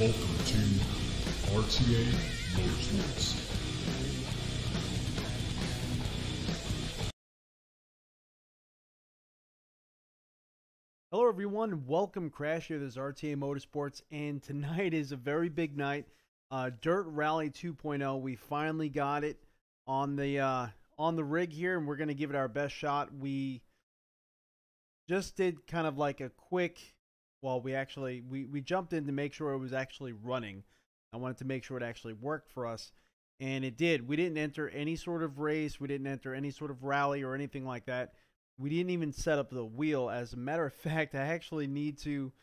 Welcome to RTA Motorsports. Hello everyone, welcome Crash here. This is RTA Motorsports, and tonight is a very big night. Dirt Rally 2.0. We finally got it on the rig here, and we're gonna give it our best shot. We just did kind of like a quick. Well, we jumped in to make sure it was actually running. I wanted to make sure it actually worked for us, and it did. We didn't enter any sort of race. We didn't enter any sort of rally or anything like that. We didn't even set up the wheel. As a matter of fact, I actually need to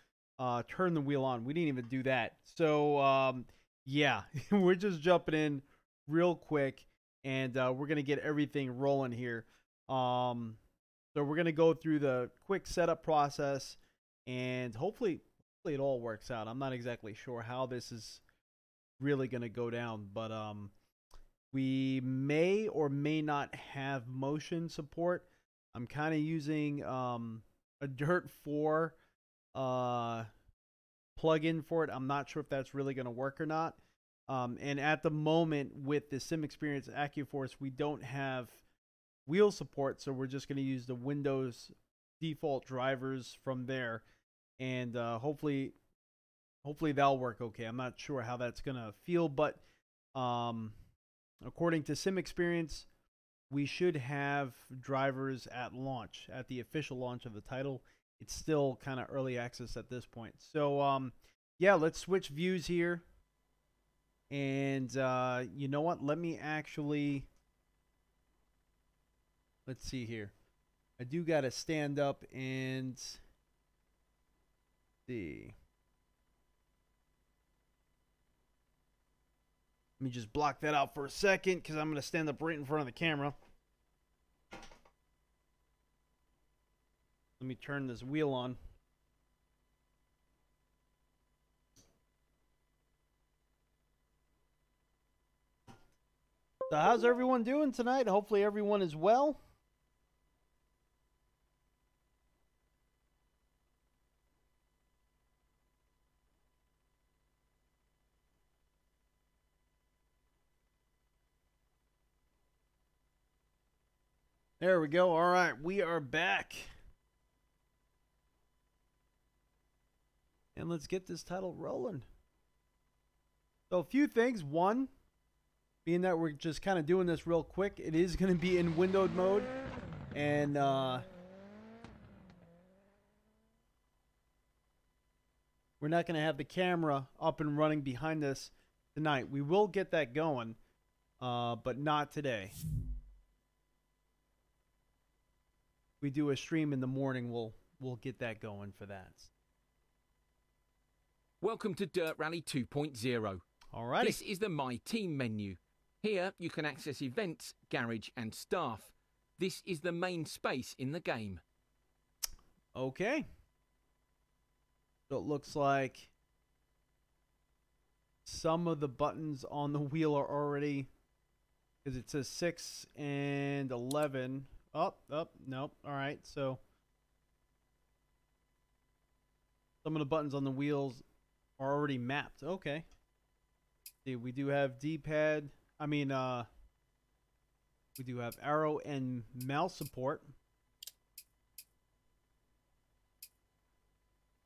turn the wheel on. We didn't even do that. So, yeah, we're just jumping in real quick, and we're going to get everything rolling here. So we're going to go through the quick setup process, and hopefully it all works out. I'm not exactly sure how this is really going to go down, but we may or may not have motion support. I'm kind of using a Dirt 4 plug-in for it. I'm not sure if that's really going to work or not. And at the moment with the Sim Experience AccuForce, we don't have wheel support, so we're just going to use the Windows default drivers from there, and hopefully that'll work okay. I'm not sure how that's going to feel, but according to Sim Experience, we should have drivers at launch, at the official launch of the title. It's still kind of early access at this point. So, yeah, let's switch views here. And you know what? Let me actually... Let's see here. I do got to stand up and... see. Let me just block that out for a second, because I'm going to stand up right in front of the camera. Let me turn this wheel on. So how's everyone doing tonight? Hopefully everyone is well. There we go. All right, we are back. And let's get this title rolling. So a few things. One, being that we're just kind of doing this real quick, it is going to be in windowed mode. And we're not going to have the camera up and running behind us tonight. We will get that going, but not today. We do a stream in the morning, we'll get that going for that. Welcome to Dirt Rally 2.0. Alrighty. This is the My Team menu. Here you can access events, garage and staff. This is the main space in the game. Okay. So it looks like some of the buttons on the wheel are already, because it says 6 and 11. Oh, nope. All right, so some of the buttons on the wheels are already mapped. Okay. See, we do have D-pad. I mean, we do have arrow and mouse support.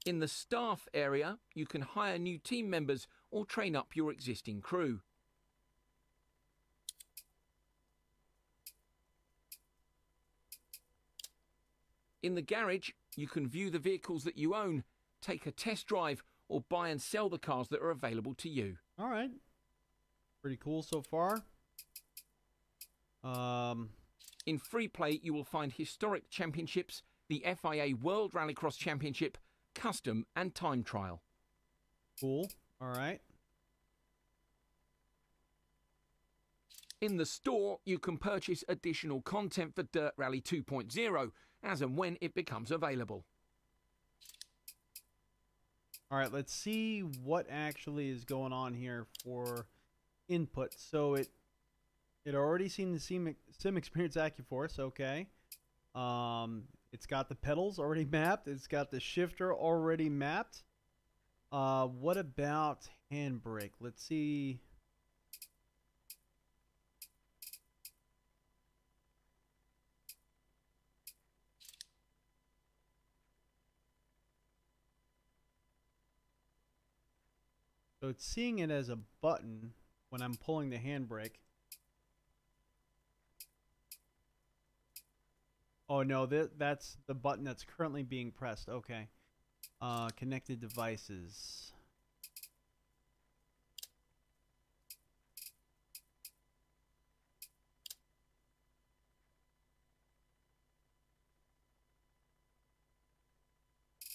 In the staff area, you can hire new team members or train up your existing crew. In the garage, you can view the vehicles that you own, take a test drive, or buy and sell the cars that are available to you. All right. Pretty cool so far. In free play, you will find historic championships, the FIA World Rallycross Championship, custom and time trial. Cool. All right. In the store, you can purchase additional content for Dirt Rally 2.0 as and when it becomes available. All right, let's see what actually is going on here for input. So it already seen the Sim Experience AccuForce, okay. It's got the pedals already mapped. It's got the shifter already mapped. What about handbrake. Let's see. So it's seeing it as a button when I'm pulling the handbrake. Oh no, that's the button that's currently being pressed. Okay. Connected devices.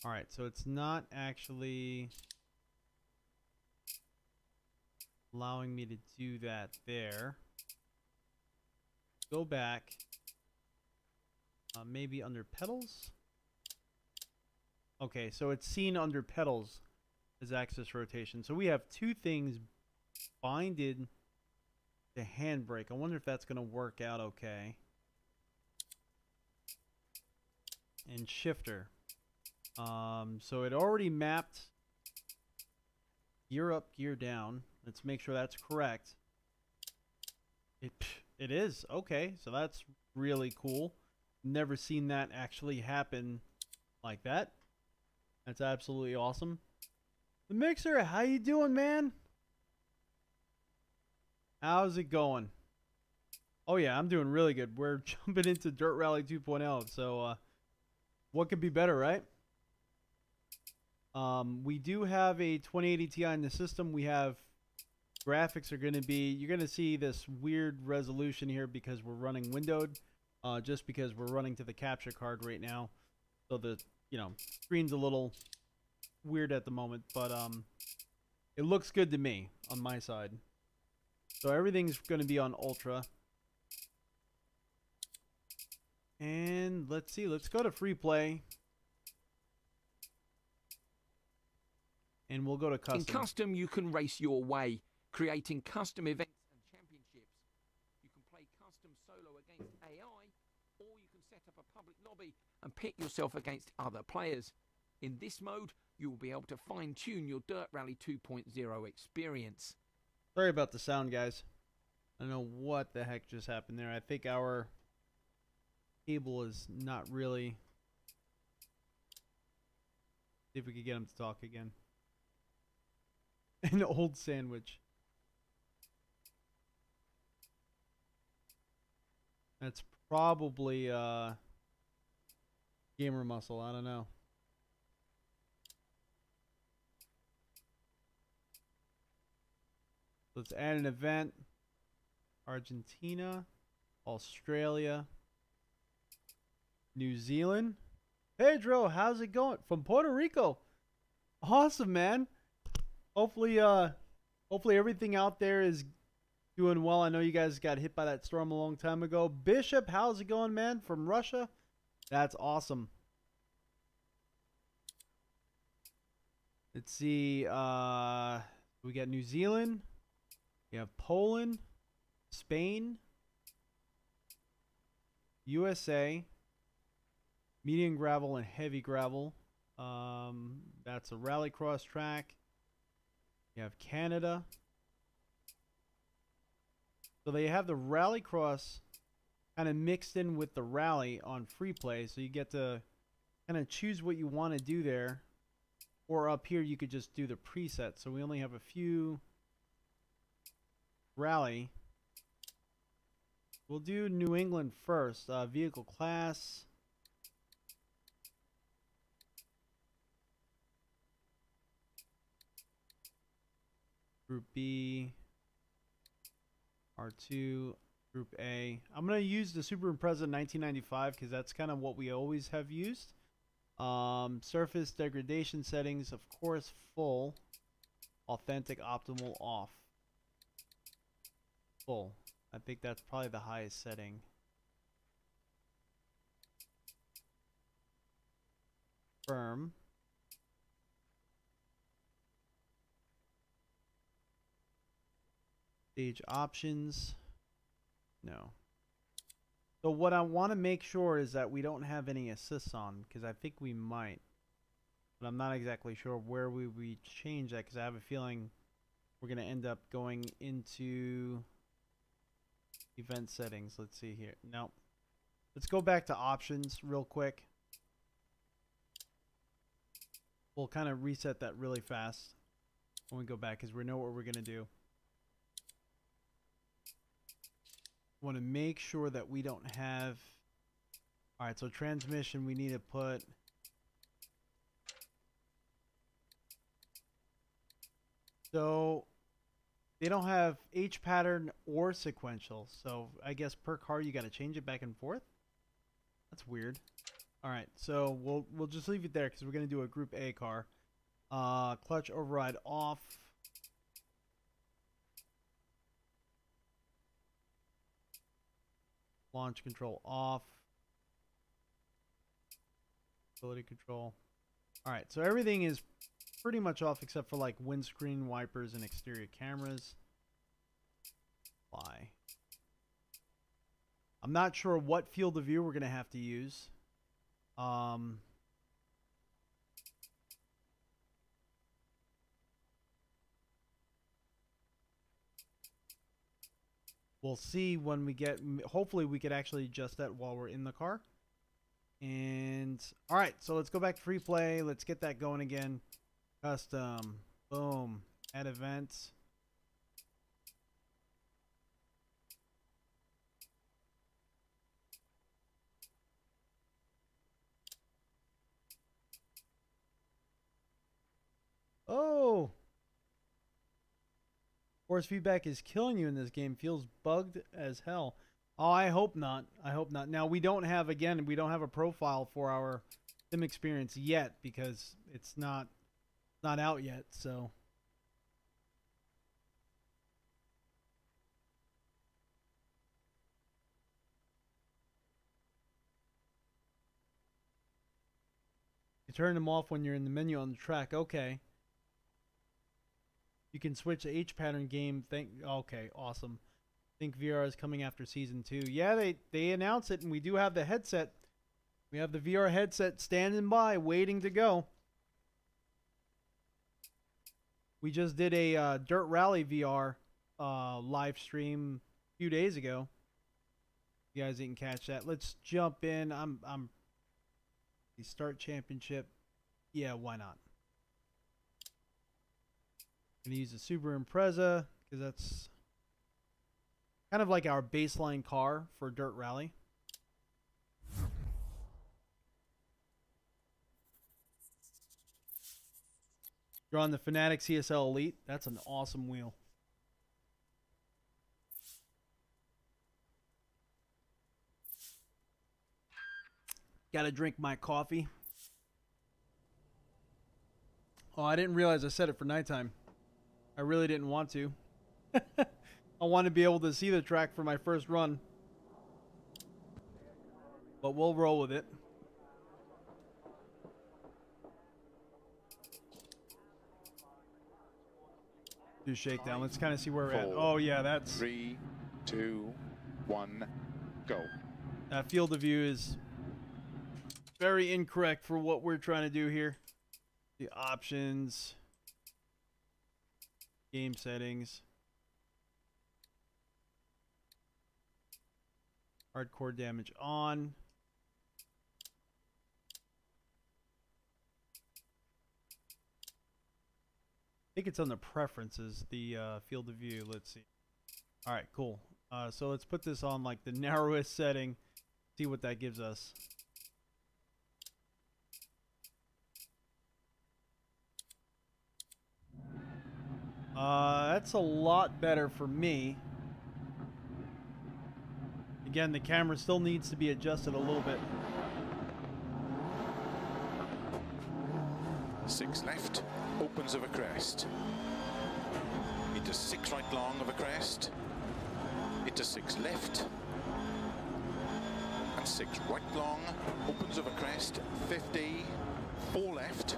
Alright, so it's not actually allowing me to do that there. Go back. Maybe under pedals? Okay, so it's seen under pedals as axis rotation. So we have two things binded to handbrake. I wonder if that's going to work out okay. And shifter. So it already mapped gear up, gear down. Let's make sure that's correct. It is. Okay, so that's really cool. Never seen that actually happen like that. That's absolutely awesome. The Mixer, how you doing, man? How's it going? Oh yeah, I'm doing really good. We're jumping into Dirt Rally 2.0, so what could be better, right? We do have a 2080 Ti in the system. We have graphics are going to be, you're going to see this weird resolution here because we're running windowed. Just because we're running to the capture card right now, so the screen's a little weird at the moment, but it looks good to me on my side. So everything's going to be on ultra, and let's see. Let's go to free play, and we'll go to custom. In custom, you can race your way, creating custom events and championships. You can play custom solo against AI. Or you can set up a public lobby and pit yourself against other players. In this mode, you will be able to fine-tune your Dirt Rally 2.0 experience. Sorry about the sound, guys. I don't know what the heck just happened there. I think our cable is not really... See if we can get him to talk again. An old sandwich. That's probably gamer muscle. I don't know. Let's add an event. Argentina, Australia, New Zealand. Pedro, how's it going? From Puerto Rico. Awesome, man. Hopefully everything out there is doing well. I know you guys got hit by that storm a long time ago. Bishop, how's it going, man? From Russia? That's awesome. Let's see. We got New Zealand. We have Poland, Spain, USA, medium gravel and heavy gravel. That's a Rallycross track. You have Canada. So they have the Rallycross kind of mixed in with the rally on free play, so you get to kind of choose what you want to do there. Or up here you could just do the preset. So we only have a few rally. We'll do New England first. Vehicle class. Group B. R2, Group A. I'm going to use the Super Impreza 1995 because that's kind of what we always have used. Surface degradation settings, of course, full. Authentic, optimal, off. Full. I think that's probably the highest setting. Firm. Stage options. No. So what I want to make sure is that we don't have any assists on, because I think we might. But I'm not exactly sure where we change that, because I have a feeling we're going to end up going into event settings. Let's see here. No. Let's go back to options real quick. We'll kind of reset that really fast when we go back because we know what we're going to do. Want to make sure that we don't have... All right, so transmission, we need to put... So they don't have H pattern or sequential. So I guess per car you got to change it back and forth. That's weird. All right, so we'll just leave it there because we're going to do a Group A car. Clutch override off. Launch control off. Stability control. All right, so everything is pretty much off except for like windscreen wipers and exterior cameras. Why? I'm not sure what field of view we're going to have to use. We'll see when we get, hopefully we could actually adjust that while we're in the car. And all right, so let's go back to free play. Let's get that going again. Custom, boom, add events. Oh, force feedback is killing you in this game. Feels bugged as hell. Oh, I hope not. I hope not. Now we don't have, again, we don't have a profile for our sim experience yet because it's not out yet. So you turn them off when you're in the menu on the track. Okay. You can switch to H pattern game. Okay, awesome. Think VR is coming after season 2. Yeah, they announced it, and we do have the headset. We have the VR headset standing by, waiting to go. We just did a Dirt Rally VR live stream a few days ago. You guys didn't catch that. Let's jump in. I'm start championship. Yeah, why not? I'm gonna use the Subaru Impreza because that's kind of like our baseline car for Dirt Rally. You're on the Fanatec CSL Elite. That's an awesome wheel. Gotta drink my coffee. Oh, I didn't realize I set it for nighttime. I really didn't want to. I want to be able to see the track for my first run. But we'll roll with it. Do shakedown. Let's kind of see where we're at. Oh, yeah, that's... 3, 2, 1, go. That field of view is very incorrect for what we're trying to do here. The options... Game settings. Hardcore damage on. I think it's on the preferences, the field of view. Let's see. All right, cool. So let's put this on like the narrowest setting. See what that gives us. That's a lot better for me. Again, the camera still needs to be adjusted a little bit. 6 left, opens of a crest. Into 6 right long of a crest. Into 6 left. And 6 right long, opens of a crest, 50, 4 left.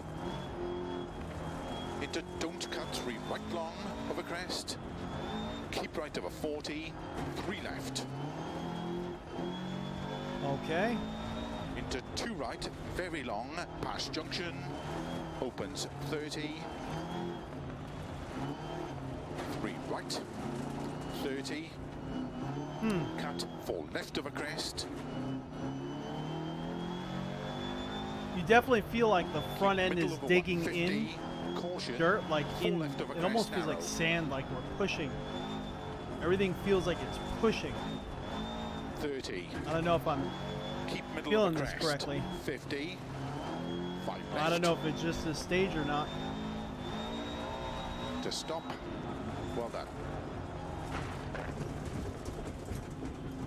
Into don't cut 3 right long of a crest. Keep right of a 40, 3 left. Okay. Into 2 right, very long, past junction. Opens 30. right, 30, cut, fall left of a crest, You definitely feel like the front end middle is of a digging 150, in caution, dirt, like full in, left of a it almost crest, feels like narrow. sand, like we're pushing. Everything feels like it's pushing. 30, I don't know if I'm keep middle feeling of a this crest, correctly. 50, 5 left, I don't know if it's just this stage or not. to stop, well done.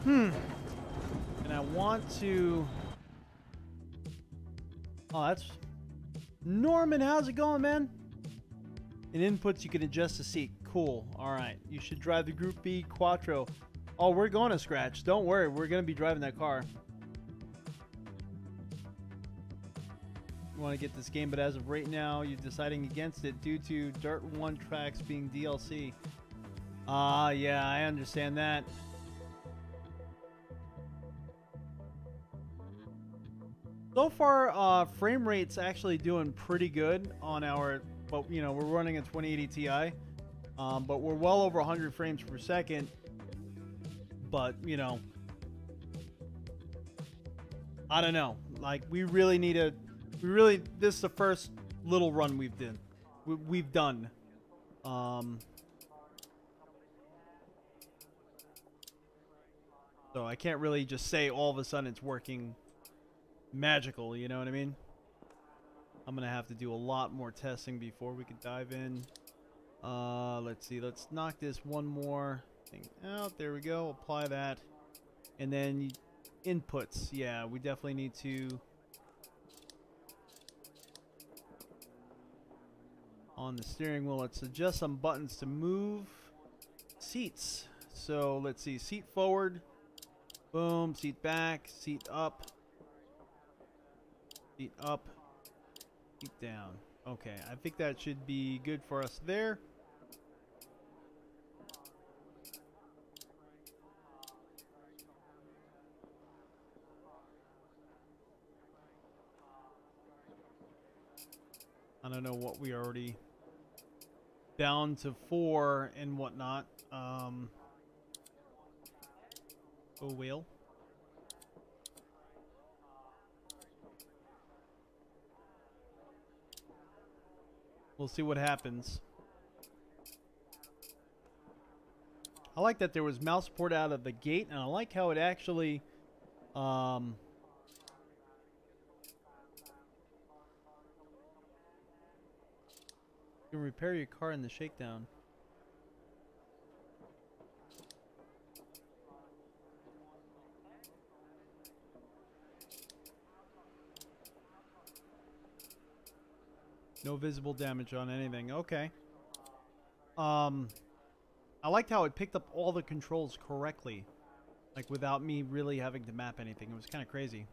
And I want to... Oh, that's... Norman, how's it going, man? In inputs, you can adjust the seat. Cool. All right. You should drive the Group B Quattro. Oh, we're going to scratch. Don't worry. We're going to be driving that car. You want to get this game, but as of right now, you're deciding against it due to Dirt 1 tracks being DLC. Yeah, I understand that. So far, frame rate's actually doing pretty good on our, but you know, we're running a 2080 Ti, but we're well over 100 frames per second. But you know, I don't know. Like, we really need a, this is the first little run we've done. So I can't really just say all of a sudden it's working magical, you know what I mean? I'm gonna have to do a lot more testing before we could dive in. Let's see, let's knock this one more thing out. There we go. Apply that, and then inputs. Yeah, we definitely need to, on the steering wheel, let's adjust some buttons to move seats. So let's see, seat forward, boom, seat back, seat up, seat up, seat down. Okay, I think that should be good for us there. I don't know what we already down to 4 and whatnot. Oh well. We'll see what happens. I like that there was mouse support out of the gate, and I like how it actually you can repair your car in the shakedown. No visible damage on anything. Okay. I liked how it picked up all the controls correctly, like without me really having to map anything. It was kind of crazy.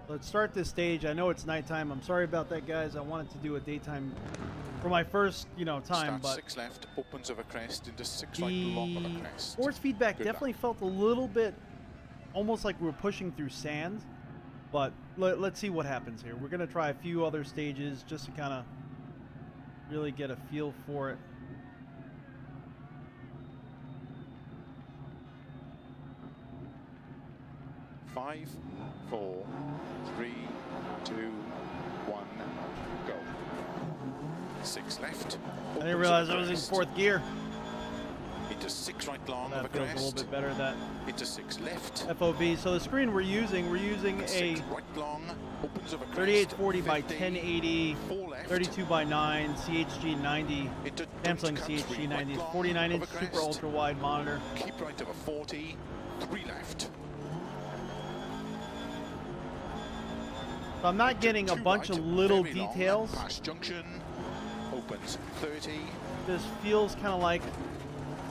Let's start this stage. I know it's nighttime. I'm sorry about that, guys. I wanted to do a daytime for my first, you know, time, Start but 6 left, opens of a crest into 6 right, long of a crest. force feedback Good definitely luck. felt a little bit almost like we were pushing through sand, but let's see what happens here. We're going to try a few other stages just to kind of really get a feel for it. Five, 4, 3, 2, 1, go. 6 left. I didn't realize I was in 4th gear. Into 6 right long of a That feels a little crest. bit better, that Into 6 left. FOV. So the screen we're using a 6 right long, opens of a crest. 3840 by 50, 1080, 4 left. 32 by 9 CHG 90, Into Samsung cut, 3 CHG right 90, long 49-inch of a super crest. ultra wide monitor. Keep right of a 40, 3 left. So I'm not getting a 2 bunch right, of little very long, details. Past junction, opens 30, This feels kind of like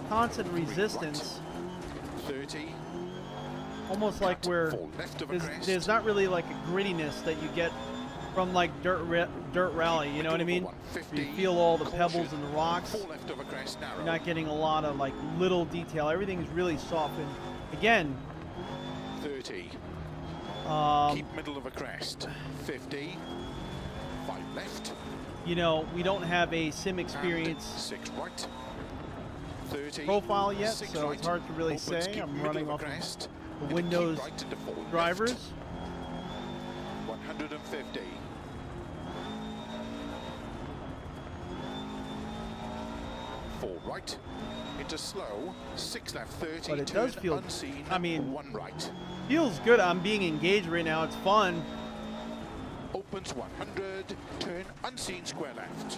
constant 3 resistance, right, 30, almost like cut, we're, fall left of a crest. there's not really like a grittiness that you get from like dirt rally, you know what I mean? You feel all the pebbles and the rocks. Fall left of a crest, narrow. You're not getting a lot of like little detail. Everything's really softened. Again, 30. Keep middle of a crest. 50. 5 left. you know, we don't have a sim And experience 6 right. 30, profile yet, 6 so right, it's hard to really opens, say. keep I'm middle running of a off crest, the into Windows keep right into 4 drivers. left, 150. 4 right, into slow, 6 left, 30, But it turn does feel, unseen, I mean, 1 right. feels good. I'm being engaged right now. It's fun. Opens 100, turn unseen, square left.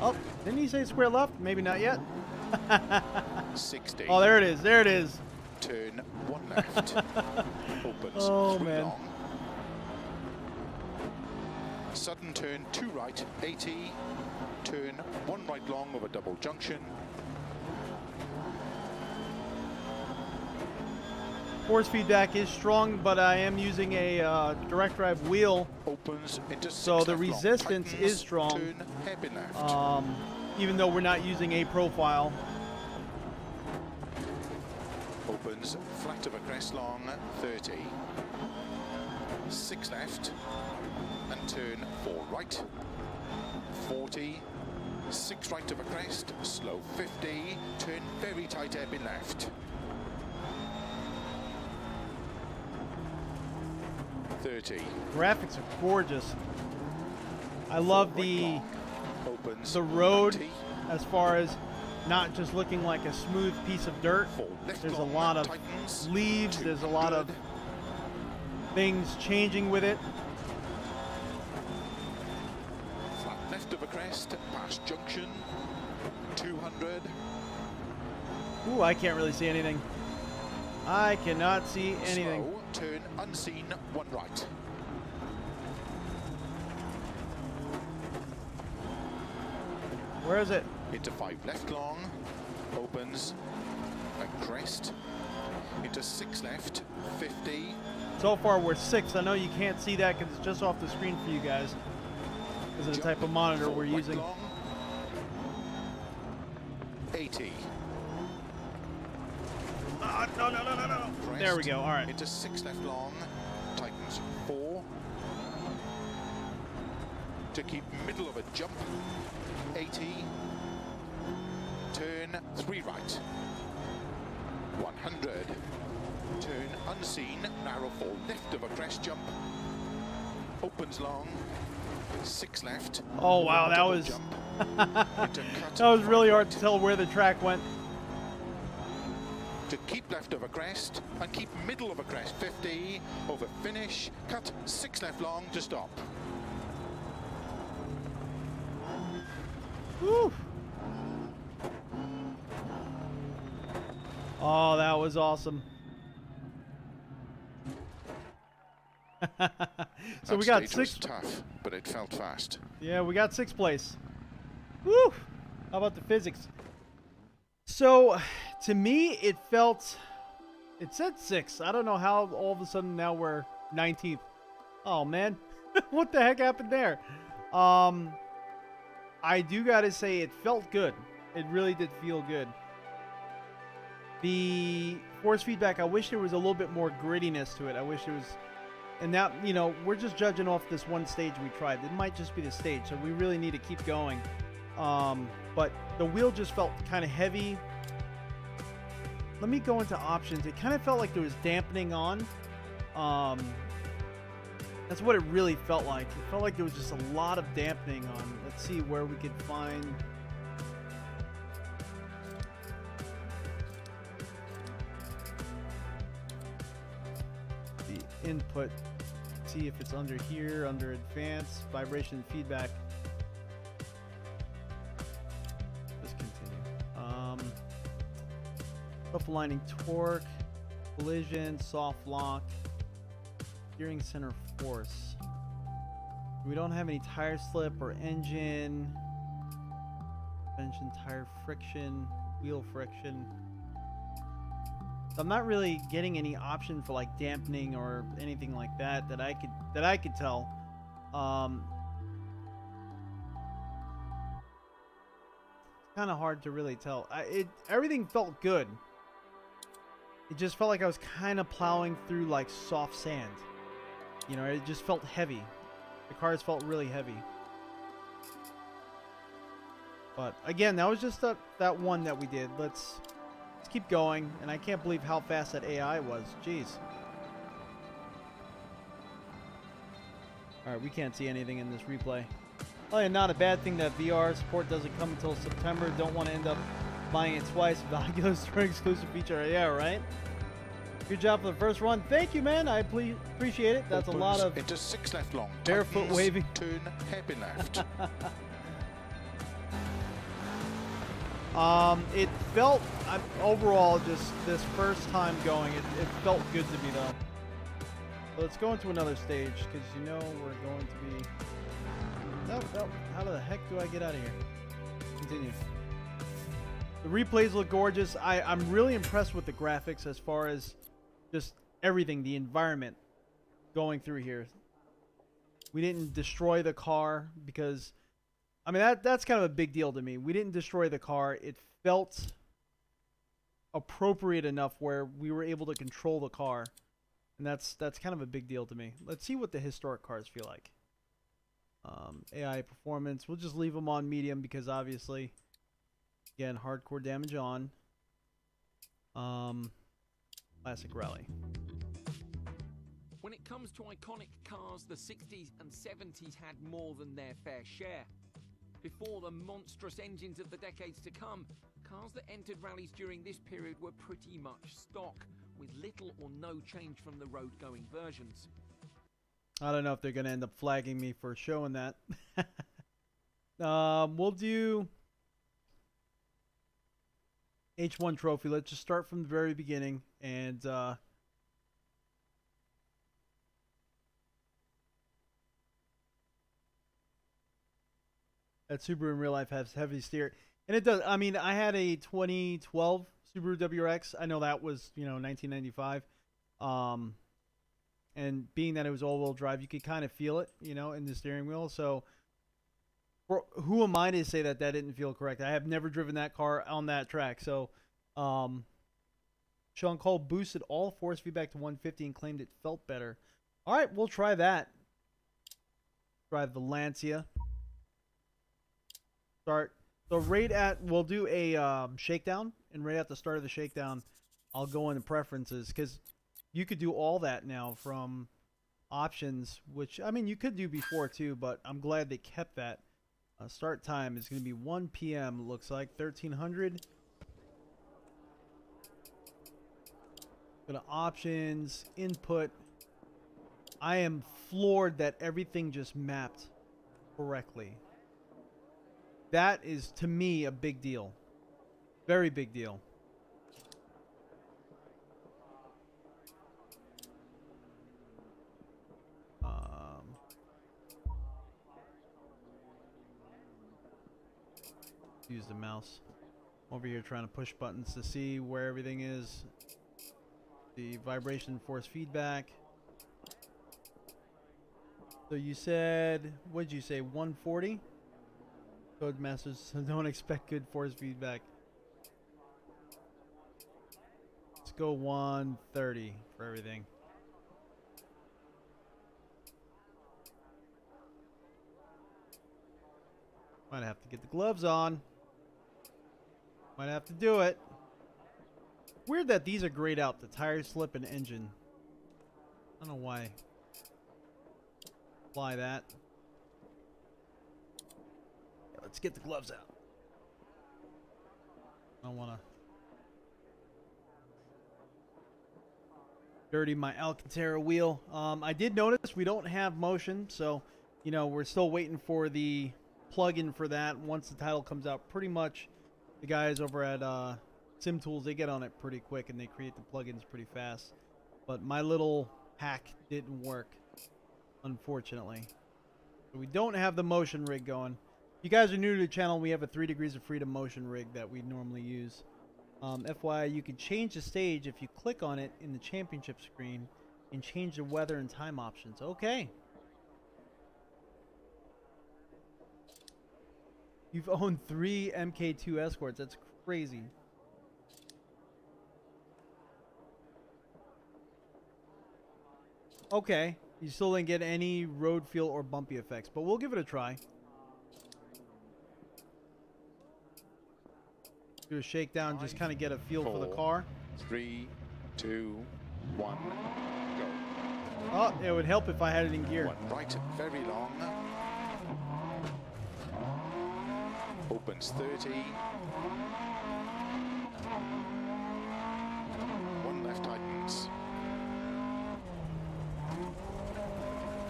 Oh, didn't he say square left? Maybe not yet. 60. Oh, there it is. There it is. Turn 1 left. Opens Oh, 3 man. long. Sudden turn 2 right, 80. Turn 1 right long over double junction. Force feedback is strong, but I am using a direct drive wheel, Opens into 6 so the left long, resistance tightens, is strong. Turn hairpin left. Even though we're not using a profile. Opens flat of a crest long, 30. 6 left. And turn 4 right. 40. 6 right of a crest, slow 50. Turn very tight hairpin left. 30. Graphics are gorgeous. I love the road 90. as far as not just looking like a smooth piece of dirt. There's a lot of leaves, there's a lot of things changing with it. Flat left of a crest, past junction, 200. Ooh, I can't really see anything. I cannot see anything. Slow, turn unseen, 1 right. Where is it? Into 5 left long, opens, and crest. Into 6 left, 50. So far we're 6. I know you can't see that because it's just off the screen for you guys. Because of the type of monitor we're using. Long, 80. No. Crest, There we go. All right. Into 6 left long, tightens 4. To keep middle of a jump, 80. Turn 3 right. 100. Turn unseen, narrow 4 left of a crest jump. Opens long, 6 left. Oh wow, that was that was really hard to tell where the track went. To keep left of a crest and keep middle of a crest, 50. Over finish, cut 6 left long to stop. Woo. Oh, that was awesome. So we got That stage 6. was tough, but it felt fast. Yeah, we got 6th place. Woo! How about the physics? So, to me, it said 6. I don't know how all of a sudden now we're 19th. Oh man, what the heck happened there? I do gotta say it felt good. It really did feel good. The force feedback, I wish there was a little bit more grittiness to it. I wish it was, and that, you know, we're just judging off this one stage we tried. It might just be the stage, so we really need to keep going. But the wheel just felt kind of heavy. Let me go into options. It kind of felt like there was dampening on. That's what it really felt like. It felt like there was just a lot of dampening on. Let's see where we could find. The input. See if it's under here, under advanced vibration feedback. Let's continue. Rough aligning torque, collision, soft lock, steering center force. We don't have any tire slip or engine. Suspension, tire friction, wheel friction. So I'm not really getting any option for like dampening or anything like that that I could tell. Kind of hard to really tell. Everything felt good. It just felt like I was kind of plowing through like soft sand. You know, it just felt heavy. The cars felt really heavy. But again, that was just that one that we did. Let's keep going. And I can't believe how fast that AI was. Jeez. All right, we can't see anything in this replay. Oh, yeah, not a bad thing that VR support doesn't come until September. Don't want to end up buying it twice. If the Oculus for an exclusive feature. Yeah, right? Good job for the first run. Thank you, man. I appreciate it. That's a lot of into 6 left long. barefoot waving. Turn hairpin left. It felt, overall, just this first time going, it felt good to me, though. So let's go into another stage, because you know we're going to be... Nope. How the heck do I get out of here? Continue. The replays look gorgeous. I'm really impressed with the graphics as far as just everything, the environment going through here. We didn't destroy the car because, I mean, that's kind of a big deal to me. We didn't destroy the car. It felt appropriate enough where we were able to control the car. And that's kind of a big deal to me. Let's see what the historic cars feel like. AI performance. We'll just leave them on medium because obviously, again, hardcore damage on. Classic rally. When it comes to iconic cars, the 60s and 70s had more than their fair share. Before the monstrous engines of the decades to come, cars that entered rallies during this period were pretty much stock, with little or no change from the road-going versions. I don't know if they're going to end up flagging me for showing that. We'll do H1 trophy. Let's just start from the very beginning. And that Subaru in real life has heavy steer. And it does. I mean, I had a 2012 Subaru WRX. I know that was, 1995. And being that it was all-wheel drive, you could kind of feel it, in the steering wheel. So, who am I to say that didn't feel correct? I have never driven that car on that track. So, Sean Cole boosted all force feedback to 150 and claimed it felt better. All right, we'll try that. Drive the Lancia. Start. So, we'll do a shakedown. And right at the start of the shakedown, I'll go into preferences because you could do all that now from options, which, I mean, you could do before too, but I'm glad they kept that. Start time is going to be 1 p.m. looks like 1300. Go to options, input. I am floored that everything just mapped correctly. That is, to me, a big deal. Very big deal. Use the mouse. Over here trying to push buttons to see where everything is. The vibration force feedback. So you said, what did you say, 140? Codemasters, so don't expect good force feedback. Let's go 130 for everything. Might have to get the gloves on. Might have to do it. Weird that these are grayed out, the tire slip and engine. I don't know why. Apply that. Yeah, let's get the gloves out. I don't want to dirty my Alcantara wheel. I did notice we don't have motion, so, we're still waiting for the plug-in for that. Once the title comes out, pretty much the guys over at Sim Tools, they get on it pretty quick and they create the plugins pretty fast. But my little hack didn't work, unfortunately. So we don't have the motion rig going. If you guys are new to the channel, we have a 3 degrees of freedom motion rig that we normally use. FYI, you can change the stage if you click on it in the championship screen and change the weather and time options. Okay. You've owned 3 MK2 Escorts. That's crazy. Okay. You still didn't get any road feel or bumpy effects, but we'll give it a try. Do a shakedown, just kind of get a feel for the 4, car. 3, 2, 1, go. Oh, it would help if I had it in gear. 1 right, very long. Opens 30. 1 left tightens.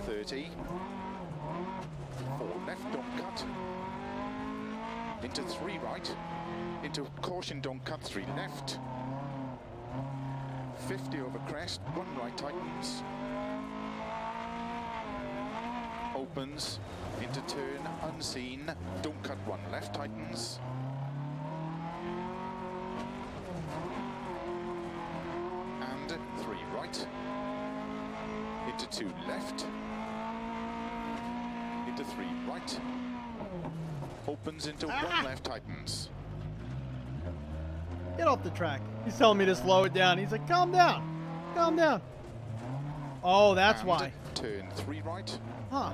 30. 4 left, don't cut. Into 3 right. Into caution, don't cut, 3 left. 50 over crest, 1 right tightens. Opens, into turn, unseen, don't cut, 1 left tightens. And 3 right. Into 2 left. Into 3 right. Opens into 1 left tightens. Get off the track. He's telling me to slow it down. He's like, calm down. Calm down. Oh, that's And why. Turn 3 right. Huh.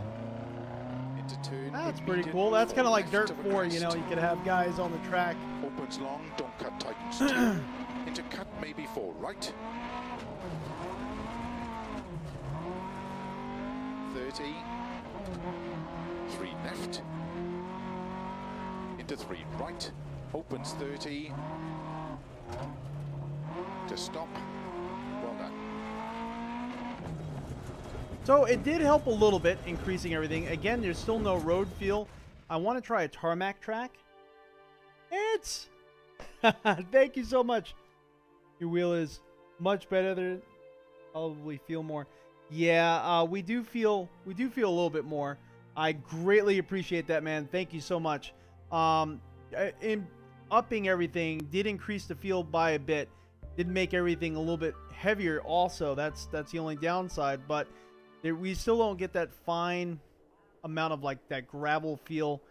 Into turn. That's pretty immediate, cool. That's kind of like 4 Dirt left over 4, you know. crest. You could have guys on the track. Opens long, don't cut, tightens 2. Into cut, maybe 4 right. 30. 3 left. Into 3 right. Opens 30. To stop. Well done. So it did help a little bit, increasing everything. Again, there's still no road feel. I want to try a tarmac track. It's... Thank you so much. Your wheel is much better than... Probably feel more. Yeah, we do feel a little bit more. I greatly appreciate that, man. Thank you so much. In upping everything did increase the feel by a bit. Did make everything a little bit heavier also. That's the only downside, but we still don't get that fine amount of like that gravel feel.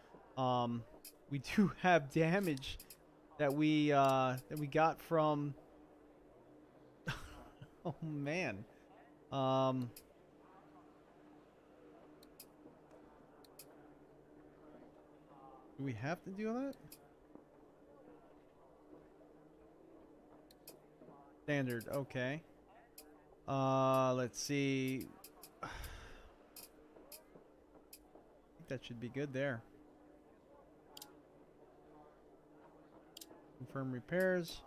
We do have damage that we got from oh man. Do we have to do that? Standard, okay. Let's see. I think that should be good there. Confirm repairs.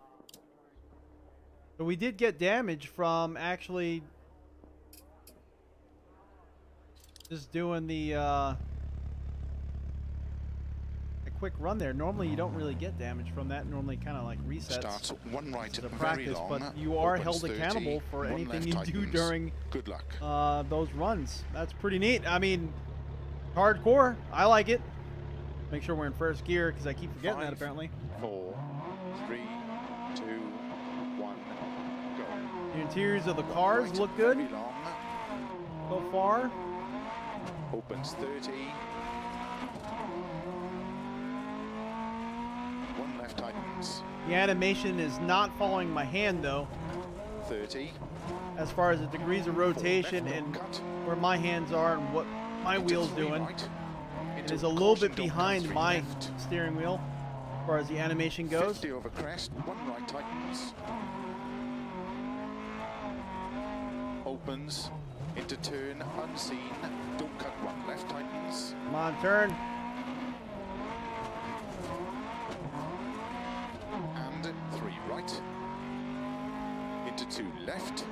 So we did get damage from actually just doing the a quick run there. Normally you don't really get damage from that. Normally kind of like resets. Starts 1 right, the very practice, long. but you are Opens held 30, accountable for 1 anything left you do tightens. during Good luck. those runs. That's pretty neat. I mean, hardcore. I like it. Make sure we're in first gear because I keep forgetting that 5, apparently. 4, 3, 2, 1, go. The interiors of the cars Right, look good very long. so far. Opens 30. 1 left tightens. The animation is not following my hand though, 30. as far as the degrees of 4 rotation left, and don't cut. where my hands are and what my Into wheel's 3 doing. right. It Into is a little caution, bit don't cut, behind 3 my left. steering wheel as far as the animation goes. 50 over crest, 1 right tightens. Opens into turn, unseen. Don't cut, 1 left tightens. Come on, turn. And 3 right. Into 2 left.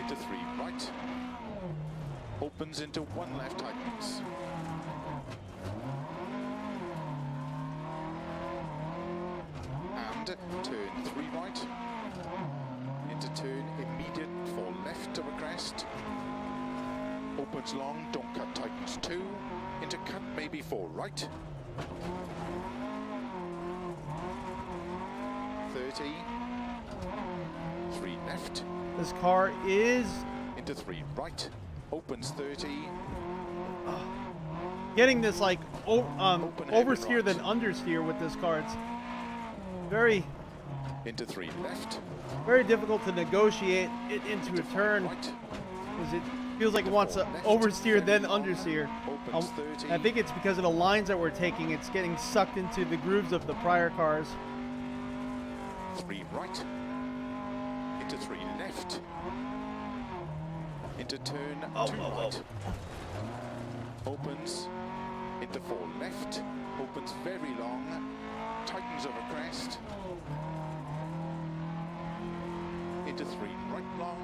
Into 3 right. Opens into 1 left tightens. And turn 3 right. Into turn immediate 4 left over crest. Opens long, don't cut, tightens 2. Into cut maybe 4 right. 30. 3 left. This car is Into 3 right. Opens 30. getting this like Open oversteer right. than understeer with this car. It's very, Into 3 left. very difficult to negotiate it into a Into 5 turn right. because Feels like it wants to oversteer, then understeer. I think it's because of the lines that we're taking. It's getting sucked into the grooves of the prior cars. 3 right, into 3 left, into turn 2 right, opens, into 4 left, opens very long, tightens over crest, into 3 right long,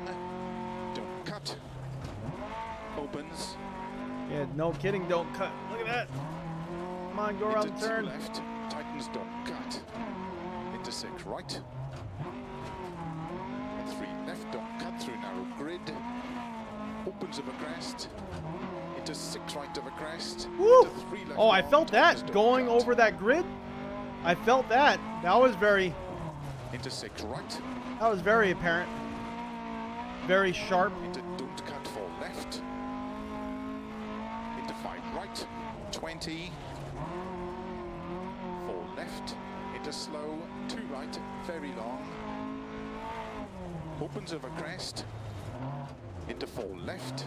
don't cut, opens. Yeah, no kidding, don't cut. Look at that. Come on, go around the turn. Left, tightens, don't cut. Into 6 right. And 3 left, don't cut through narrow grid. Opens of a crest. Into 6 right of a crest. Woo! Into 3 left. Oh, I felt that tightens, going cut. over that grid. I felt that. That was very. Into 6 right. That was very apparent. Very sharp. Into don't cut 4 left. Into 5 right. 20. 4 left. Into slow, 2 right, very long. Opens over crest. Into 4 left.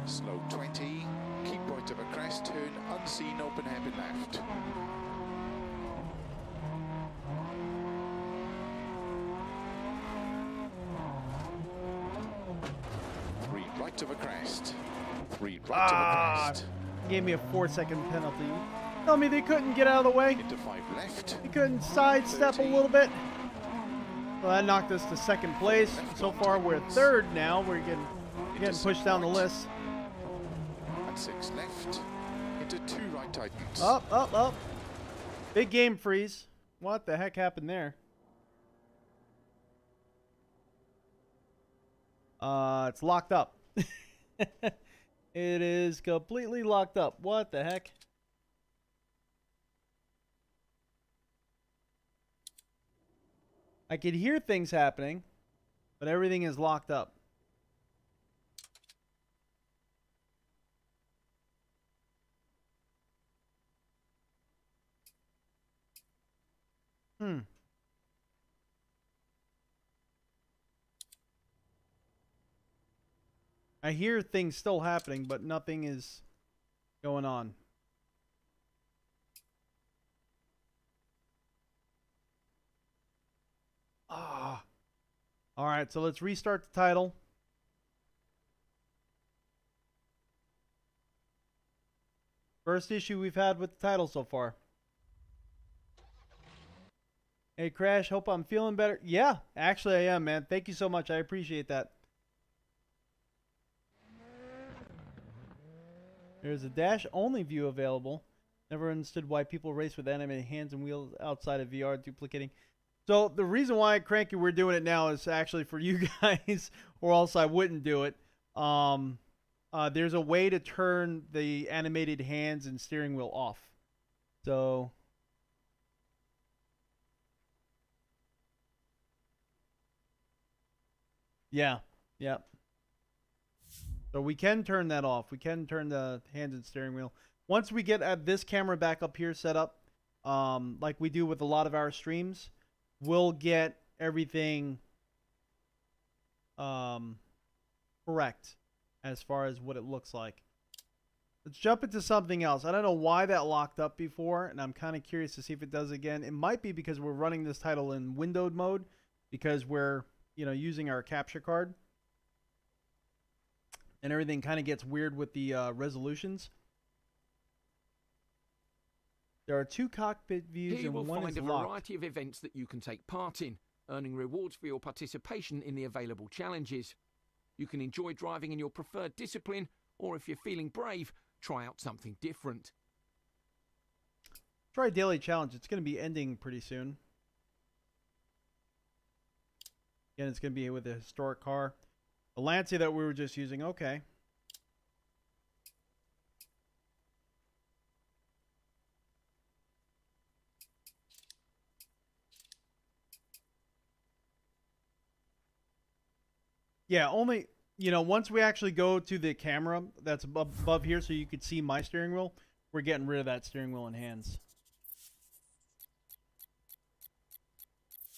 Slow 20. Keep right over crest. Turn unseen, open hairpin left. Three right over crest. 3 right over crest. Gave me a 4-second penalty. Tell me they couldn't get out of the way. Into 5 left. They couldn't sidestep 30. a little bit. Well, that knocked us to 2nd place. So far, we're 3rd now. We're getting pushed down the list. And 6 left. Into 2 right tightens. Up, up, up. Big game freeze. What the heck happened there? It's locked up. It is completely locked up. What the heck? I could hear things happening, but everything is locked up. I hear things still happening, but nothing is going on. Ah. All right, so let's restart the title. First issue we've had with the title so far. Hey, Crash, hope I'm feeling better. Yeah, actually I am, man. Thank you so much. I appreciate that. There's a dash-only view available. Never understood why people race with animated hands and wheels outside of VR duplicating. So the reason why, Cranky, we're doing it now is actually for you guys, or else I wouldn't do it. There's a way to turn the animated hands and steering wheel off. So yeah. So we can turn that off. We can turn the hands and steering wheel. Once we get this camera back up here set up, like we do with a lot of our streams, we'll get everything correct as far as what it looks like. Let's jump into something else. I don't know why that locked up before, and I'm kind of curious to see if it does again. It might be because we're running this title in windowed mode, because we're, you know, using our capture card. And everything kind of gets weird with the resolutions. There are 2 cockpit views Here you will and one find is a locked. variety of events that you can take part in, earning rewards for your participation in the available challenges. You can enjoy driving in your preferred discipline, or if you're feeling brave, try out something different. Try daily challenge. It's going to be ending pretty soon. Again, it's going to be with a historic car. The Lancia that we were just using. Okay. Yeah, only, you know, once we actually go to the camera that's above here so you could see my steering wheel, we're getting rid of that steering wheel and hands.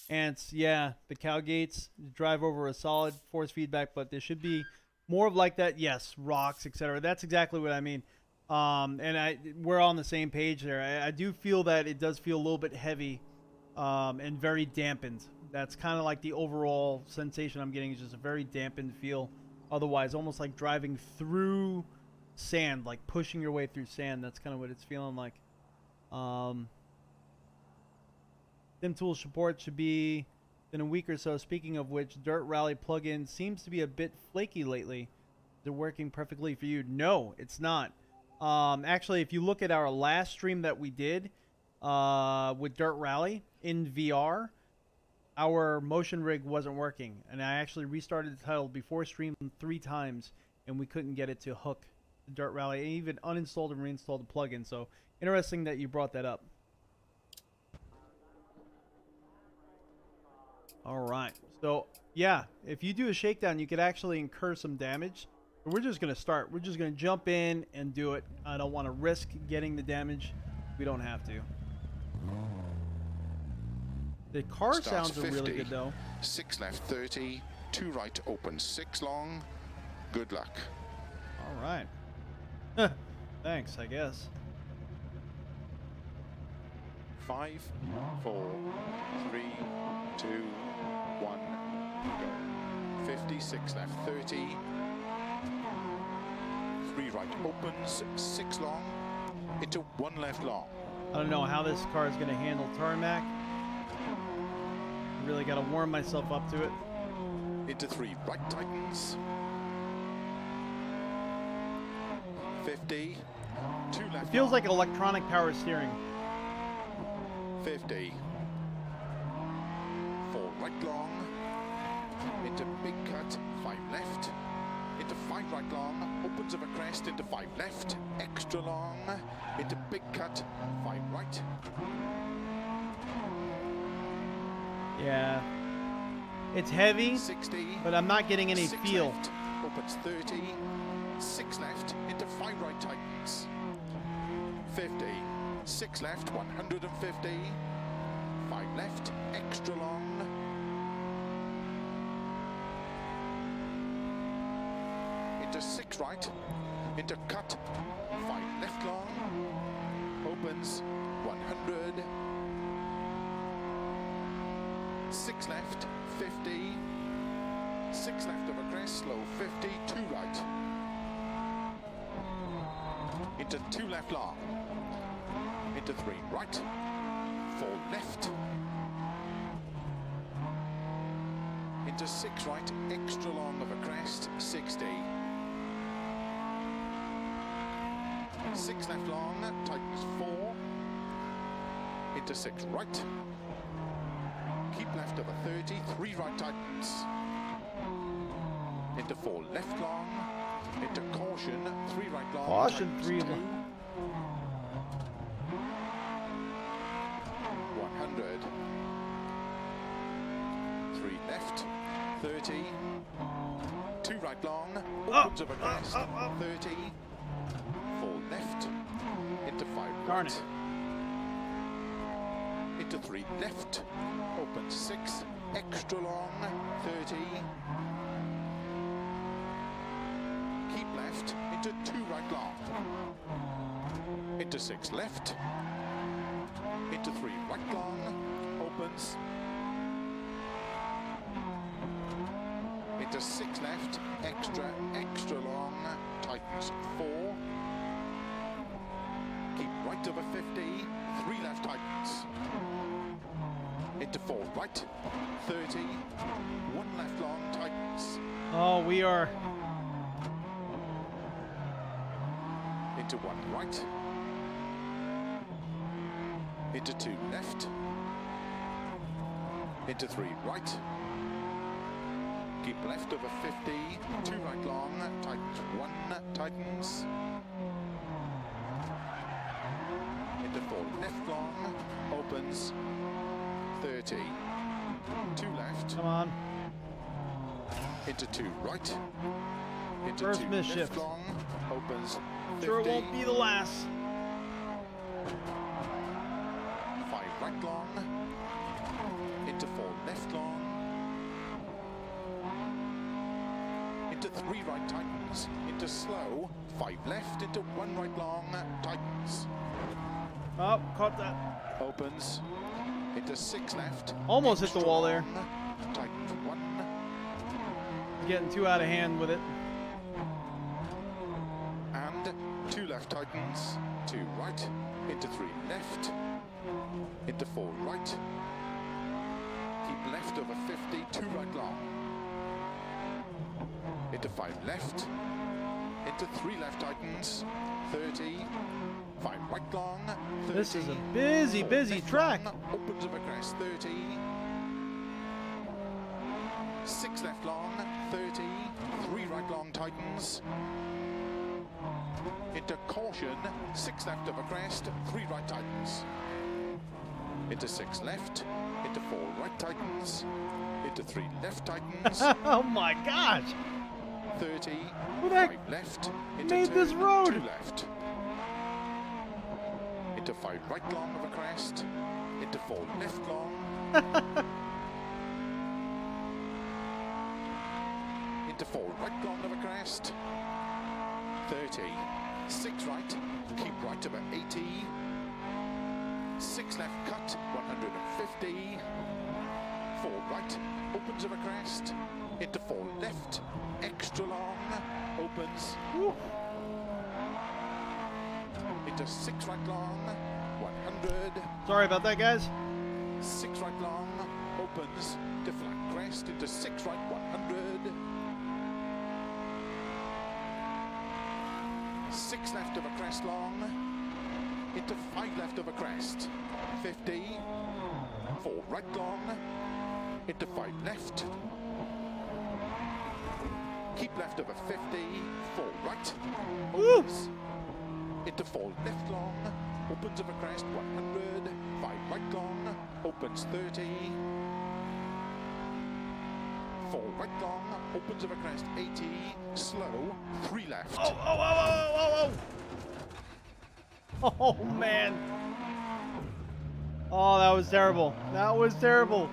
And yeah, the cow gates drive over a solid force feedback, but there should be More of like that, yes, rocks, etc. That's exactly what I mean. And we're on the same page there. I do feel that it does feel a little bit heavy and very dampened. That's kind of like the overall sensation I'm getting, is just a very dampened feel. Otherwise, almost like driving through sand, like pushing your way through sand. That's kind of what it's feeling like. Sim tool support should be in a week or so. Speaking of which, Dirt Rally plugin seems to be a bit flaky lately. Is it working perfectly for you? No, it's not. Actually, if you look at our last stream that we did with Dirt Rally in VR, our motion rig wasn't working, and I actually restarted the title before stream 3 times, and we couldn't get it to hook the Dirt Rally. I even uninstalled and reinstalled the plugin. So interesting that you brought that up. All right, so yeah, if you do a shakedown, you could actually incur some damage. But we're just gonna start. We're just gonna jump in and do it. I don't want to risk getting the damage. We don't have to. The car sounds are really good though. 6 left 30, 2 right open 6 long. Good luck. All right. Thanks, I guess. 5, 4, 3, 2, 1, go. 50, 6 left 30. 3 right opens, 6 long, into 1 left long. I don't know how this car is going to handle tarmac. Really got to warm myself up to it. Into 3 right tightens. 50, 2 left. It feels like electronic power steering. 50. 4 right long. Into big cut, 5 left. Into 5 right long, opens of a crest, into 5 left, extra long, into big cut, 5 right. Yeah. It's heavy, 60, but I'm not getting any 6 feel. Left, opens 30, 6 left, into 5 right tightens. 50, 6 left, 150, 5 left, extra long. Into 6 right, into cut, 5 left long, opens 100, 6 left, 50, 6 left of a crest, slow 50, 2 right, into 2 left long, into 3 right, 4 left, into 6 right, extra long of a crest, 60. 6 left long, tightens 4, into 6 right, keep left of a 30, 3 right tightens, into 4 left long, into caution, 3 right long, Caution, 3 2, 100, 3 left, 30, 2 right long, opens of a crest, 30, 4 left, into 5 Darn right, into 3 left, open 6, extra long, 30, keep left, into 2 right long, into 6 left, into 3 right long, opens, into 6 left, extra long, tightens 4, keep right of a 50, 3 left tightens, into 4 right, 30, 1 left long, tightens, Oh, we are. into 1 right, into 2 left, into 3 right, keep left of a 50, 2 right long, tightens 1, tightens, into 4 left long, opens, 30, 2 left, Come on. into 2 right, into First 2 mischief. left long, opens, 50, Sure it won't be the last. 5 right long, into 4 left long, into 3 right tightens, into slow, 5 left, into 1 right long, tightens. Oh, caught that. Opens, into 6 left. Almost hit the wall there. Long, tightens 1. Getting too out of hand with it. And 2 left tightens, 2 right, into 3 left, into 4 right. Keep left over 50, 2 right long. Into 5 left, into 3 left tightens, 30, 5 right long, 30. This is a busy, busy track. Long, opens of a crest, 30. 6 left long, 30, 3 right long tightens. Into caution, 6 left of a crest, 3 right tightens. Into 6 left, into 4 right tightens, into 3 left tightens. Oh my gosh! 30, Who the heck 5 left, into made this road? 2 left. Into 5 right long of a crest, into 4 left long. Into 4 right long of a crest, 30, 6 right, keep right about 80, 6 left cut, 150, 4 right, opens of a crest, into 4 left, extra long, opens, Woo. into 6 right long, 100, Sorry about that, guys. 6 right long, opens, to flat crest, into 6 right, 100, 6 left of a crest long, into 5 left of a crest, 50, 4 right long, into 5 left, keep left of a 50, 4 right, opens, into 4 left long, opens of a crest, 100, 5 right long, opens 30, 4 right long, opens of a crest, 80, slow, 3 left. Oh man. Oh, that was terrible. That was terrible.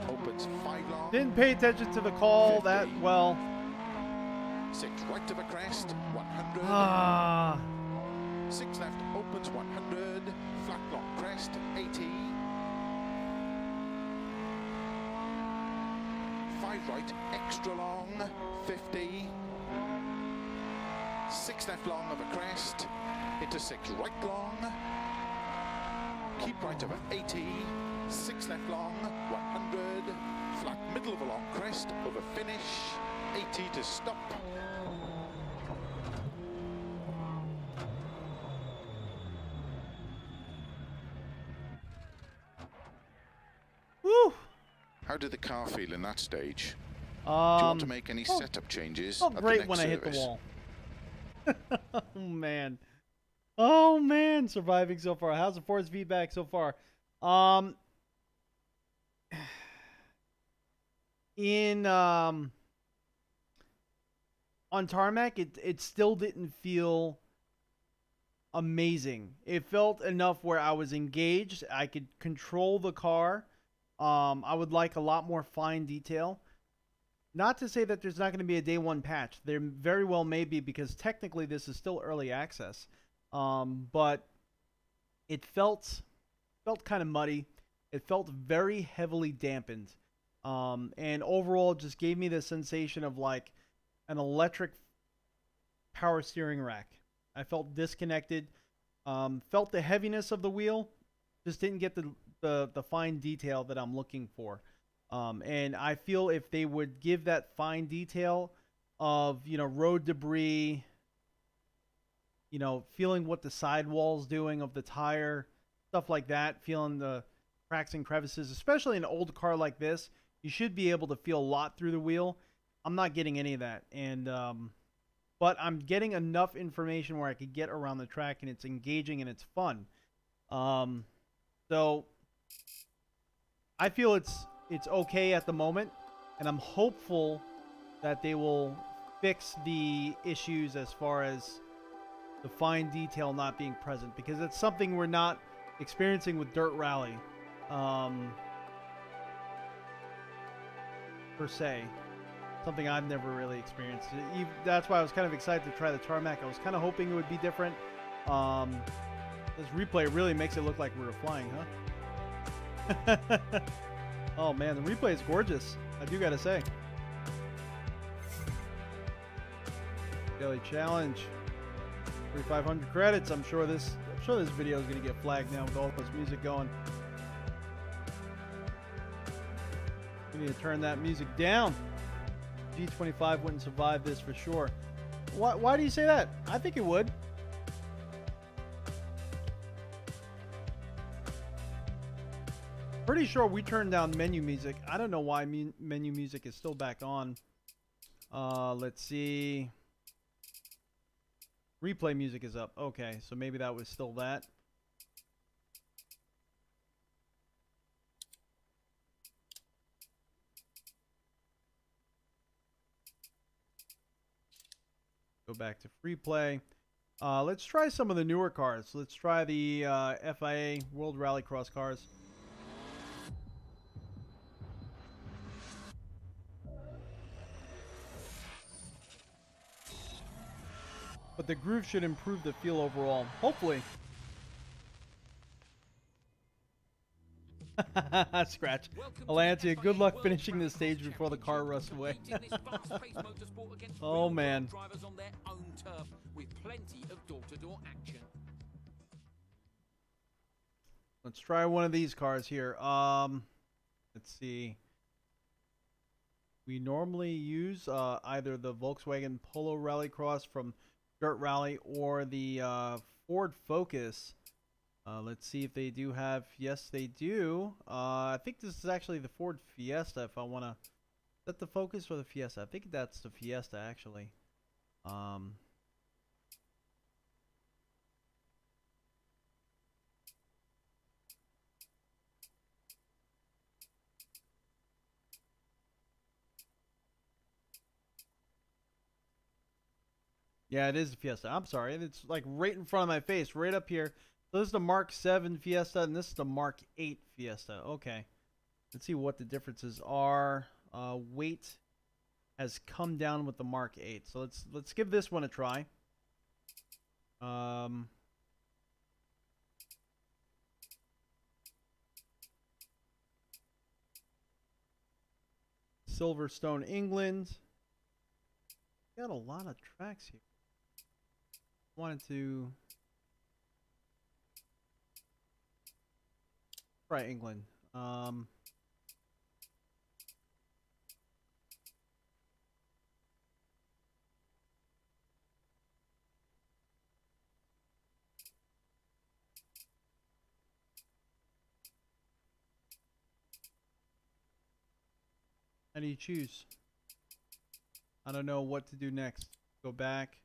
Opens 5 long. Didn't pay attention to the call 50. that well. 6 right of a crest, 100. Ah. 6 left, opens 100, flat long crest, 80. 5 right, extra long, 50. 6 left long of a crest, into 6 right long. Keep right over 80. 6 left long, 100. Flat middle of a long crest, over finish, 80 to stop. Woo. How did the car feel in that stage? Do you want to make any setup changes? Felt at great the next when I hit the service? wall. Oh man. Oh man, surviving so far. How's the force feedback so far? On tarmac, it still didn't feel amazing. It felt enough where I was engaged. I could control the car. I would like a lot more fine detail. Not to say that there's not going to be a day one patch. There very well may be, because technically this is still early access. But it felt kind of muddy. It felt very heavily dampened. And overall, it just gave me the sensation of like an electric power steering rack. I felt disconnected. Felt the heaviness of the wheel. Just didn't get the fine detail that I'm looking for. And I feel if they would give that fine detail of, road debris, feeling what the sidewall's doing of the tire, stuff like that, feeling the cracks and crevices, especially in an old car like this, you should be able to feel a lot through the wheel. I'm not getting any of that. And, but I'm getting enough information where I could get around the track and it's engaging and it's fun. So I feel it's okay at the moment, and I'm hopeful that they will fix the issues as far as the fine detail not being present, because it's something we're not experiencing with Dirt Rally. per se. Something I've never really experienced. That's why I was kind of excited to try the tarmac. I was kind of hoping it would be different. This replay really makes it look like we were flying, huh? Oh man, the replay is gorgeous. I do gotta say. Daily challenge. 3,500 credits. I'm sure this video is gonna get flagged now with all this music going. We need to turn that music down. G25 wouldn't survive this for sure. Why do you say that? I think it would. Pretty sure we turned down menu music. I don't know why menu music is still back on. Let's see. Replay music is up. Okay, so maybe that was still that. Go back to free play. Let's try some of the newer cars. Let's try the FIA World Rallycross cars. But the groove should improve the feel overall. Hopefully. Scratch. Alantia, good luck finishing this stage before the car rusts away. Oh man. Let's try one of these cars here. Let's see. We normally use either the Volkswagen Polo Rallycross from Dirt Rally or the Ford Focus. Let's see if they do have. Yes, they do. I think this is actually the Ford Fiesta. If I want to, is that the Focus or the Fiesta? I think that's the Fiesta actually. Yeah, it is the Fiesta. I'm sorry. It's like right in front of my face, right up here. So this is the Mark 7 Fiesta, and this is the Mark 8 Fiesta. Okay. Let's see what the differences are. Weight has come down with the Mark 8. So let's give this one a try. Silverstone, England. Got a lot of tracks here. Wanted to try England. How do you choose? I don't know what to do next. Go back.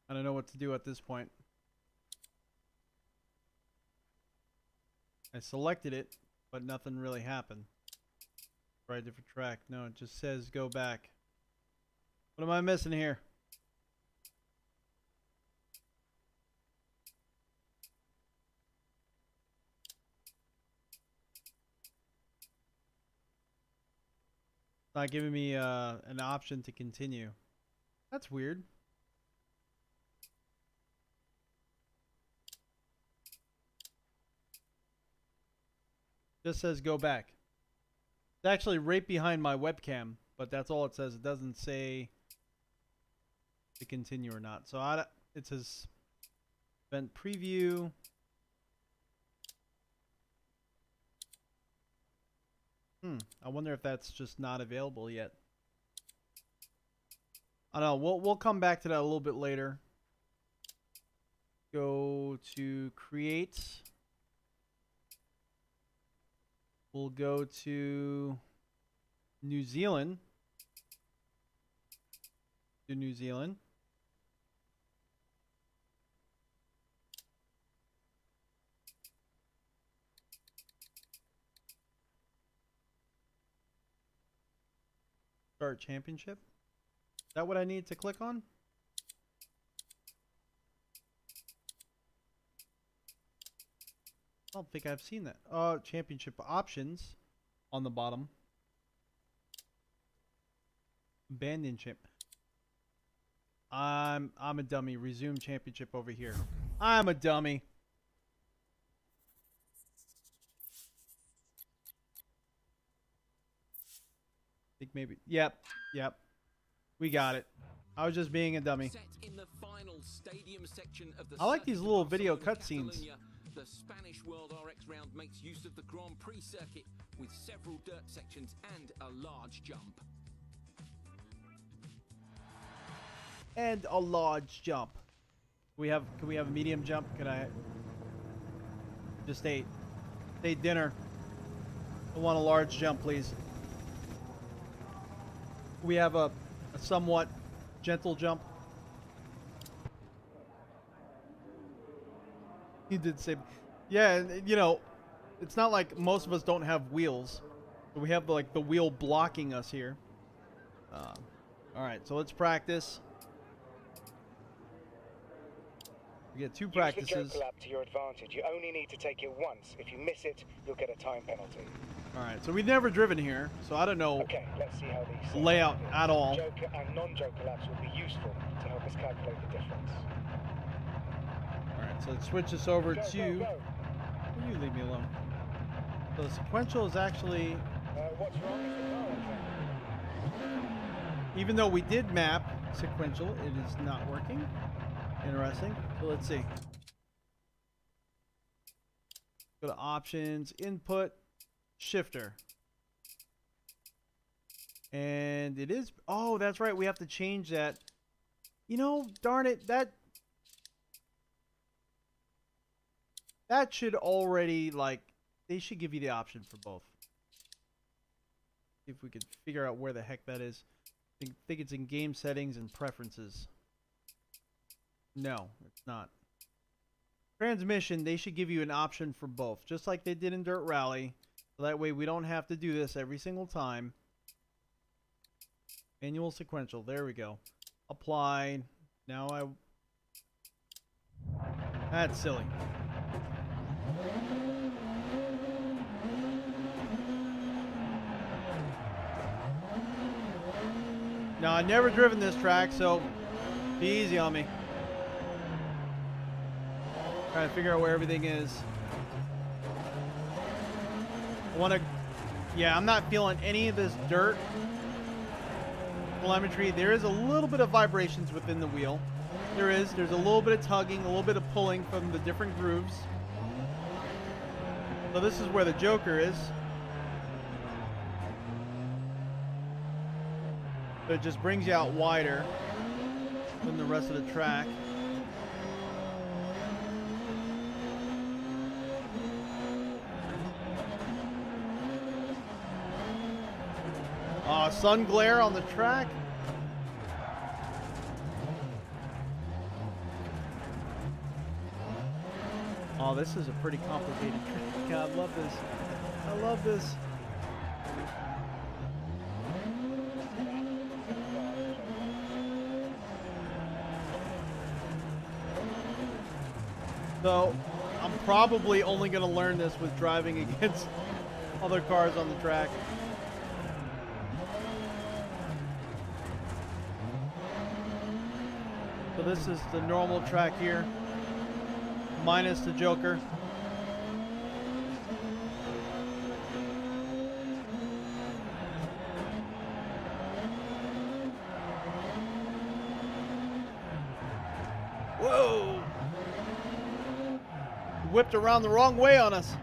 I don't know what to do at this point. I selected it, but nothing really happened. Try a different track. No, it just says go back. What am I missing here? It's not giving me an option to continue. That's weird. Just says go back. It's actually right behind my webcam, but that's all it says. It doesn't say to continue or not. So it says event preview. I wonder if that's just not available yet. I don't know. We'll come back to that a little bit later. Go to create. We'll go to New Zealand. To New Zealand. Start championship. Is that what I need to click on? don't think I've seen that. Championship options on the bottom. Abandon champ. I'm a dummy. Resume championship over here. I'm a dummy. I think maybe. Yep. We got it. I was just being a dummy. I like these little video cutscenes. The Spanish World RX round makes use of the Grand Prix circuit with several dirt sections and a large jump. And a large jump. Can we have a medium jump? Can I just ate dinner? I want a large jump, please. We have a somewhat gentle jump. He did say, yeah, you know, it's not like most of us don't have wheels. But we have like the wheel blocking us here. All right, so let's practice. We get 2 practices. Use the joker lap to your advantage. You only need to take it once. If you miss it, you'll get a time penalty. Alright, so we've never driven here, so I don't know okay, let's see how these layout at all. Joker and non-joker laps will be useful to help us calculate the difference. Alright, so let's switch this over to... Go. Will you leave me alone? So the sequential is actually... What's wrong with the car? Even though we did map sequential, it is not working. Interesting. So let's see. Go to options, input, shifter. And it is, oh, that's right. We have to change that. You know, darn it, that should already, like, they should give you the option for both. See if we could figure out where the heck that is. I think it's in game settings and preferences. No, it's not. Transmission, they should give you an option for both, just like they did in Dirt Rally. So that way we don't have to do this every single time. Manual sequential, there we go. Apply. Now that's silly. Now, I've never driven this track, so be easy on me. Trying to figure out where everything is. I want to... Yeah, I'm not feeling any of this dirt telemetry. There is a little bit of vibrations within the wheel. There's a little bit of tugging, a little bit of pulling from the different grooves. So this is where the joker is. So it just brings you out wider than the rest of the track. Sun glare on the track. Oh, this is a pretty complicated track. God, I love this. I love this. So, I'm probably only going to learn this with driving against other cars on the track. So this is the normal track here, minus the joker. Whoa! Whipped around the wrong way on us.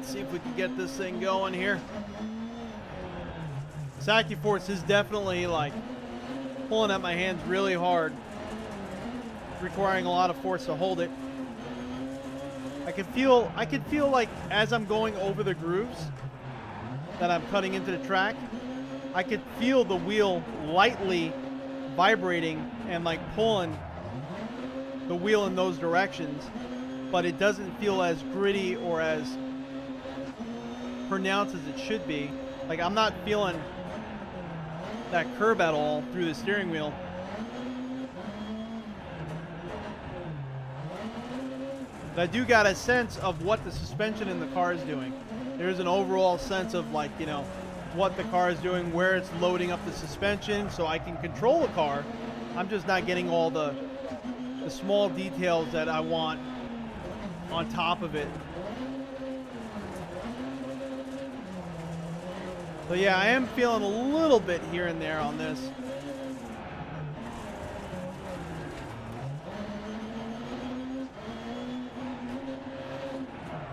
See if we can get this thing going here. This AccuForce is definitely like pulling at my hands really hard, requiring a lot of force to hold it. I could feel like as I'm going over the grooves that I'm cutting into the track, I could feel the wheel lightly vibrating and like pulling the wheel in those directions, but it doesn't feel as gritty or as pronounced as it should be. Like, I'm not feeling that curb at all through the steering wheel. But I do got a sense of what the suspension in the car is doing. There's an overall sense of, like, you know, what the car is doing, where it's loading up the suspension, so I can control the car. I'm just not getting all the small details that I want on top of it. So yeah, I am feeling a little bit here and there on this.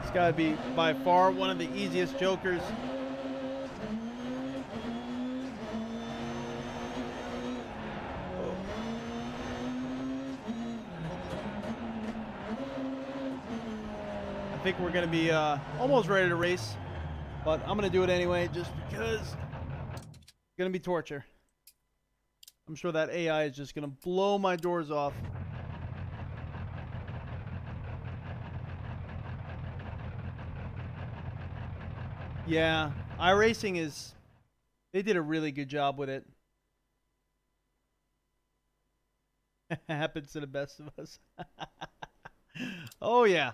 It's got to be by far one of the easiest jokers. I think we're going to be almost ready to race. But I'm going to do it anyway just because it's going to be torture. I'm sure that AI is just going to blow my doors off. Yeah, iRacing is... They did a really good job with it. Happens to the best of us. Oh, yeah.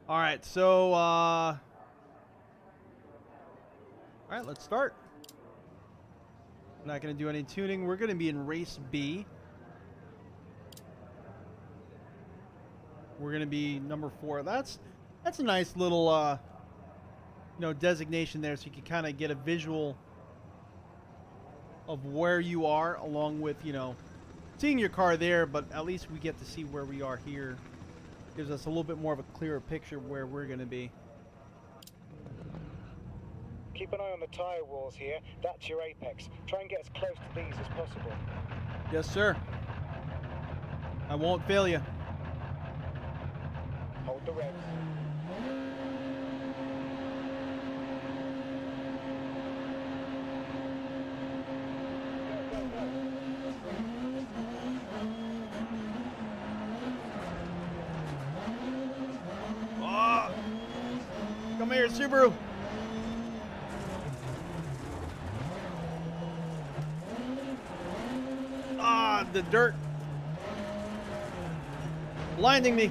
All right, so... All right, let's start. I'm not going to do any tuning. We're going to be in race B. We're going to be number 4. That's a nice little you know, designation there, so you can kind of get a visual of where you are, along with, you know, seeing your car there, but at least we get to see where we are here. Gives us a little bit more of a clearer picture of where we're going to be. Keep an eye on the tyre walls here. That's your apex. Try and get as close to these as possible. Yes, sir. I won't fail you. Hold the revs. Oh, come here, Subaru. The dirt blinding me.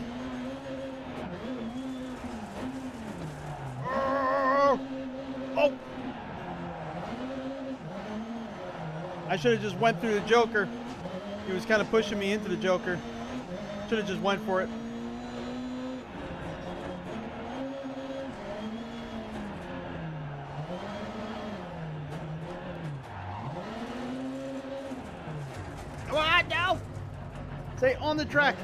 Oh! I should have just went through the Joker. He was kind of pushing me into the Joker. Should have just went for it. Stay on the track.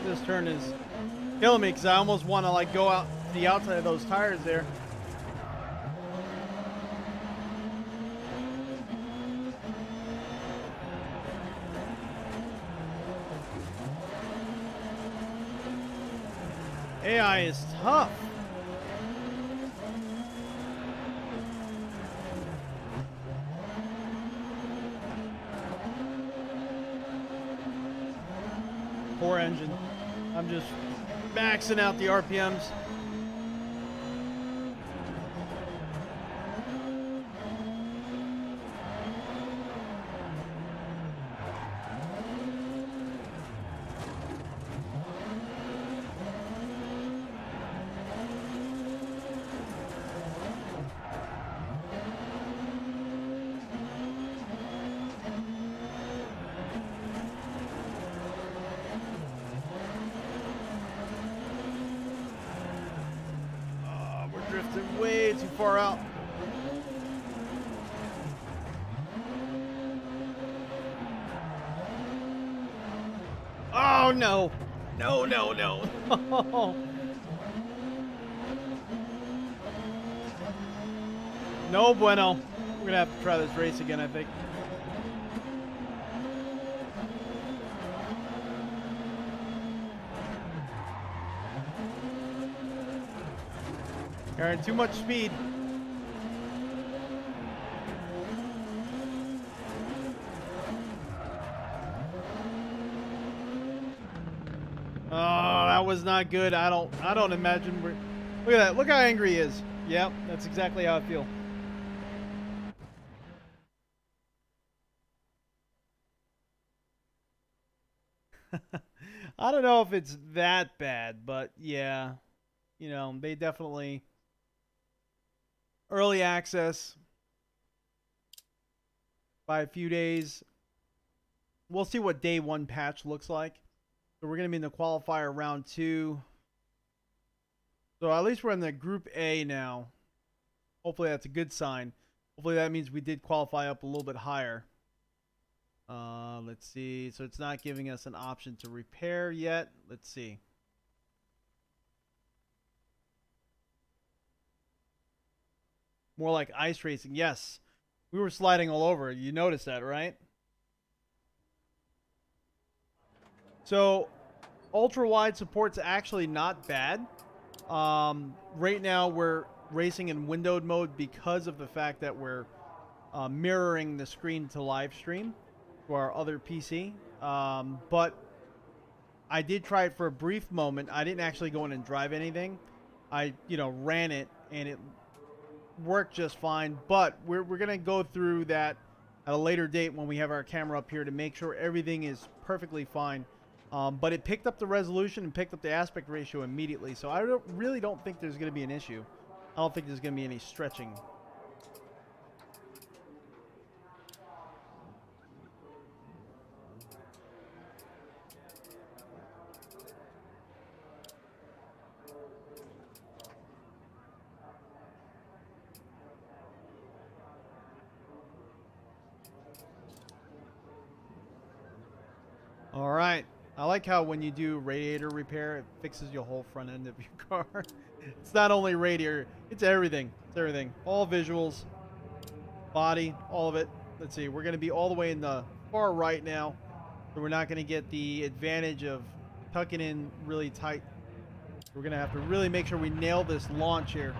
This turn is killing me because I almost want to, like, go out to the outside of those tires there. AI is tough. Poor engine. I'm just maxing out the RPMs. far out. Oh, no. No, no, no. No bueno. We're going to have to try this race again, I think. Carrying too much speed. Oh, that was not good. I don't imagine we're... Look at that. Look how angry he is. Yep, that's exactly how I feel. I don't know if it's that bad, but yeah. You know, they definitely... Early access by a few days. We'll see what day 1 patch looks like. So we're going to be in the qualifier round 2. So at least we're in the Group A now. Hopefully that's a good sign. Hopefully that means we did qualify up a little bit higher. Let's see. So it's not giving us an option to repair yet. Let's see. More like ice racing. Yes. We were sliding all over. You noticed that, right? So, ultra-wide support's actually not bad. Right now, we're racing in windowed mode because of the fact that we're mirroring the screen to live stream to our other PC. But I did try it for a brief moment. I didn't actually go in and drive anything. I, ran it, and it worked just fine. But we're going to go through that at a later date when we have our camera up here to make sure everything is perfectly fine. But it picked up the resolution and picked up the aspect ratio immediately. So I really don't think there's going to be an issue. I don't think there's going to be any stretching. All right. I like how when you do radiator repair, it fixes your whole front end of your car. It's not only radiator, it's everything. It's everything. All visuals, body, all of it. Let's see, we're going to be all the way in the far right now. So we're not going to get the advantage of tucking in really tight. We're going to have to really make sure we nail this launch here.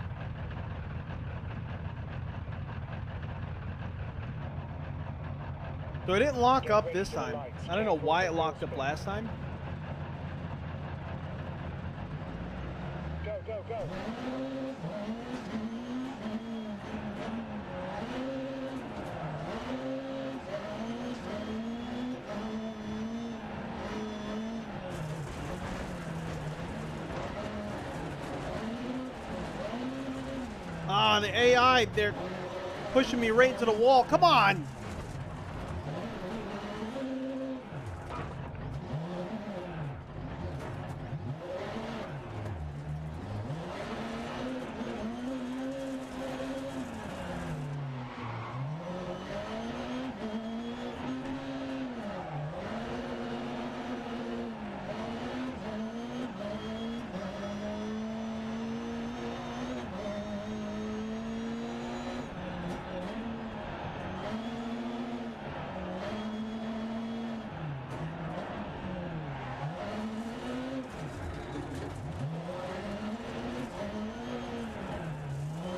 So it didn't lock up this time. I don't know why it locked up last time. Go, go, go. Ah, the AI, they're pushing me right into the wall. Come on.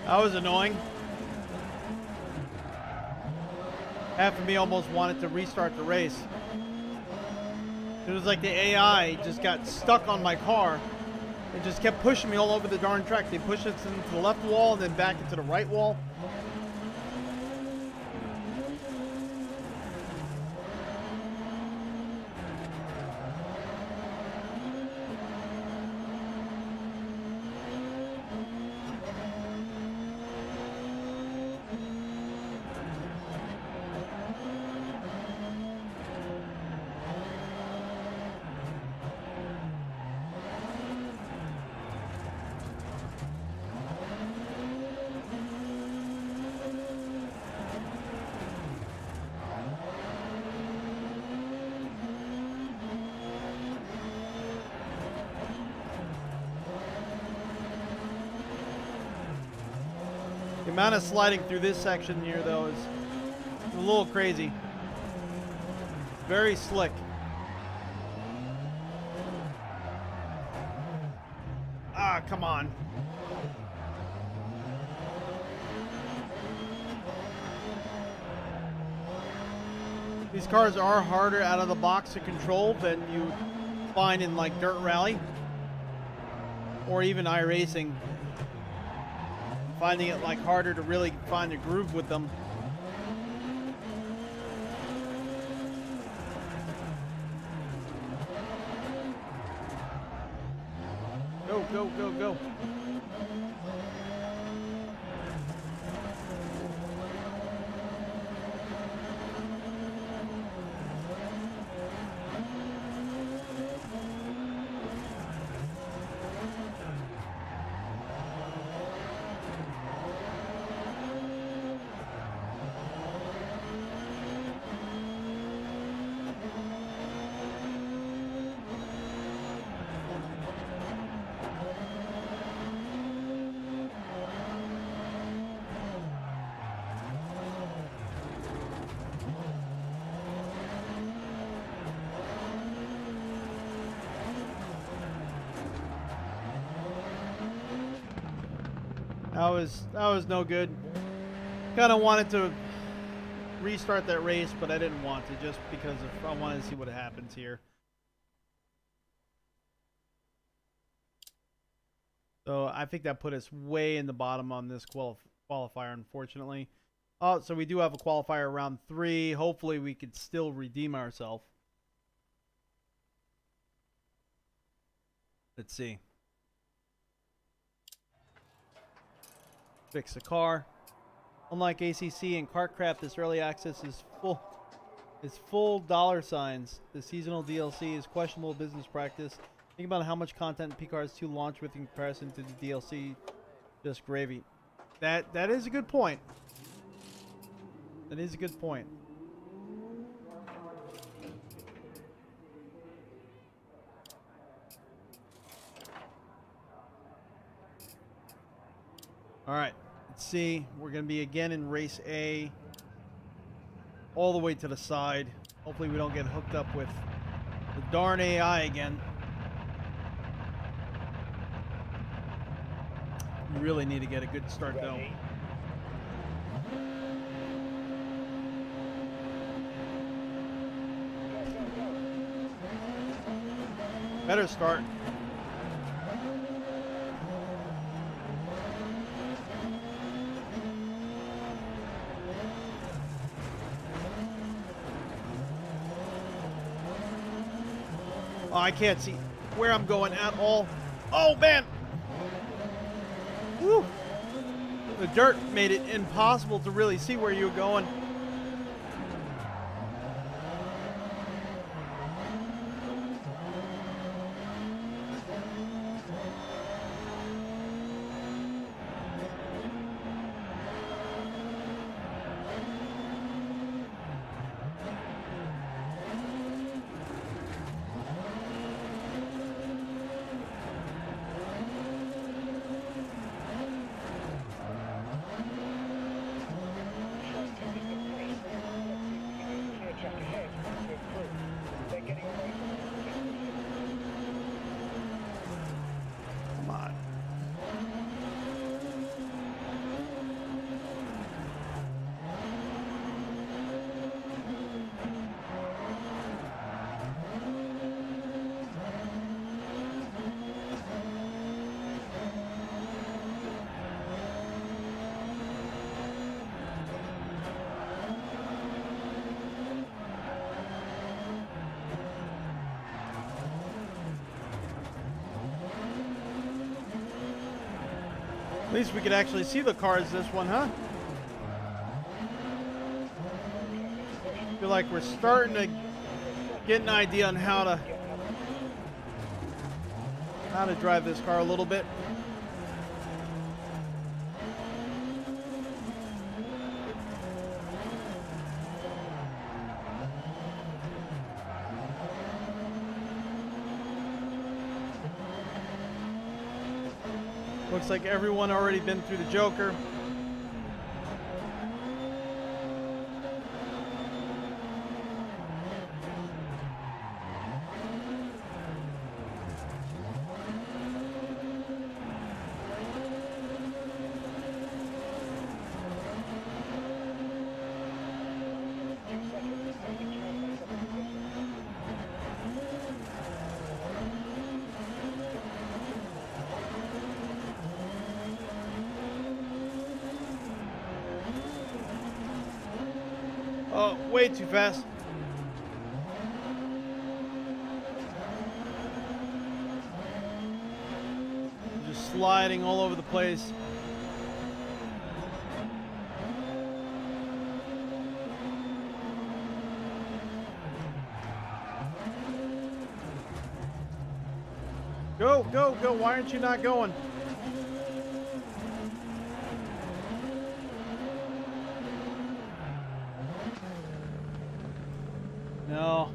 That was annoying. Half of me almost wanted to restart the race. It was like the AI just got stuck on my car and just kept pushing me all over the darn track. They pushed us into the left wall and then back into the right wall. The amount of sliding through this section here, though, is a little crazy. Very slick. Ah, come on. These cars are harder out of the box to control than you find in like Dirt Rally or even iRacing. Finding it like harder to really find a groove with them. Go, go, go, go. That was no good. Kind of wanted to restart that race, but I didn't want to, just because I wanted to see what happens here. So I think that put us way in the bottom on this qualifier, unfortunately. Oh, so we do have a qualifier round 3. Hopefully we could still redeem ourselves. Let's see. Fix the car. Unlike ACC and KartCraft, this early access is full dollar signs. The seasonal DLC is questionable business practice. Think about how much content PCAR's 2 launch with in comparison to the DLC. Just gravy. That is a good point. That is a good point. All right. Let's see. We're going to be again in race A. All the way to the side. Hopefully we don't get hooked up with the darn AI again. We really need to get a good start though. Better start. Oh, I can't see where I'm going at all. Oh, man. Woo. The dirt made it impossible to really see where you were going. At least we could actually see the cars this one, huh? Feel like we're starting to get an idea on how to drive this car a little bit. Looks like everyone already been through the Joker. Oh, way too fast. Just sliding all over the place. Go, go, go. Why aren't you not going? No.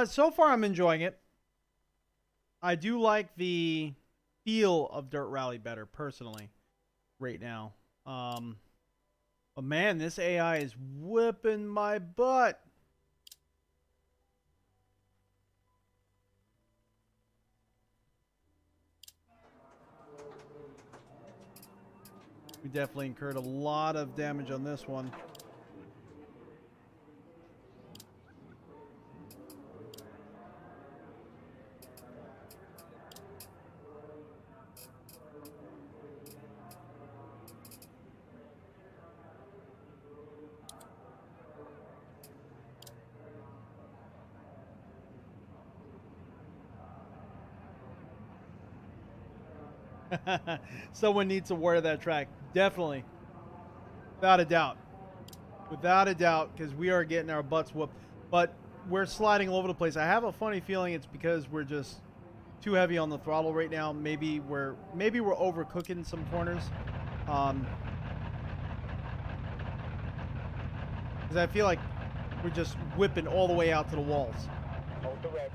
So far I'm enjoying it. I do like the feel of Dirt Rally better, personally, right now. But man, this AI is whipping my butt. We definitely incurred a lot of damage on this one. Someone needs to wear that track. Definitely. Without a doubt. Without a doubt, because we are getting our butts whooped. But we're sliding all over the place. I have a funny feeling it's because we're just too heavy on the throttle right now. Maybe we're overcooking some corners. Because I feel like we're just whipping all the way out to the walls. Hold the revs.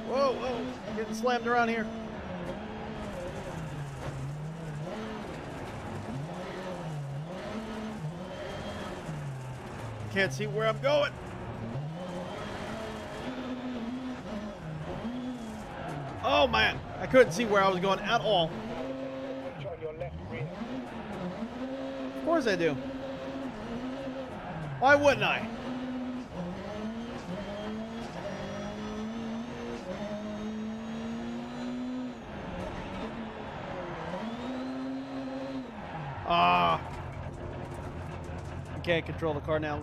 Whoa, whoa, I'm getting slammed around here. Can't see where I'm going. Oh man, I couldn't see where I was going at all. Watch on your left rear. Of course I do. Why wouldn't I? Ah. I can't control the car now.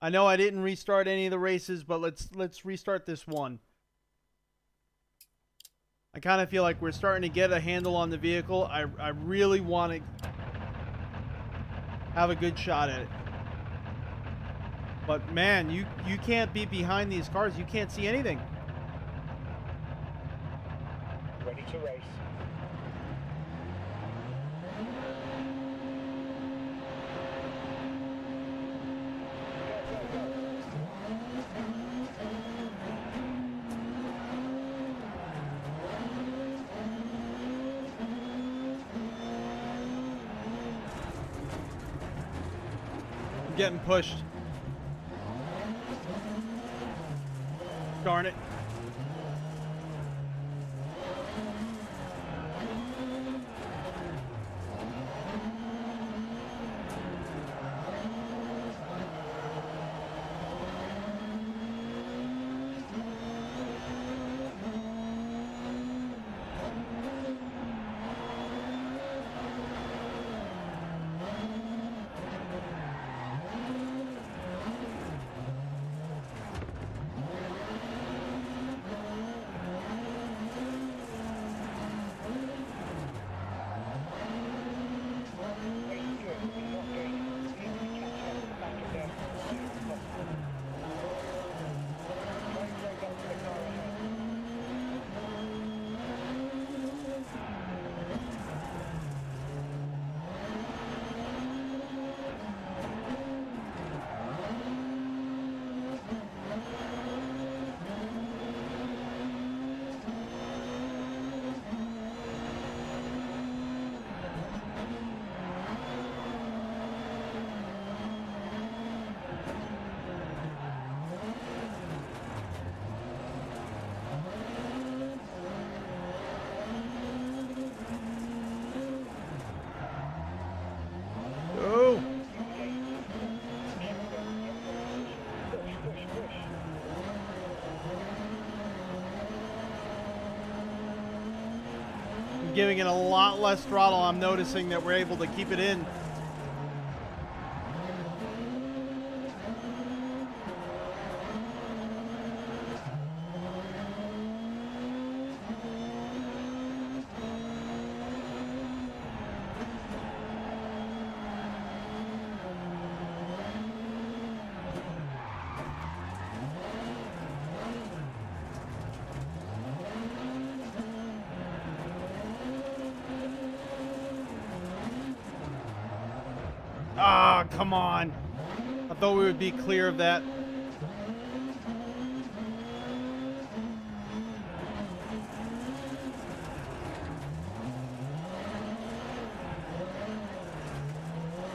I know I didn't restart any of the races, but let's restart this one. I kind of feel like we're starting to get a handle on the vehicle. I really want to have a good shot at it. But man, you can't be behind these cars. You can't see anything. Ready to race. Getting pushed. Darn it. giving it a lot less throttle. I'm noticing that we're able to keep it in. Ah, oh, come on. I thought we would be clear of that.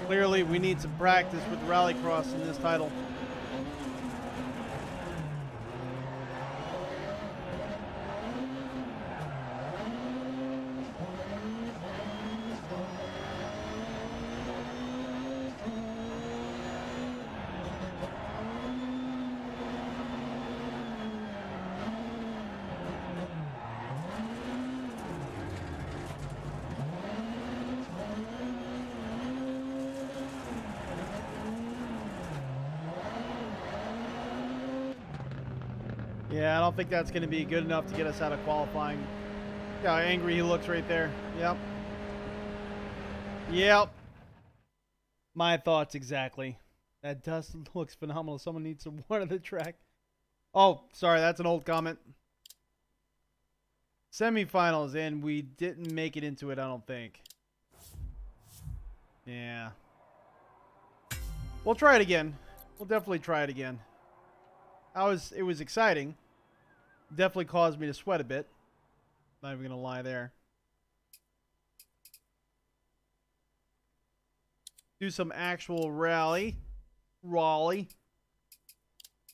Clearly, we need some practice with Rallycross in this title. Yeah, I don't think that's going to be good enough to get us out of qualifying. Yeah, how angry he looks right there. Yep. Yep. My thoughts exactly. That dust looks phenomenal. Someone needs some water on the track. Oh, sorry, that's an old comment. Semifinals, and we didn't make it into it, I don't think. Yeah. We'll try it again. We'll definitely try it again. It was exciting. Definitely caused me to sweat a bit. Not even gonna lie there. Do some actual rally. Raleigh.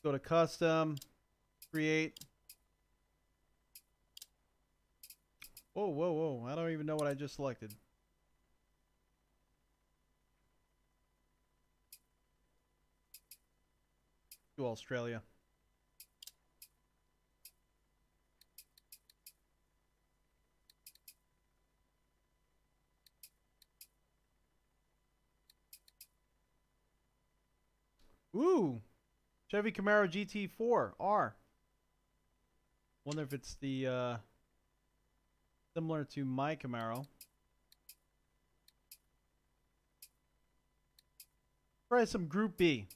Go to custom. Create. Whoa, whoa, whoa. I don't even know what I just selected. To Australia. Ooh, Chevy Camaro GT 4R. Wonder if it's the similar to my Camaro. Try some Group B.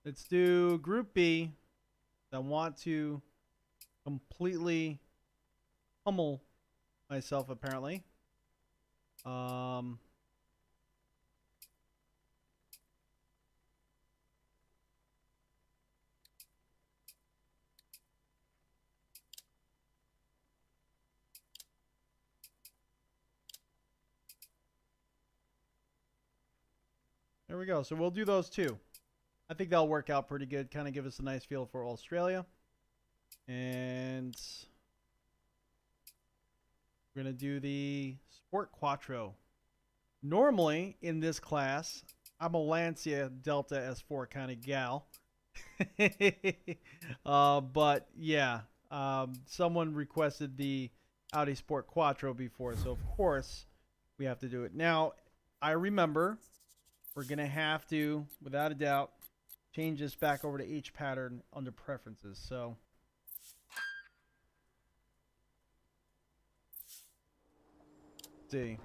Let's do Group B. I want to completely pummel myself, apparently. There we go. So we'll do those two. I think that'll work out pretty good. Kind of give us a nice feel for Australia. And we're going to do the Sport Quattro. Normally, in this class, I'm a Lancia Delta S4 kind of gal. But, yeah. Someone requested the Audi Sport Quattro before. So, of course, we have to do it. Now, I remember we're going to have to, without a doubt, change this back over to H pattern under preferences. So let's see.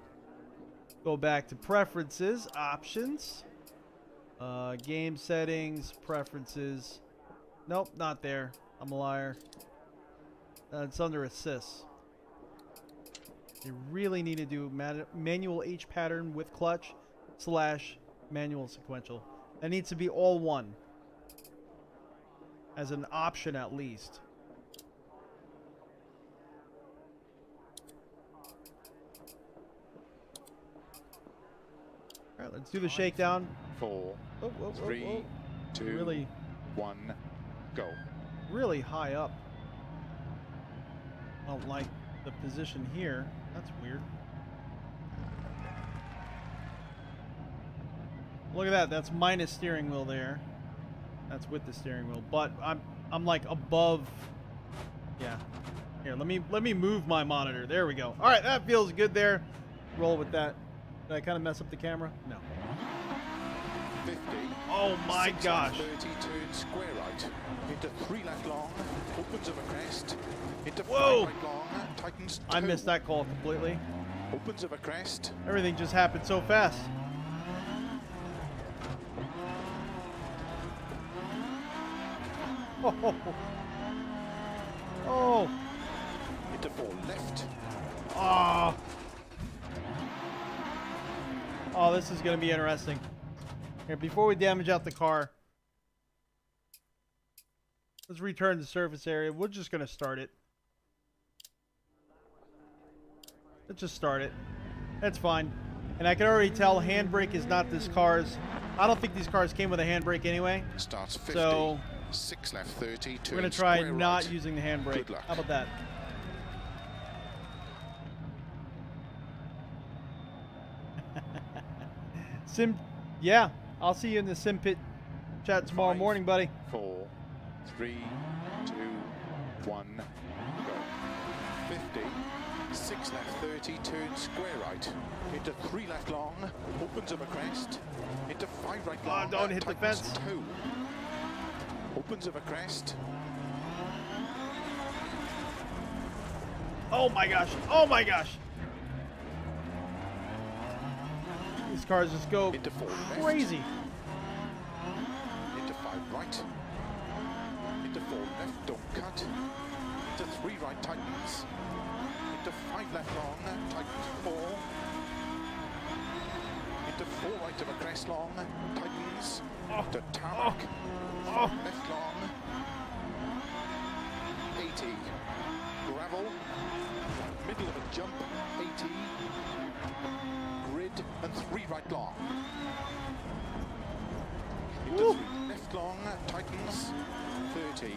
Go back to preferences, options, game settings, preferences. Nope, not there. I'm a liar. It's under assists. You really need to do manual H pattern with clutch / manual sequential. That needs to be all one. As an option, at least. All right, let's do the shakedown. 4, 3, 2, really, 1, go. Really high up. I don't like the position here. That's weird. Look at that. That's minus steering wheel there. That's with the steering wheel. But I'm like above. Yeah. Here, let me move my monitor. There we go. All right, that feels good there. Roll with that. Did I kind of mess up the camera? No. 50. Oh my 6 gosh. left 30, turn square right. Into 3 left long, opens of a crest. Into 5 Whoa. right long, tightens 2. I missed that call completely. Opens of a crest. Everything just happened so fast. Oh. Oh. Into 4 left. Oh. Oh, this is going to be interesting. Here, before we damage out the car, let's return to surface area. We're just going to start it. Let's just start it. That's fine. And I can already tell handbrake is not this car's. I don't think these cars came with a handbrake anyway. Starts 50. So 6 left 30, turn we're going to try square not right. using the handbrake. Good luck. How about that? Yeah, I'll see you in the sim pit chat tomorrow 5, morning, buddy. 4, 3, 2, 1, go. 50, 6 left 30, turn square right. Into 3 left long, opens of a crest. Into 5 right long. Don't hit the tightens fence. 2. Opens of a crest. Oh my gosh. Oh my gosh. These cars just go Into 4 crazy. left. Into 5 right. Into 4 left, don't cut. Into 3 right, tightens. Into 5 left long, tightens 4. Into 4 right of a crest long, tightens. To tarmac. 5 left long. 80. Gravel. Middle of a jump, 80. Grid and 3 right long. Into 3 left long, tightens. 30.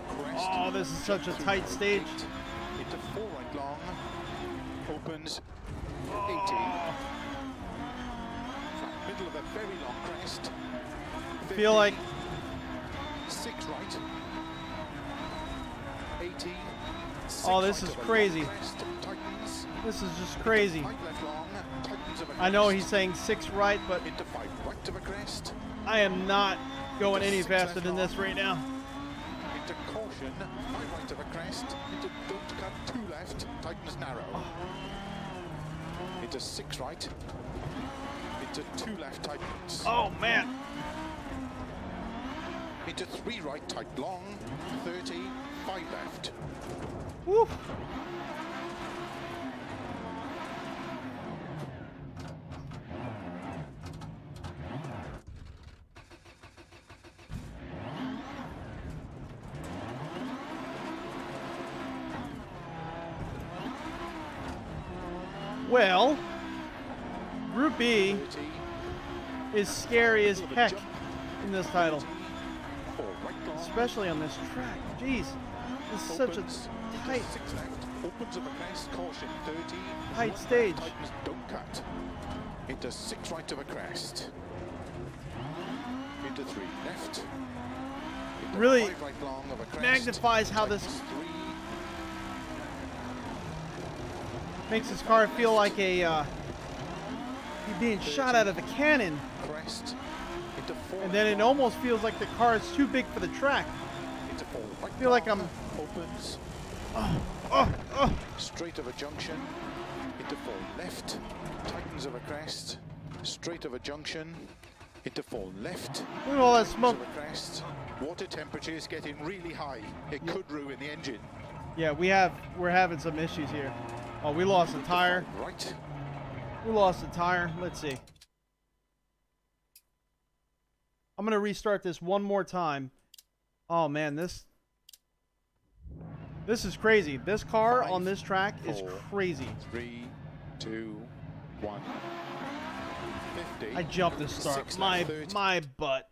Crest. Oh, this is such a tight stage. 8. Into 4 right long. Opens. 80. Middle of a very long crest. Feel like 6 right. 80. Oh, this is crazy. This is just crazy. I know he's saying 6 right, but Into 5 right of a crest. I am not going any faster than this right now. Into caution. 5 right of a crest. Into don't cut 2 left. Tightens narrow. Into 6 right. Into 2 left tightens. Oh man. Into 3 right tight long. 30. 5 left. Woo. Well, Group B 30. is scary as heck in this title, 4 right long. especially on this track. Jeez, this is such a Opens. tight, 6 left. Opens of a crest. Caution. 30. tight 1 stage. left, tightens, don't cut. Into 6 right of a crest. Into 3 left. Into Really 5 right long of a crest. magnifies how this Tightens 3. makes this car feel like a you're being shot out of a cannon, Crest. Into 4 and then it almost feels like the car is too big for the track. Into 4 right I feel like long, I'm opens. oh. Straight of a junction. Into 4 left. Tightens of a crest. Straight of a junction. Into 4 left. Look at all that Tightens smoke. of a crest. Water temperature is getting really high. It could ruin the engine. Yeah, we're having some issues here. Oh, we lost a tire. Right. We lost a tire. Let's see. I'm gonna restart this one more time. Oh man, this is crazy. This car 5, on this track is 4, crazy. 3, 2, 1. 50. I jumped the start. 6 left, 30. My butt.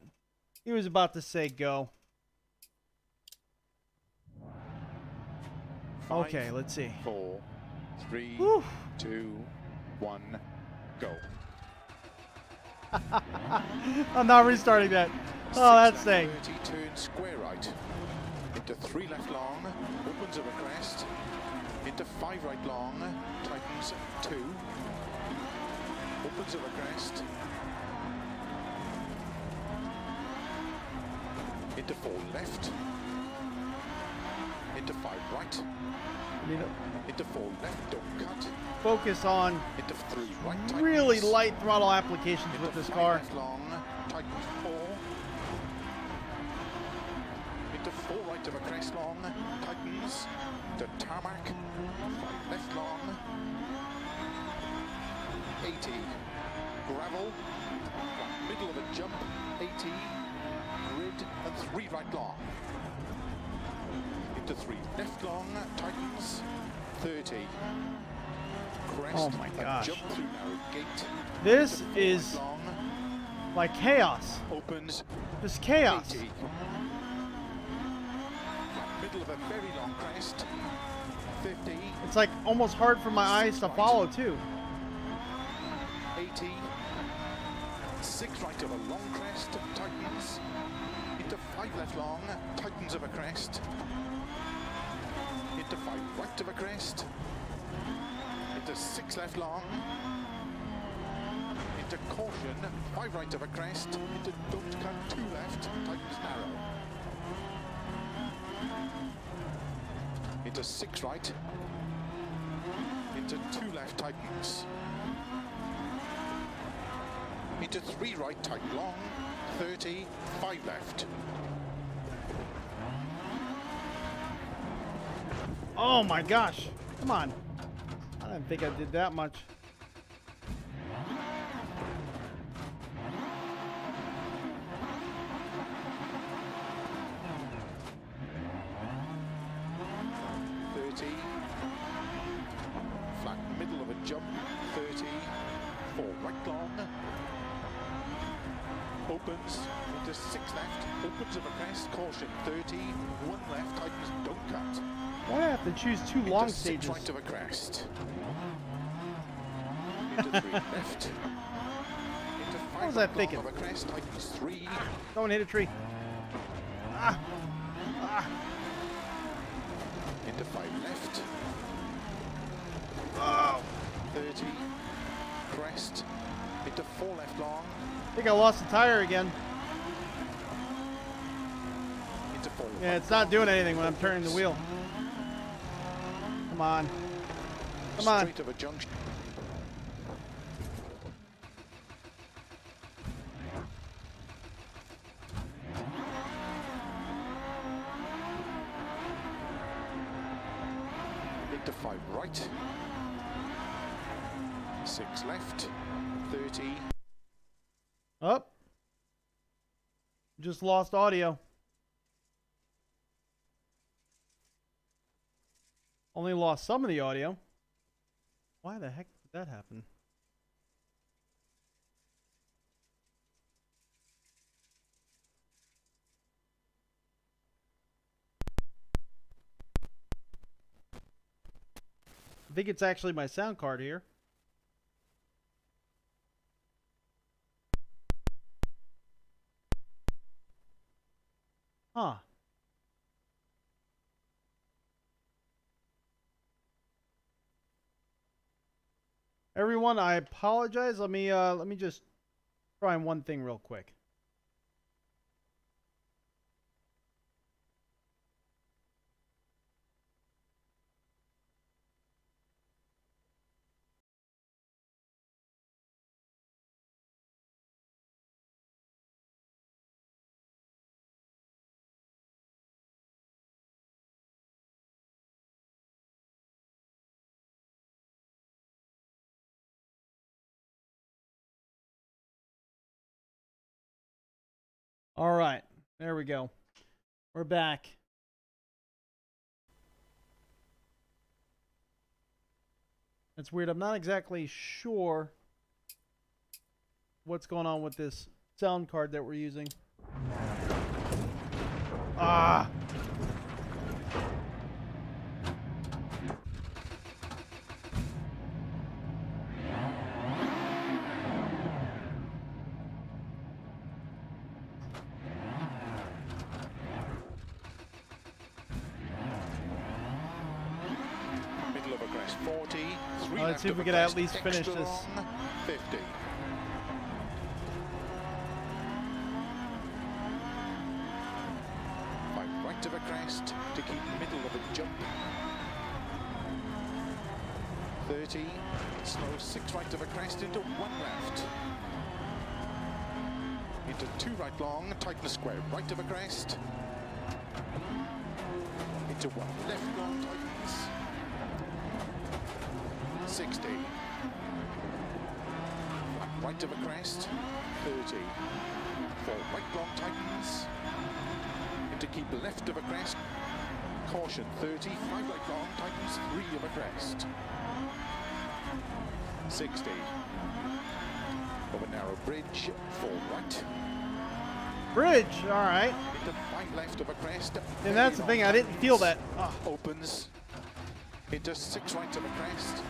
He was about to say go. 5, Okay, let's see. 4, 3, Whew. 2, 1, go. I'm not restarting that. Oh, that's saying. 30, turn square right. into 3 left long, opens over crest, into 5 right long, tightens 2, opens over crest, into 4 left, into 5 right, into 4 left, don't cut, Focus on into 3 right, tightens, really light throttle applications into with this 5 car. left long, tightens 4, into 4 right of a crest long, tightens, to tarmac, 5 left long, 80, gravel, middle of a jump, 80, grid, and 3 right long, into 3 left long, tightens, 30, crest, Oh my and gosh. jump through narrow gate, This into 4 is right long, like chaos. opens, Just chaos. 80, middle of a very long crest, 50, It's like almost hard for my eyes to follow too. 80, 6 right of a long crest, tightens, into 5 left long, tightens of a crest, into 5 right of a crest, into 6 left long, into caution, 5 right of a crest, into don't cut 2 left, tightens narrow, into 6 right, into 2 left, tightens, into 3 right, tight long, 30, 5 left. Oh my gosh. Come on. I didn't think I did that much. Flat middle of a jump, 30, 4 right long, opens, into 6 left, opens of a crest, caution, 30, 1 left, tightens, don't cut. Why do I have to choose 2 long Into 6 stages? right of a crest, into 3 left, into 5 was I right thinking? long of a crest, tightens, 3, Don't hit a tree. Ah. Ah. into 5 left, Oh. 30, crest, into 4 left long, I think I lost the tire again. into 4 Yeah, right it's not long, doing anything when I'm turning the wheel. Come on. Come on. straight of a junction. Into 5 right, 6 left, 30, Up. Just lost audio. Only lost some of the audio. Why the heck did that happen? I think it's actually my sound card here. Huh. Everyone, I apologize. Let me just try one thing real quick. All right, there we go. We're back. That's weird. I'm not exactly sure what's going on with this sound card that we're using. Ah! 40, 3 Let's left see if we of can a at crest, least finish extra this. long, 50. 5 right of a crest to keep middle of a jump. 30, slow 6 right of a crest into 1 left. Into 2 right long, tighten the square right of a crest. Into 1 left long, tightens. 60. Right of a crest, 30. 4 right long, tightens. Into keep left of a crest. Caution, 30. 5 right long, tightens. 3 of a crest. 60. Over narrow bridge, 4 right. Bridge, all right. Into 5 left of a crest. And that's the thing, I didn't feel that. Ah. Opens. Into 6 right of a crest.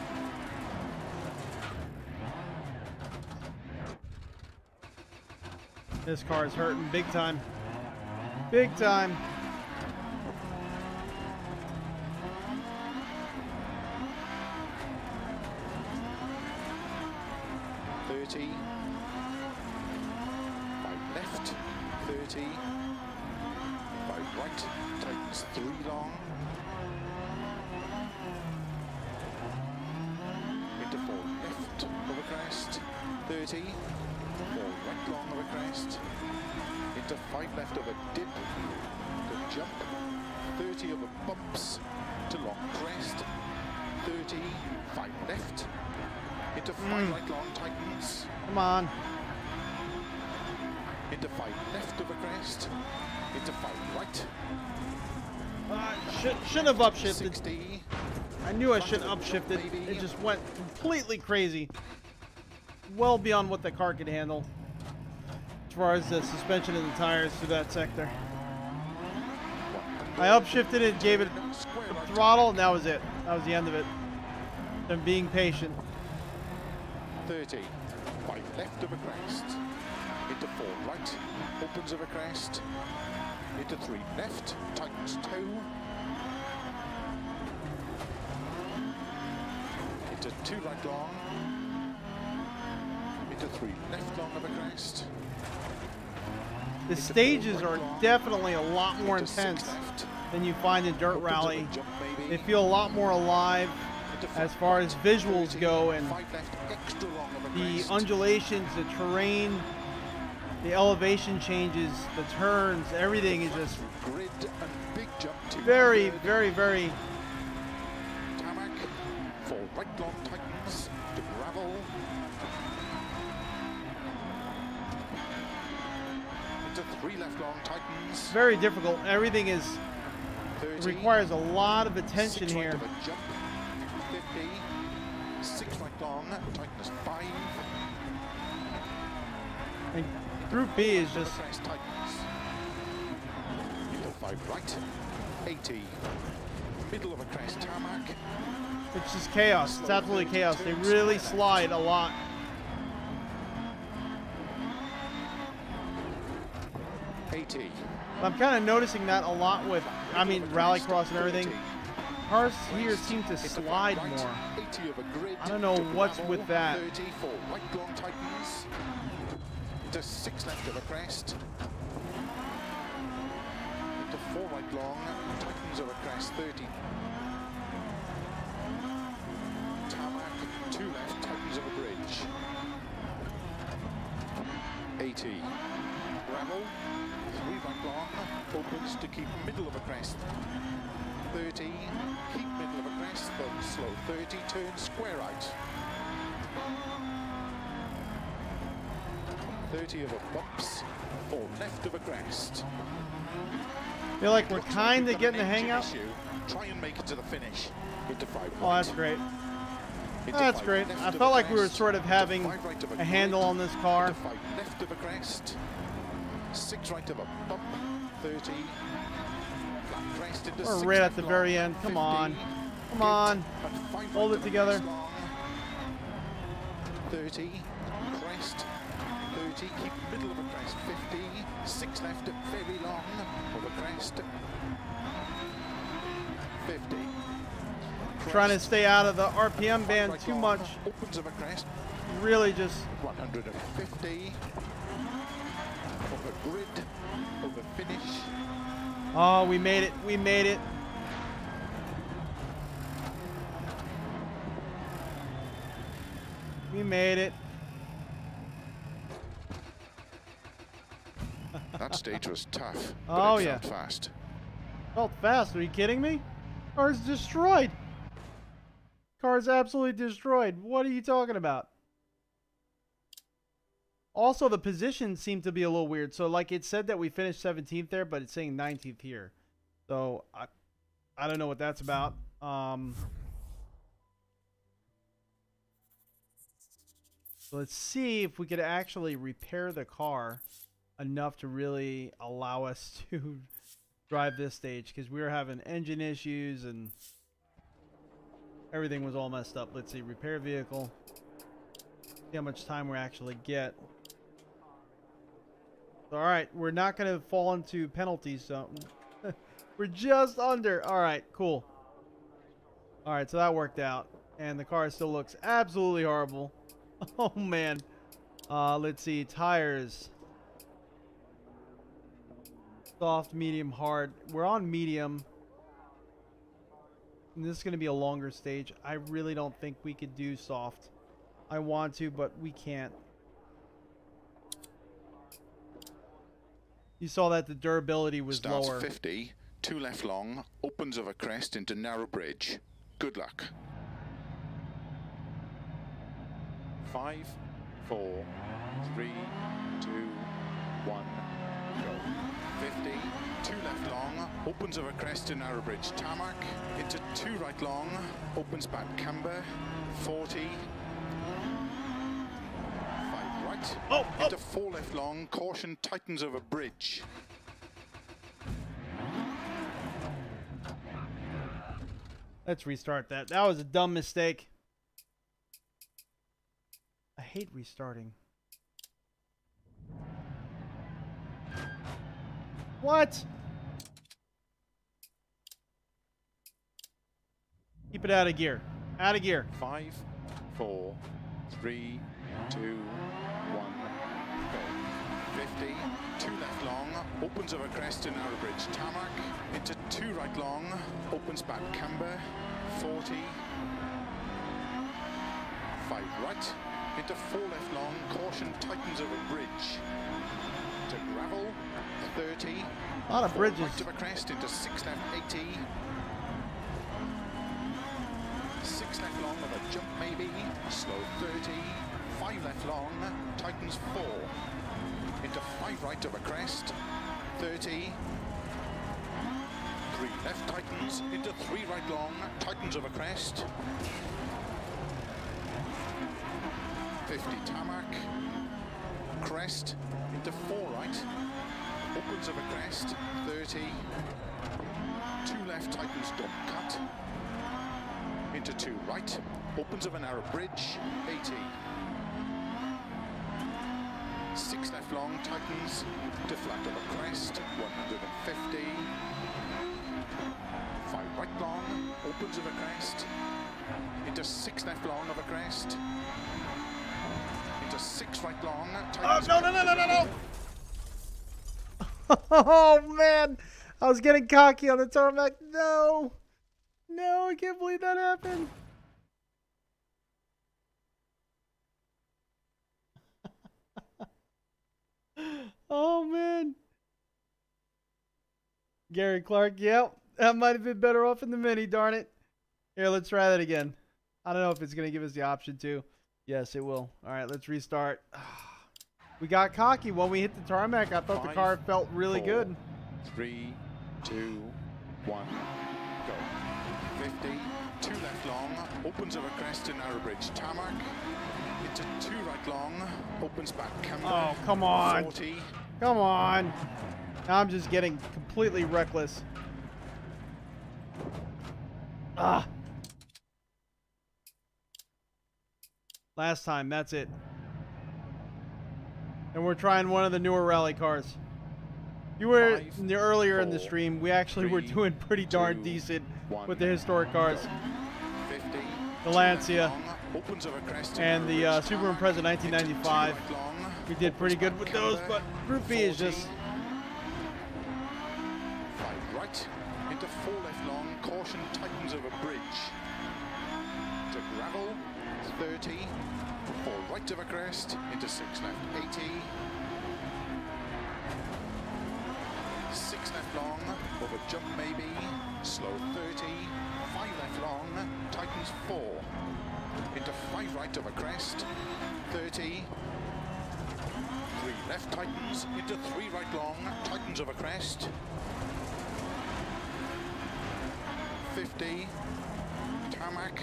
This car is hurting big time. Big time. Left, 30, 5 right, tightens 3 long, into 4 left of a crest, 30, 4 right long of a crest, into 5 left of a dip, to jump, 30 of a bumps, to long crest, 30, 5 left, into 5 right long tightens. Come on. Into 5 left of a crest, into 5 right. Shouldn't have upshifted. 60. I knew I shouldn't have upshifted. It just went completely crazy. Well beyond what the car could handle. As far as the suspension and the tires through that sector. I upshifted it, gave it a throttle, and that was it. That was the end of it. I'm being patient. 30. 5 left of a crest. Into 4 right, opens of a crest, into 3 left, tightens 2, into 2 right long, into 3 left long of a crest. The stages are definitely a lot more intense than you find in Dirt Rally. They feel a lot more alive as far as visuals go, and the undulations, the terrain, the elevation changes, the turns, everything is just very, very, very. Tarmac, 4 right long tightens to gravel. Into 3 left long tightens. Very difficult. Everything is 30, requires a lot of attention 6 right here. of a jump. 50, 6 right long, tightness 5. And Group B is just Tightens. Into 5 right, 80. Middle of a crest tarmac. it's just chaos. It's absolutely chaos. They really slide a lot. I'm kind of noticing that a lot with, I mean, Rallycross and everything. Cars here seem to slide more. I don't know what's with that. 34 right long tightens. Into 6 left of a crest. Into 4 right long, tightens of a crest, 30. Tarmac, 2 left, tightens of a bridge. 80. Gravel, 3 right long, opens to keep middle of a crest. 30, keep middle of a crest, then slow 30, turn square right. 30 of a bumps, 4 left of a crest. Feel like we're kind of getting the hang out. Try and make it to the finish. Into 5 right. Oh, that's great. That's great. I felt like we were sort of having a handle on this car. Into 5 left of a crest. 6 right of a bump. 30. Flat crest into We're 6 right at left the long, very end. Come 50. on. Come on. And 5 Hold right it of a together. crest long. 30. Crest. 30. Keep middle of a crest. 50. 6 left. Very long of a crest. 50. trying to stay out of the RPM band too much. Opens of a crest. Really just 150. Over grid. Over finish. Oh, we made it. We made it. We made it. That stage was tough. Oh, But it yeah. felt fast. Felt fast. Are you kidding me? Car's destroyed. Car's absolutely destroyed. What are you talking about? Also, the positions seem to be a little weird. So, like, it said that we finished 17th there, but it's saying 19th here. So, I don't know what that's about. So let's see if we could actually repair the car enough to really allow us to drive this stage, because we were having engine issues and everything was all messed up. Let's see, repair vehicle. See how much time we actually get. All right, we're not going to fall into penalties, so we're just under. All right, cool. All right, so that worked out, and the car still looks absolutely horrible. Oh man. Let's see, tires. Soft, medium, hard. We're on medium. And this is going to be a longer stage. I really don't think we could do soft. I want to, but we can't. You saw that the durability was Starts lower. 50, 2 left long, opens of a crest into narrow bridge. Good luck. 5, 4, 3, 2, 1, go. 50, 2 left long, opens of a crest to narrow bridge tarmac, into 2 right long, opens back camber, 40, 5 right, into 4 left long, caution tightens over bridge. Let's restart that. That was a dumb mistake. I hate restarting. What? Keep it out of gear. Out of gear. 5, 4, 3, 2, 1, go. 50, 2 left long, opens over crest to narrow bridge tarmac, into 2 right long, opens back camber, 40, 5 right, into 4 left long, caution tightens over bridge, to gravel, 30, A lot of bridges. right over crest into 6 left, 80, 6 left long of a jump maybe, slow 30, 5 left long, tightens 4, into 5 right of a crest, 30, 3 left tightens, into 3 right long, tightens of a crest, 50 tarmac, crest, into 4 right, opens of a crest, 30, 2 left tightens don't cut, into 2 right, opens of a narrow bridge, 80. 6 left long, tightens, to flat of a crest, 150. 5 right long, opens of a crest, into 6 left long of a crest, into 6 right long, tightens. Oh, no. Oh, man. I was getting cocky on the tarmac. No. No, I can't believe that happened. Oh, man. Gary Clark, yep. That might have been better off in the Mini, darn it. Here, let's try that again. I don't know if it's going to give us the option to. Yes, it will. All right, let's restart. We got cocky when we hit the tarmac. I thought the car felt really 4, good. 3, 2, 1, go. 50, 2 left long, opens over crest to narrow bridge tarmac, into 2 right long, opens back camber. Oh, come on. 40, Come on. Now I'm just getting completely reckless. Ah. Last time, that's it. And we're trying one of the newer rally cars. You were 5, earlier in the 4, stream. We actually were 3, doing pretty darn 2, decent 1, with the historic cars. the Lancia, long, opens over crest and the Subaru Impreza 1995. Right long, We did pretty good with those, but Group B is 40, just 5 right, into 4 left long, caution tightens over bridge. To gravel, 30, 4 right over crest, into 6 left, 80. 6 left long, over jump maybe, slow 30, 5 left long, tightens 4. Into 5 right over crest, 30. 3 left tightens, into 3 right long, tightens over crest. 50, tarmac,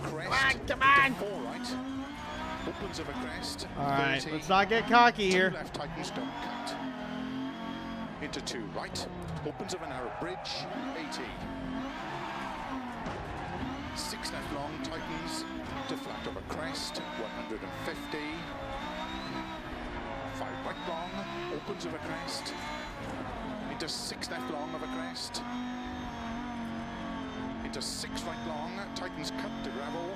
crest, come on! into 4 right, opens over crest, all right. 30, Let's not get cocky 2 here. left tightens, don't cut. Into 2 right, opens of a narrow bridge, 80. 6 left long, tightens, to flat over crest, 150. 5 right long, opens of a crest, into 6 left long of a crest, into 6 right long, tightens cut to gravel,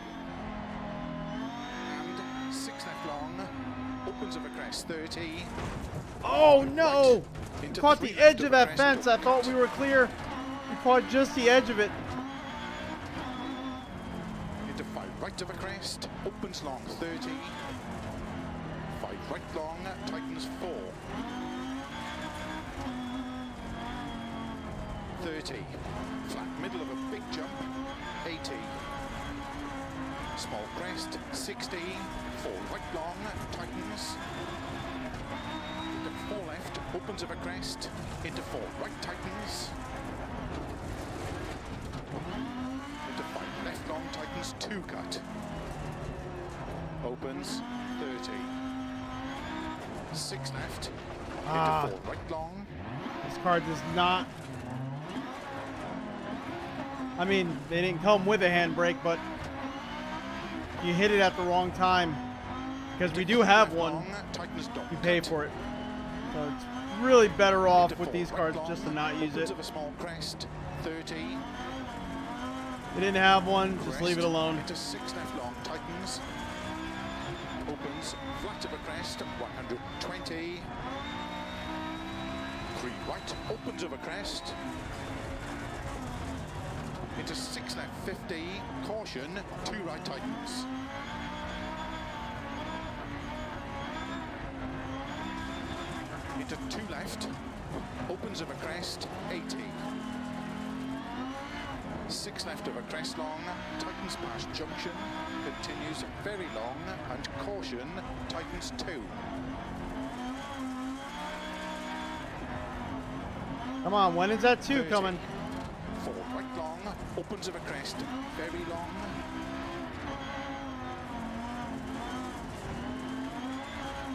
and 6 left long, opens of a crest, 30. Oh no! We Into caught 3 the left edge of over that crest, fence. I don't thought cut. we were clear. We caught just the edge of it. Into 5 right of a crest, opens long 30. 5 right long, tightens 4. 30. Flat middle of a big jump, 80. Small crest, 60. 4 right long, tightens. Into 4 left, opens of a crest. Into 4 right, tightens. Into 5 left long, tightens 2 cut. Opens 30. 6 left. Into 4 right long. This car does not. I mean, they didn't come with a handbrake, but you hit it at the wrong time because we do have one. Tightens don't You pay cut. for it, so it's really better off Into with 4 these right cars long, just to not use opens it. of a small crest, 30. They didn't have one, just leave it Crest, alone. Into 6 left long, tightens. Opens, flat of a crest, 120. 3 right, opens of a crest. Into 6 left, 50. Caution, 2 right tightens. Into 2 left, opens of a crest, 80. 6 left of a crest long, tightens past junction, continues very long, and caution, tightens 2. Come on, when is that 2 30. coming? 4 right long, opens of a crest, very long.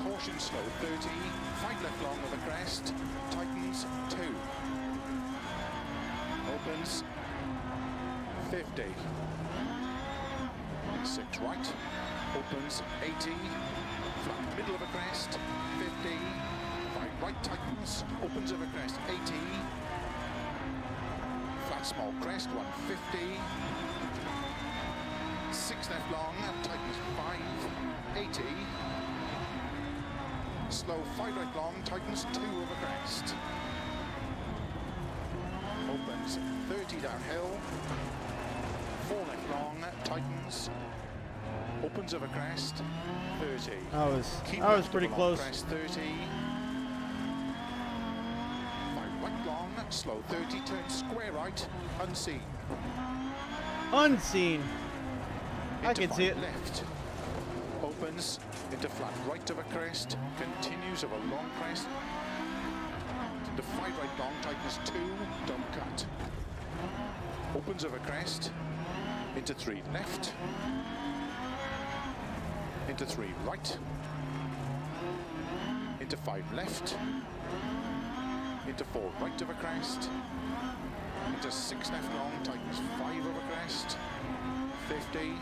Caution slow, 30. 5 left long of a crest, tightens 2. Opens 50. 6 right, opens 80. Flat middle of a crest, 50. 5 right tightens, opens of a crest, 80. Flat small crest, 150. 6 left long, tightens 5, 80. Slow 5 right long, tightens 2 over crest. Opens 30 downhill. 4 left long, tightens. Opens over crest, 30. I was pretty left close. Crest, 30. 5 right long, slow 30, turns square right, unseen. Unseen. I Into can see 5 it. left. Opens into flat right of a crest, continues of a long crest. Into 5 right long, tightens 2, don't cut. Opens of a crest, into 3 left, into 3 right, into 5 left, into 4 right of a crest, into 6 left long, tightens 5 over crest, 50.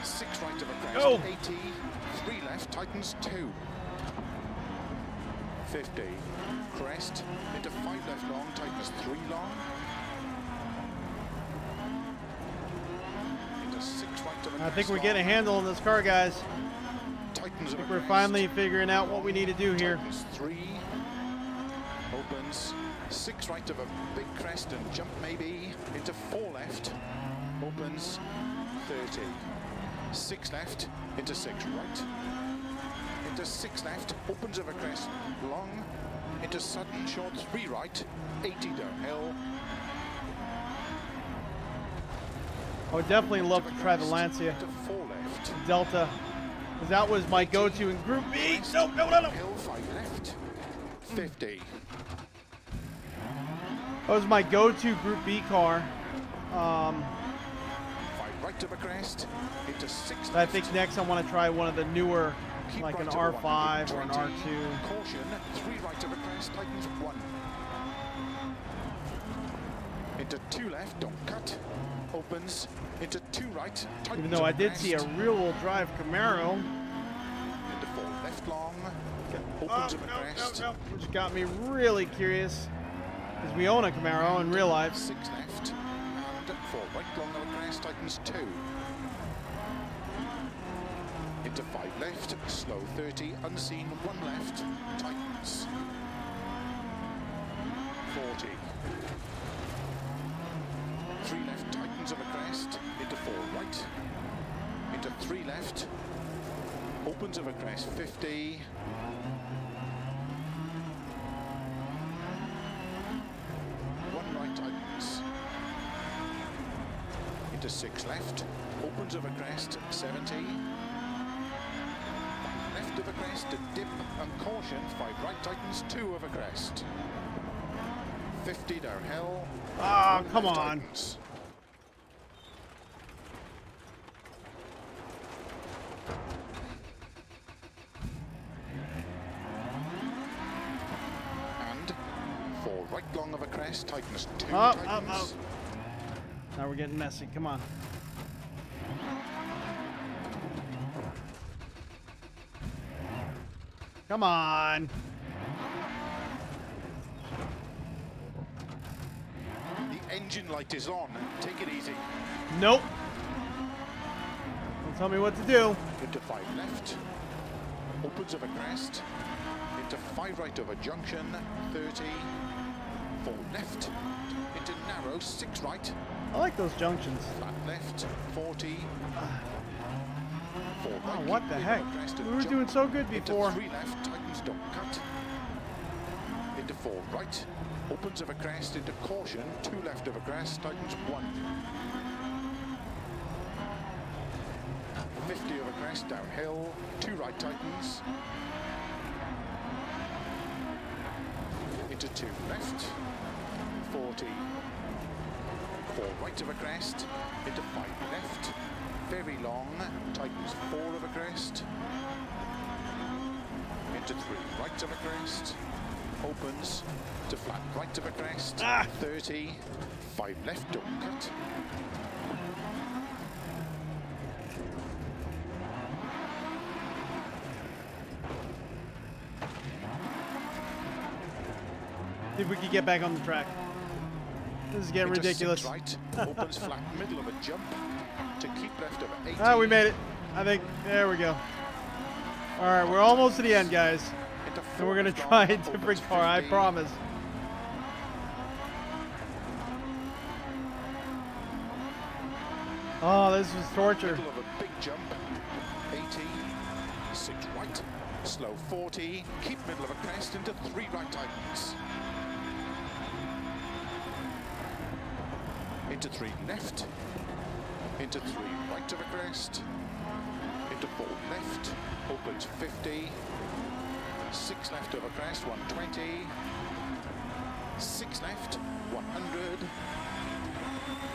6 right of a crest, Go. 80, 3 left, tightens 2. 50, crest, into 5 left long, tightens 3 long. right of a I think we're crest getting a handle on this car, guys. Tightens I think of a we're crest. finally figuring out what we need to do here. Tightens 3. Opens 6 right of a big crest and jump maybe into 4 left. Opens 30. 6 left into 6 right. Into 6 left. Opens of a crest long. Into sudden short 3 right. 80 downhill. I would definitely love to try the Lancia Into 4 left. Delta, because that was my go-to in Group B. No, no, no, no. Hill 5 left. 50. That was my go-to Group B car. 5 right of a crest. Into 6 But I think next I want to try one of the newer, Keep like an right over R5 or an 120. R2. Caution, 3 right of a crest, tightens 1. Into 2 left, don't cut. Opens into 2 right, tightens Even though I of a did see a crest. rear-wheel drive Camaro. Into 4 left long. Oh, Opens of a crest. no, which got me really curious, because we own a Camaro in real life. 6 left. And 4 right long of a crest, tightens 2. Into 5 left, slow 30, unseen 1 left, tightens. 40. 3 left, tightens of a crest, into 4 right, into 3 left, opens of a crest, 50. 1 right, tightens. Into 6 left, opens of a crest, 70. 5 left of a crest, a dip and caution, 5 right, tightens, 2 of a crest. 50 downhill. Ah, 1 come left, on. tightens. And 4 right long of a crest, tightens 2, tightens. Now we're getting messy. Come on. Come on. The engine light is on, take it easy. Nope. Don't tell me what to do. Into 5 left, opens of a crest, into 5 right of a junction, 30, 4 left, into narrow, 6 right, I like those junctions. flat left, 40, 4 right, Oh, what keep the in heck? of a crest and We were jump, doing so good before. into 3 left, tightens, don't cut, into 4 right, opens of a crest, into caution, 2 left of a crest, tightens 1. 50 of a crest, downhill, 2 right tightens, into 2 left, 40, 4 right of a crest, into 5 left, very long, tightens 4 of a crest, into 3 right of a crest, opens to flat right of a crest, 30, 5 left, don't cut. See if we can get back on the track. This is getting Into ridiculous. 6 right, opens flat middle of a jump, to keep left of 80. Ah, we made it. I think. There we go. All right, we're almost to the end, guys. Into And 4 we're gonna left try a long, different opens car. I 50. promise. Oh, this was torture. Middle of a big jump, 80, 6 right, slow 40, keep middle of a crest into 3 right tightens. Into 3 left, into 3 right of a crest, into 4 left, opens 50, 6 left of a crest, 120, 6 left, 100,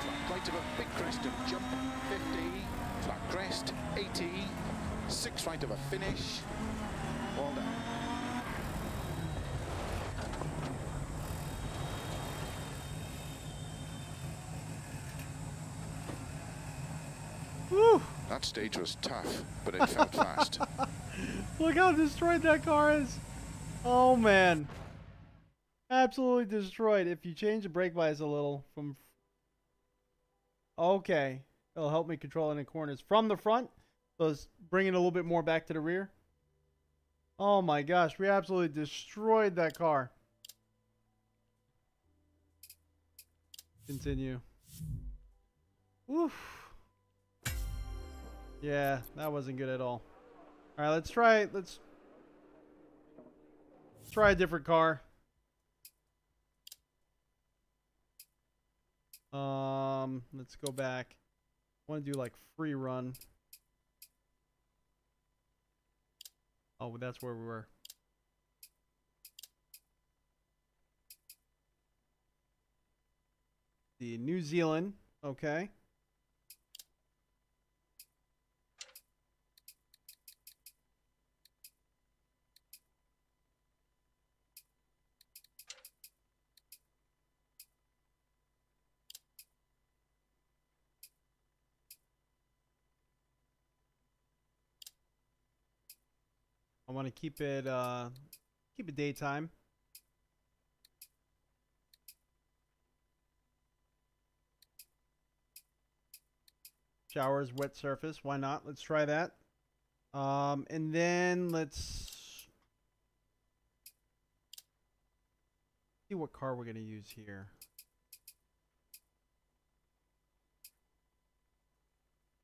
flat right of a big crest and jump, 50, flat crest, 80, 6 right of a finish, well done. Whew. That stage was tough, but it felt fast. Look how destroyed that car is. Oh, man. Absolutely destroyed. If you change the brake bias a little from... Okay. It'll help me control any corners from the front. So let's bring it a little bit more back to the rear. Oh my gosh, we absolutely destroyed that car. Continue. Oof. Yeah, that wasn't good at all. All right, let's try a different car. Let's go back. I want to do like free run. Oh, that's where we were. The New Zealand. Okay. I want to keep it daytime. Showers, wet surface. Why not? Let's try that. And then let's see what car we're going to use here.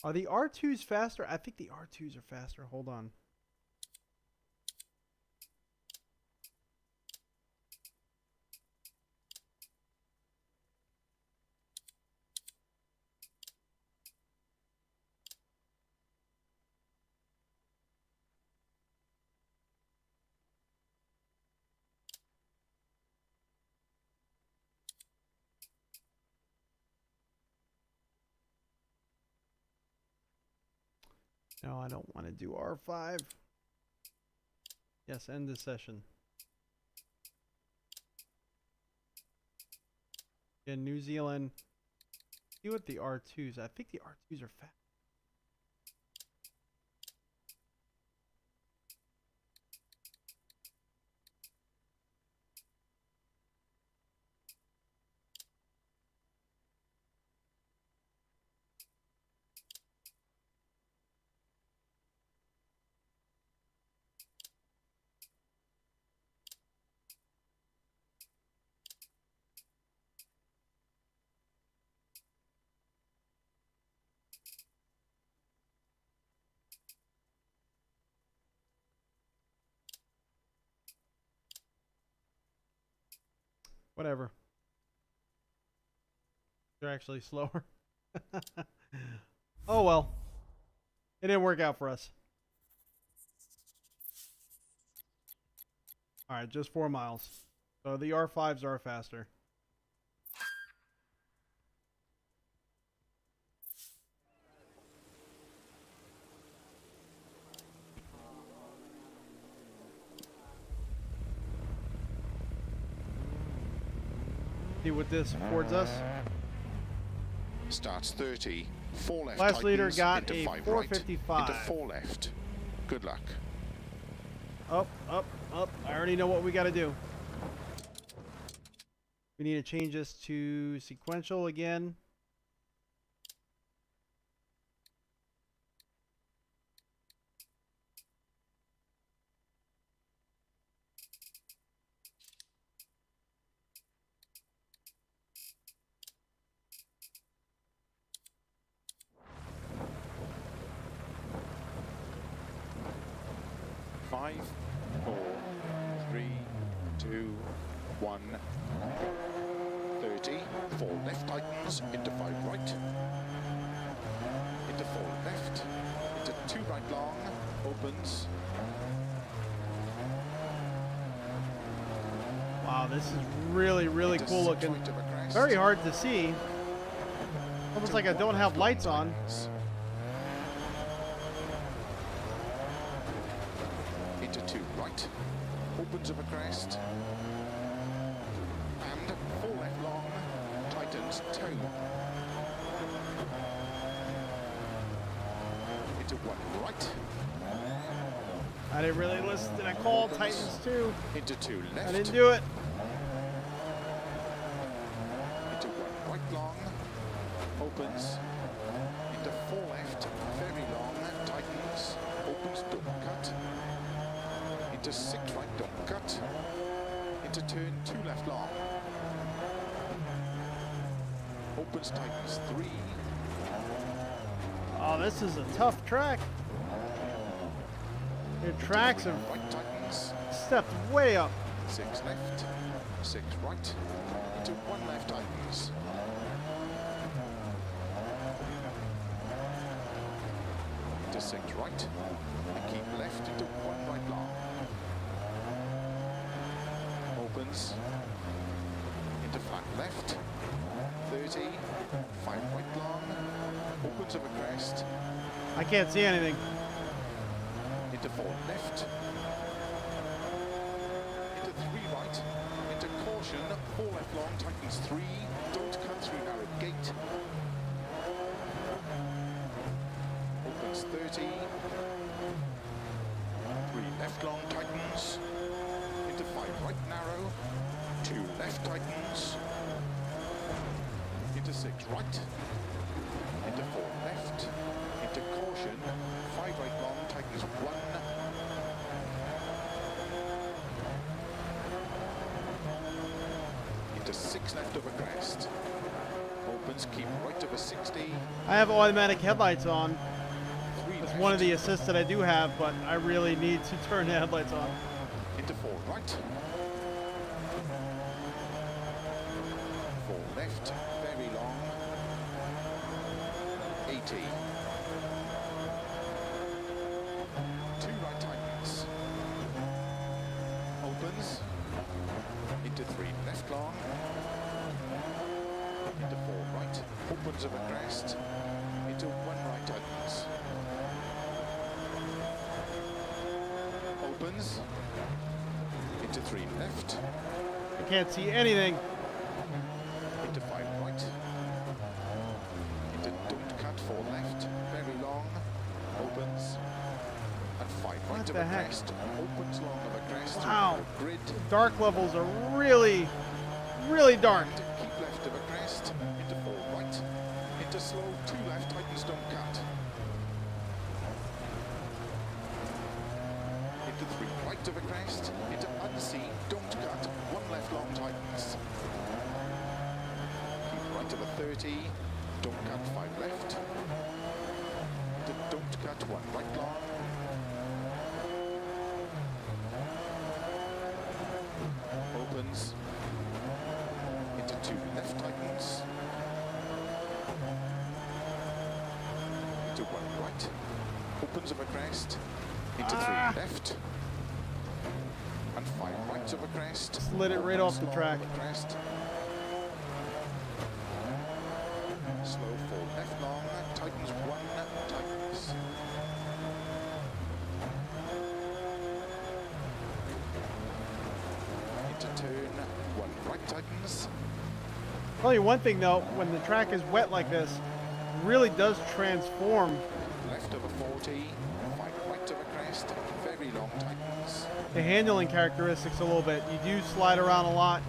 Are the R2s faster? I think the R2s are faster. Hold on. No, I don't want to do R5. Yes, end the session. In New Zealand, see what the R2s. I think the R2s are fast. Whatever. They're actually slower. Oh well. It didn't work out for us. Alright, just 4 miles. So the R5s are faster. See what this affords us. Starts 30. 4 left. Last leader tightens, got into a 5 455. Right, into 4 left. Good luck. Up, up, up. I already know what we got to do. We need to change this to sequential again. Five, 4, 3, 2, 1. 30. 4 left tightens into 5 right. Into 4 left. Into 2 right long. Opens. Wow, this is really, really Into cool 6 looking. right of a crest. Very hard to see. Almost like I don't have lights on. Into 2 right. Opens of a crest. And 4 left long. Tightens 2. Into 1 right. I didn't really listen to that call. Titans 2. Into 2 left. I didn't do it. Into 1 right long. Opens. Into don't cut. Into turn 2 left long. Opens, tightens 3. Oh, this is a tough track. Your tracks have Right tightens. stepped way up. 6 left. 6 right. Into 1 left tightens. Into 6 right. And keep left into 1 right long. Opens. Into flat left. 30. 5 right long. Opens over crest. I can't see anything. Into 4 left. Into 3 right. Into caution. 4 left long. Tightens 3. Don't cut through narrow gate. Opens 30. 3 left long. Tightens. Into 5 right narrow. 2 left tightens. Into 6 right. Into 4 left. Into caution. 5 right long. Tightens 1. Into 6 left over crest. Opens, keep right over 60. I have automatic headlights on. 3 It's left. one of the assists that I do have, but I really need to turn the headlights on. Into 4 right. 4 left, very long. 80. 2 right tightens. Opens. Into 3 left long. Into 4 right. Opens over crest. Into 1 right tightens. Opens. Into 3 left. I can't see anything. Into 5 right. Into don't cut 4 left. Very long. Opens. And 5 right What over the heck? crest. Opens long over crest. Wow. Grid. Dark levels are really, really dark. And keep left over crest. Into 4 right. Into slow 2 left. Tightens don't cut. Into 3 right over crest. Into unseen. Don't cut. 1 left long tightens. Keep right over 30. Don't cut 5 left. Into don't cut 1 right long. Opens. Into 2 left tightens. Into 1 right. Opens over crest. Into 3 left. And 5 right over crest. Slid it right off the Long track. over crest. Slow 4 left long. Tightens 1. Tightens. Into turn 1 right tightens. Tell you one thing though, when the track is wet like this, it really does transform. Left over 40. 5 right over crest. Very long tightens. The handling characteristics a little bit. You do slide around a lot.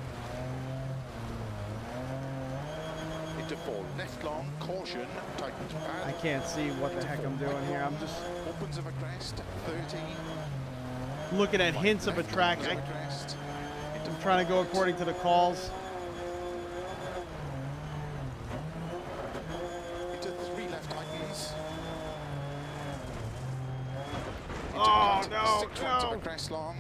Into 4 left long. Caution. Tightens I bad. can't see what the heck I'm doing here. I'm just Opens over crest. 30. looking at hints of a track. I'm trying to go according to the calls. Into 3 left tightens. Oh, no, 6 right no. over crest long.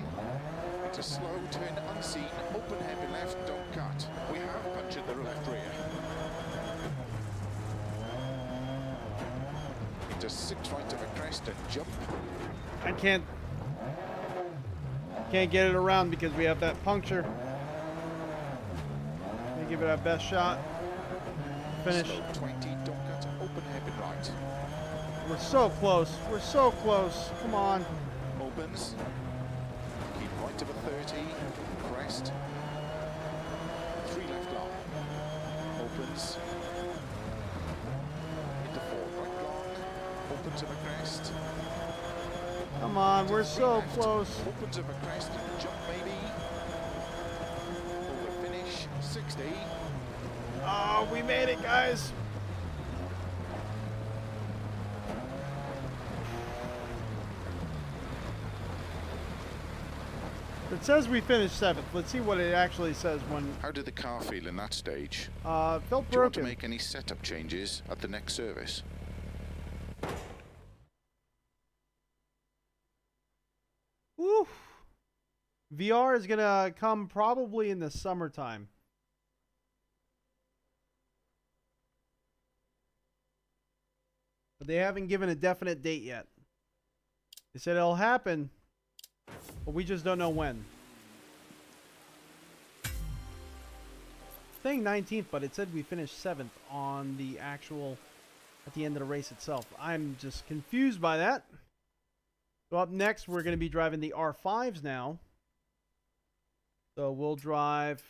Into slow turn unseen. Open heavy left. Don't cut. We have punctured the left rear. Into 6 right over crest and jump. I can't get it around because we have that puncture. Let me give it our best shot. Finish. Slow 20. Don't cut. Open heavy right. We're so close. We're so close. Come on. Opens. Keep right over 30. Crest. 3 left long. Opens. Into 4 right long. Opens over crest. Come on. We're so Left. close. Opens over crest and jump maybe. Over finish. 60. Oh, we made it, guys. It says we finished 7th. Let's see what it actually says when... How did the car feel in that stage? Felt Do you want to broken. make any setup changes at the next service? Woo. VR is going to come probably in the summertime. But they haven't given a definite date yet. They said it'll happen, but we just don't know when. Saying 19th, but it said we finished 7th on the actual, at the end of the race itself. I'm just confused by that. So up next, we're going to be driving the R5s now. So we'll drive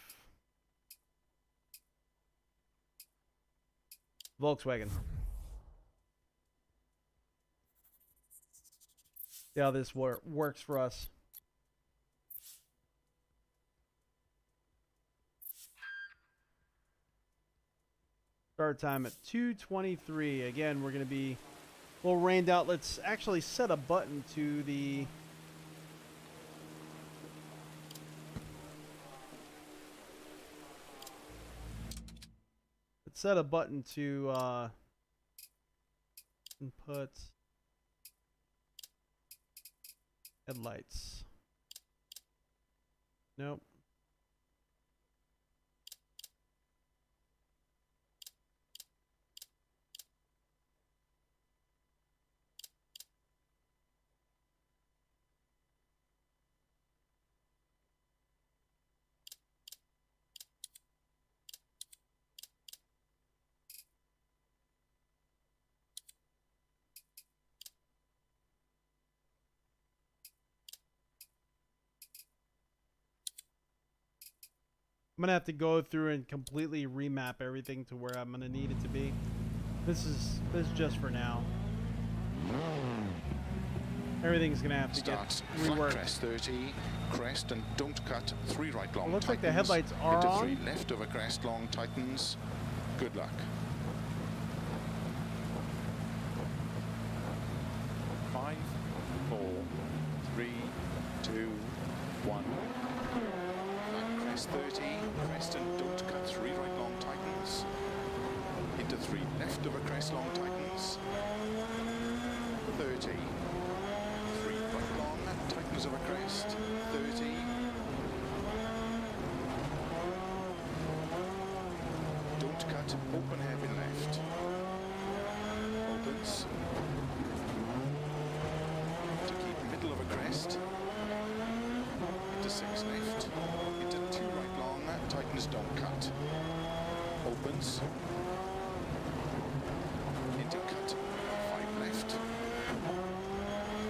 Volkswagen. See how this works for us. Start time at 2:23. Again, we're going to be a little rained out. Let's actually set a button to the... Let's set a button to input headlights. Nope. I'm going to have to go through and completely remap everything to where I'm going to need it to be. This is just for now. Everything's going to have to Start get flat reworked. crest 30, crest and don't cut, 3 right long It looks like the tightens, headlights are into on. 3 left over crest long tightens. Good luck. 5, 4, 3, 2, 1. Crest 30, crest and don't cut, 3 right long tightens. Into 3 left over crest long tightens. 30. 3 right long, tightens over crest. 30. Don't cut, open hairpin left. Opens. To keep middle of a crest. Into 6 left. Into 2 right long, tightens, don't cut. Opens. Into cut, 5 left.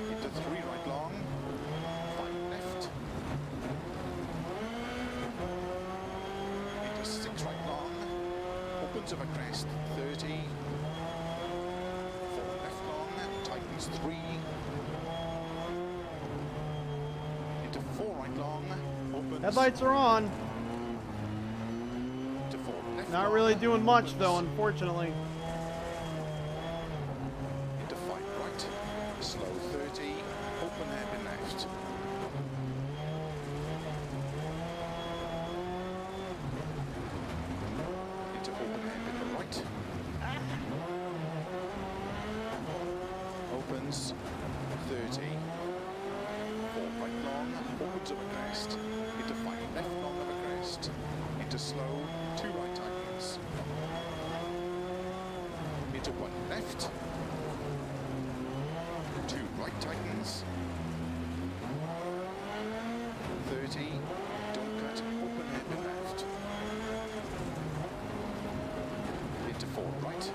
Into 3 right long, 5 left. Into 6 right long, opens over crest, 30. 4 left long, tightens 3. Into 4 right long, opens. Headlights are on. Into 4 left Not long, really doing much opens. though, unfortunately. Into 5 right, slow 30, open hairpin left. Into open hairpin right. Opens 30. 4 right long, opens over crest. Into 5 left long over crest. Into slow, 2 right tightens. Into 1 left. 2 right tightens. 30. Don't cut. Open hairpin left. Into 4 right.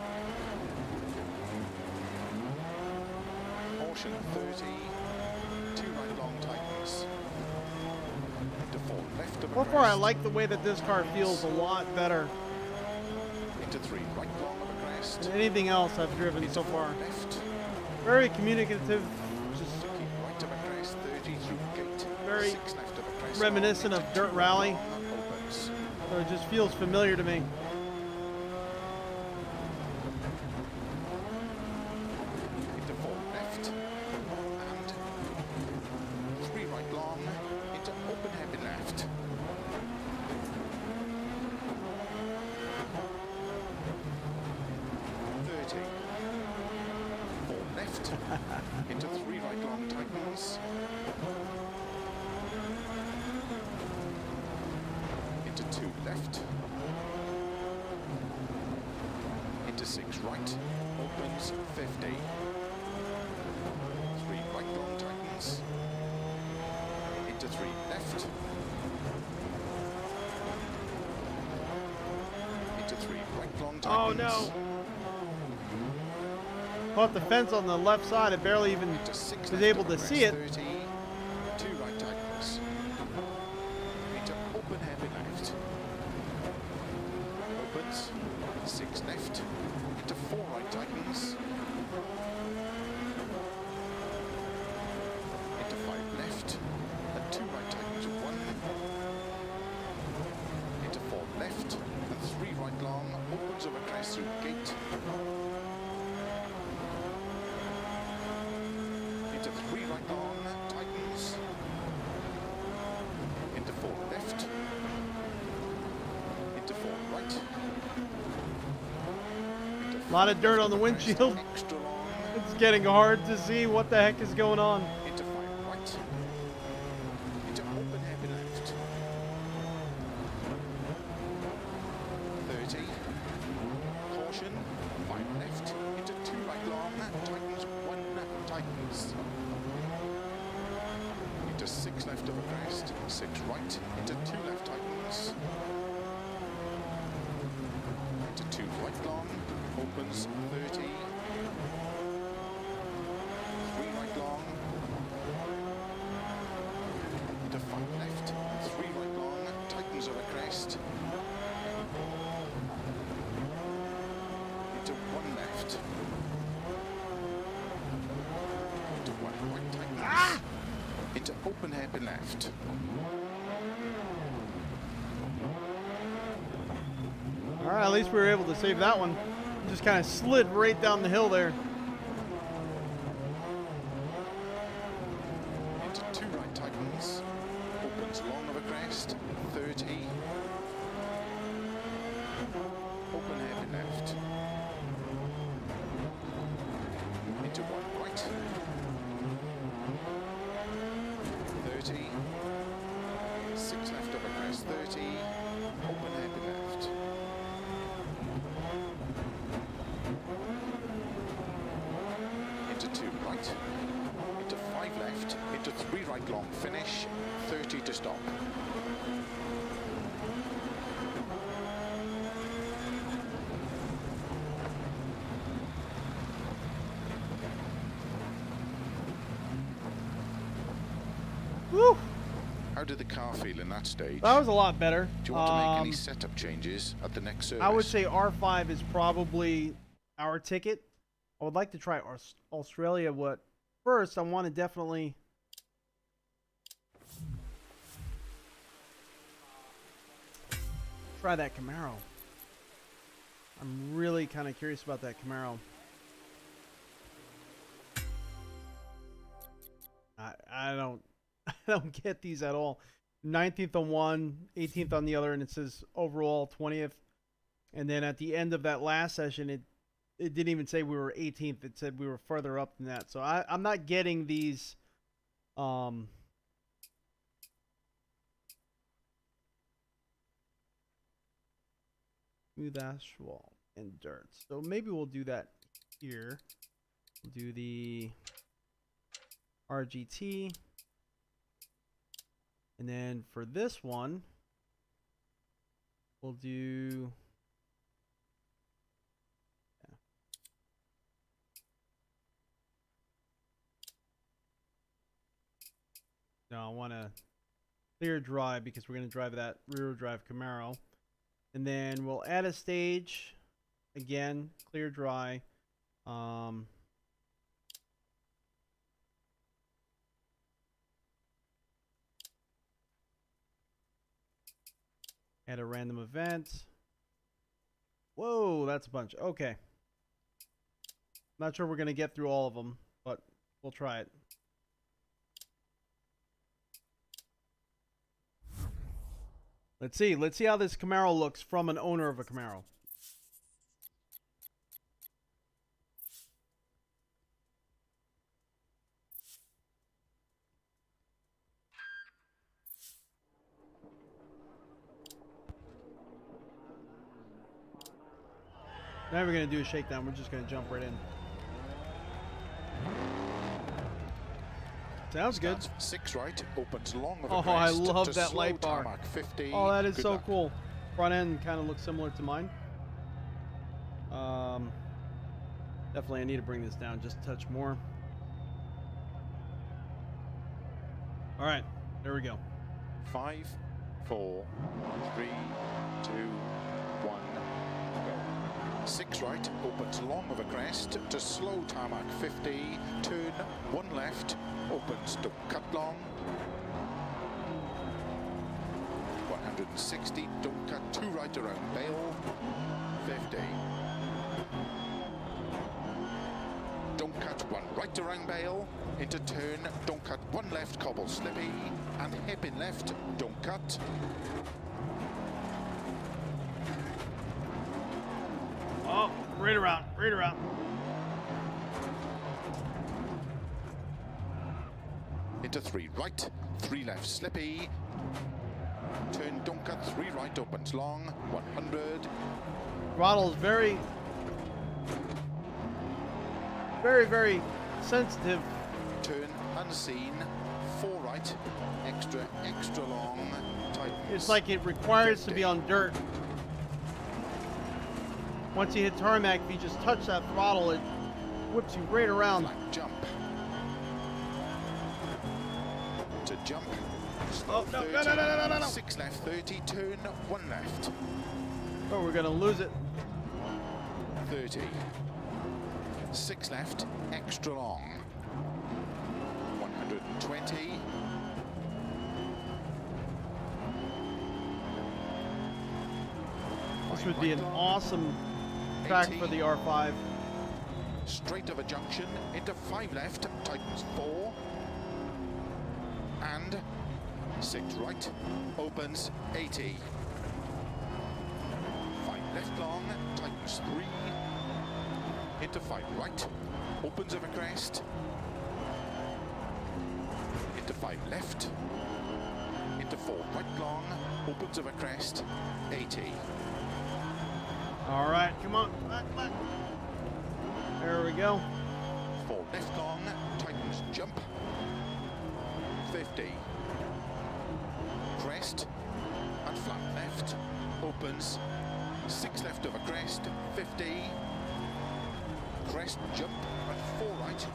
Caution 30. 2 right long tightens. Into 4 left of a So far, I crest. like the way that this car feels a lot better Into 3 right long of a crest. than anything else I've driven Into so 4 far. left. Very communicative, just Keep right of a crest. 30 through gate. Very 6 left of a crest. reminiscent of Dirt Rally. Opens. so it just feels familiar to me. Into 4 left. And 3 right long. Into open left, into 3 right long tightens, into 2 left, into 6 right, opens 50, 3 right long tightens, into 3 left, into 3 right long tightens. Oh no! Caught the fence on the left side. I barely even was able to see it. 30, 2 right tightens, into open heavy left, opens, 6 left, into 4 right tightens, into 5 left, and 2 right tightens, 1, into 4 left, and 3 right long, opens over crest through gate, into 3 right long, tightens, into 4 left, into 4 right, A lot of dirt on the windshield. extra long, It's getting hard to see what the heck is going on. into 5 right, into open heavy left, 30, caution, 5 left, into 2 right long, tightens, 1 tightens, into 6 left over crest, 6 right, into 2 left tightens, into 2 right long, opens 30, 3 right long, into 5 left, 3 right long, tightens over crest, into 1 left, into 1 right tightens, into open hairpin left, All right, at least we were able to save that one. Just kind of slid right down the hill there. into 2 right tightens, opens long over crest, 30, open hairpin left, into 1 right, 30, 6 left over crest, 30, open hairpin left, into 2 right, into 5 left, into 3 right long finish, 30 to stop. Woo! How did the car feel in that stage? That was a lot better. Do you want to make any setup changes at the next service? I would say R5 is probably our ticket. I would like to try Australia. What first? I want to definitely try that Camaro. I'm really kind of curious about that Camaro. I don't I don't get these at all. 19th on one, 18th on the other, and it says overall 20th. And then at the end of that last session, it didn't even say we were 18th. It said we were further up than that. So I'm not getting these smooth asphalt and dirt. So maybe we'll do that here. We'll do the RGT. And then for this one, we'll do no, I want to clear drive because we're going to drive that rear drive Camaro. And then we'll add a stage. Again, clear dry. Add a random event. Whoa, that's a bunch. Okay. Not sure we're going to get through all of them, but we'll try it. Let's see. Let's see how this Camaro looks from an owner of a Camaro. Now we're going to do a shakedown. We're just going to jump right in. Sounds good. Starts 6 right, opens long of a Oh, crest I love to that slow light bar. tarmac 50. Oh, that is Good so luck. cool. Front end kind of looks similar to mine. Definitely I need to bring this down just a touch more. All right, there we go. 5, 4, 3, 2, 1, go. 6 right, opens long of a crest to slow tarmac 50, turn 1 left, opens to cut long. 160, don't cut 2 right around bail, 50. Don't cut 1 right around bail, into turn, don't cut 1 left, cobble slippy, and hairpin left, don't cut. Oh, right around, right around. Into 3 right, 3 left slippy, turn, don't cut 3 right, opens long, 100. Throttle is very sensitive. Turn unseen, 4 right, extra long, tightens. It's like it requires to be 50. on dirt. Once you hit tarmac, if you just touch that throttle, it whips you right around. Flat jump. To jump. Oh, Slow no, 30, no, no, no, no, no, no. 6 left 30, turn 1 left. Oh, we're gonna lose it. 30. 6 left, extra long. 120. This would be an awesome track for the R5. Straight of a junction, into 5 left, tightens 4. And 6 right, opens 80. 5 left long, tightens 3. Into 5 right, opens of a crest. Into 5 left. Into 4 right long, opens of a crest, 80. All right, come on, back. There we go. 4 left long, tightens jump, 50. Crest and flat left, opens, 6 left of a crest, 50. Crest jump and 4 right,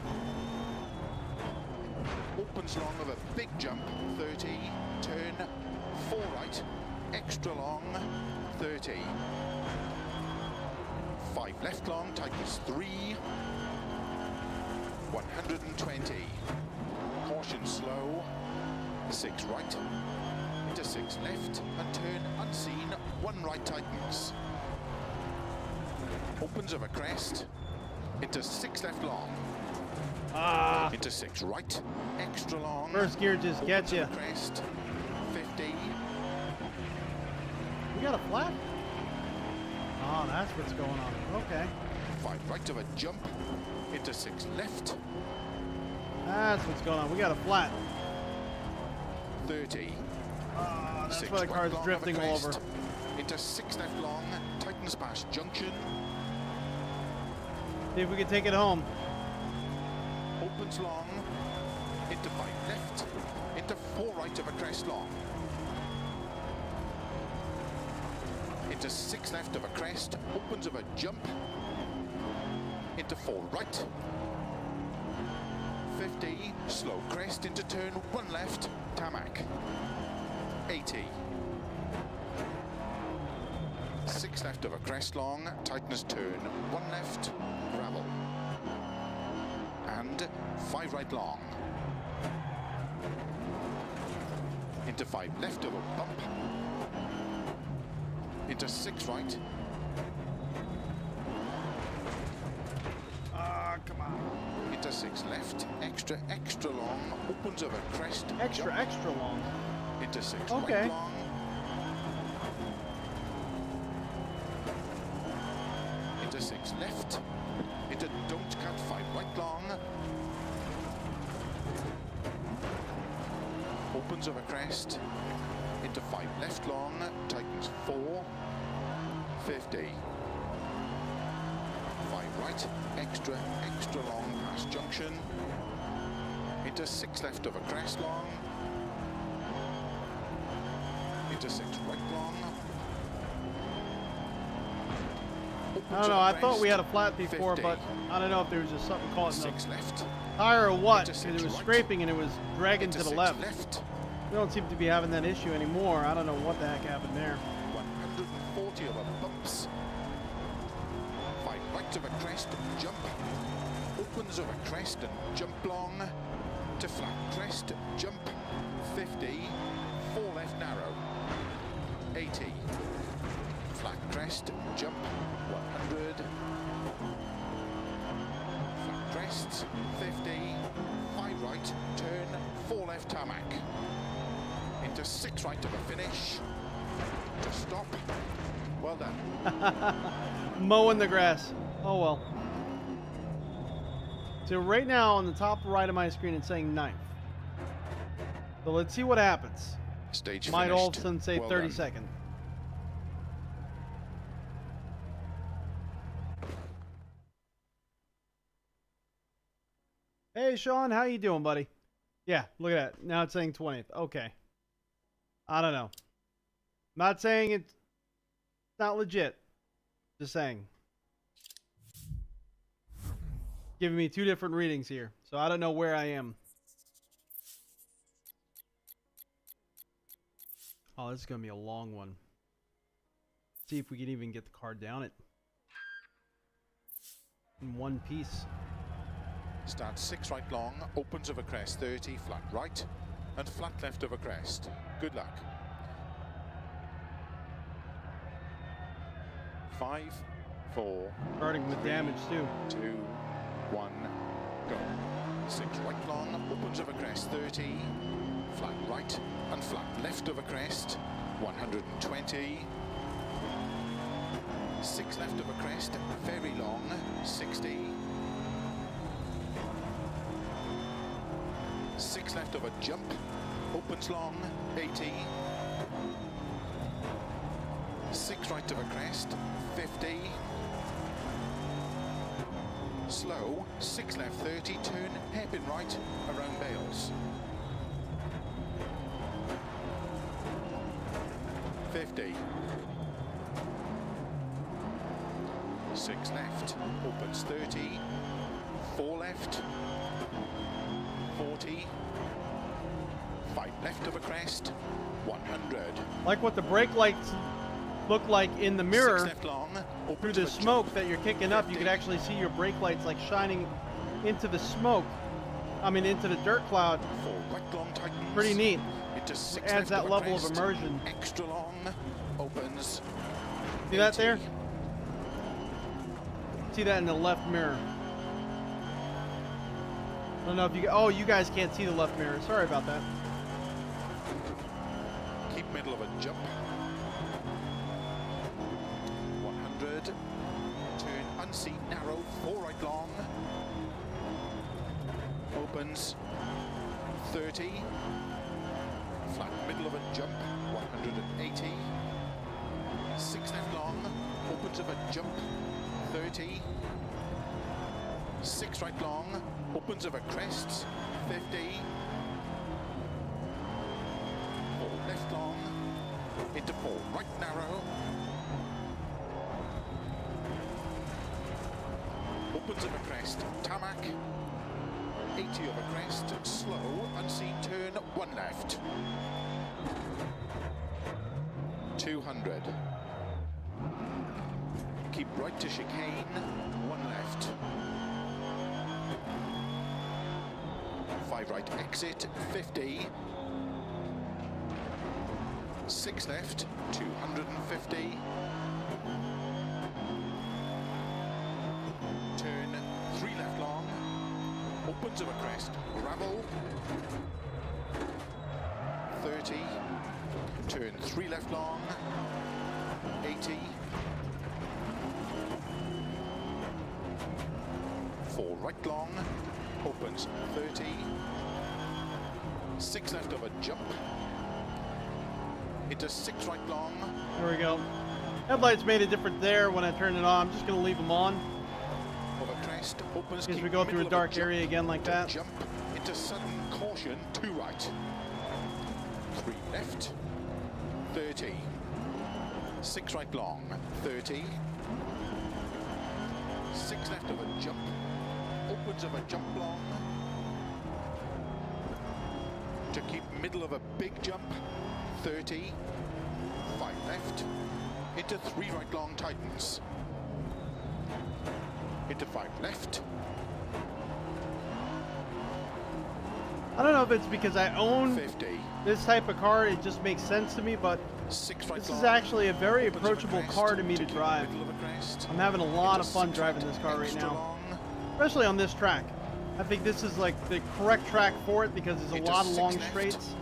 opens long of a big jump, 30. Turn 4 right, extra long, 30. 5 left long, tightens 3. 120. Caution slow. 6 right. Into 6 left and turn unseen. 1 right tightens. Opens of a crest. Into 6 left long. Ah, Into 6 right. Extra long. first gear just gets you. Opens of a crest. 50. We got a flat? Oh, that's what's going on. Okay. 5 right of a jump. Into 6 left. That's what's going on. We got a flat. 30. Ah, that's 6 why the right car's long of a drifting all over. crest. Into 6 left long. Tightens past junction. See if we can take it home. Opens long. Into 5 left. Into 4 right of a crest long. Into 6 left of a crest. Opens of a jump. Into 4 right. 50. Slow crest into turn 1 left. Tarmac. 80. 6 left of a crest long. Tightness turn 1 left. Gravel. And 5 right long. Into 5 left of a bump. Into 6 right. Ah, come on. Into 6 left. Extra long. Opens of a crest. Extra jump. long. Into 6 Okay. right long. Into 6 left. Into don't cut 5 right long. Opens of a crest. Into 5 left long. Tightens 4. 50. right, extra long past junction, into 6 left over crest long, into 6 right long. I don't know, I thought we had a flat before, 50. but I don't know if there was just something caught in the 6 left. tire or what, Into because 6 it was right. scraping and it was dragging Into to the 6 left. left. We don't seem to be having that issue anymore. I don't know what the heck happened there. 140 over bumps. 5 right over crest, jump. Opens over crest and jump long. To flat crest, jump. 50. 4 left narrow. 80. Flat crest, jump. 100. Flat crest, 50. 5 right, turn. 4 left tarmac. Into 6 right of a finish. To stop. Well done. Mowing the grass. Oh well. So right now on the top right of my screen it's saying 9th. So let's see what happens. Stage Might finished. all of a sudden say Well 32nd. done. Hey Sean, how you doing, buddy? Yeah, look at that. Now it's saying 20th. Okay. I don't know. Not saying it's not legit. Just saying. Giving me 2 different readings here. So I don't know where I am. Oh, this is going to be a long one. See if we can even get the car down it. In one piece. Starts 6 right long, opens over crest 30, flat right, and flat left over crest. Good luck. 5, 4, Starting with damage too. 2, 1, go. 6 right long, opens over crest 30, flat right, and flat left over crest. 120. 6 left over crest, very long, 60. 6 left over jump, opens long, 80. 6 right over crest, 50. Slow, 6 left 30, turn, hairpin right, around Bales. 50. 6 left, opens 30, 4 left, 40, 5 left of a crest, 100. Like what the brake lights look like in the 6 mirror left long, through opens the of a smoke jump, that you're kicking up. You 50. could actually see your brake lights like shining into the smoke. I mean, into the dirt cloud. 4 right long tightens. Pretty neat. Into 6 Adds left that of a level of crest, immersion. Extra long, opens. See that 80. there? See that in the left mirror. I don't know if you. Oh, you guys can't see the left mirror. Sorry about that. Keep middle of a jump. 100. Turn unseen narrow, 4 right long. Opens. 30. Flat middle of a jump. 180. 6 left long. Opens of a jump. 30. 6 right long. Opens of a crest. 50. 4 left long. Into 4 right narrow. Opens of a crest. Tarmac. 80 over crest. Slow. Unseen turn. 1 left. 200. Keep right to chicane. 1 left. 5 right exit. 50. 6 left. 250. Turn 3 left long. Opens of a crest. Gravel. 30. Turn 3 left long. 80. 4 right long. Opens 30. 6 left of a jump. Into 6 right long. There we go. Headlights made a difference there when I turned it on. I'm just going to leave them on. crest, opens, As keep we go through a middle of dark jump, area again like into that. Jump into sudden caution, 2 right. 3 left, 30. 6 right long, 30. 6 left of a jump, opens of a jump long. To keep middle of a big jump, 30. 5 left, into 3 right long tightens. Into 5 left. I don't know if it's because I own 50. this type of car, it just makes sense to me, but 6 right this long, is actually a very opens of a approachable crest, car to me to keep drive. middle of a crest. I'm having a lot Into of fun 6 driving right, this car right extra now, long, especially on this track. I think this is like the correct track for it because there's a into lot of 6 long left. straights,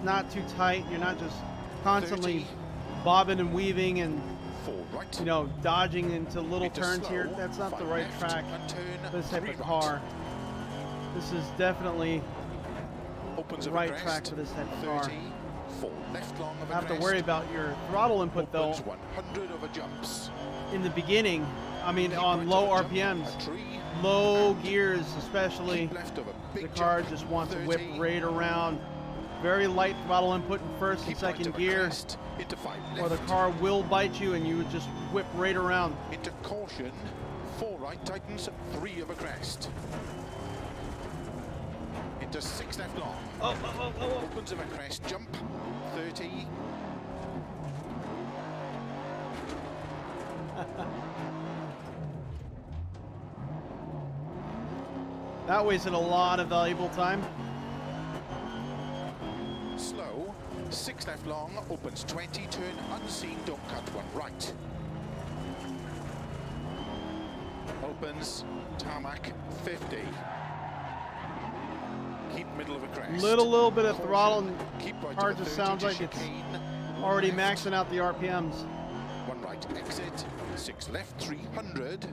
not too tight. You're not just constantly 30. bobbing and weaving and 4 right. you know dodging into little Into turns slow, here. That's not the 5 right left, track and turn, for this type 3 of right. car. This is definitely Opens the of a right crest, track for this type of 30. car. 4 left long of a I have to crest. worry about your throttle input though. Opens 100 over jumps. In the beginning, I mean Keep on right low of a jump, RPMs, a tree, low and gears especially, keep left of a the big car jump, just wants to 30. whip right around. Very light throttle input in first and Keep right second of a gear, crest, into 5 left. or the car will bite you and you would just whip right around. Into caution, 4 right tightens, 3 of a crest. Into 6 left long. Opens of a crest, jump, 30. That wasted a lot of valuable time. Slow, 6 left long, opens 20, turn unseen, don't cut 1 right. Opens, tarmac, 50. Keep middle of a crest. Little bit of Caution, throttle and keep right car of a just 30 sounds to like it's chicane, already left, maxing out the RPMs. 1 right exit, 6 left, 300.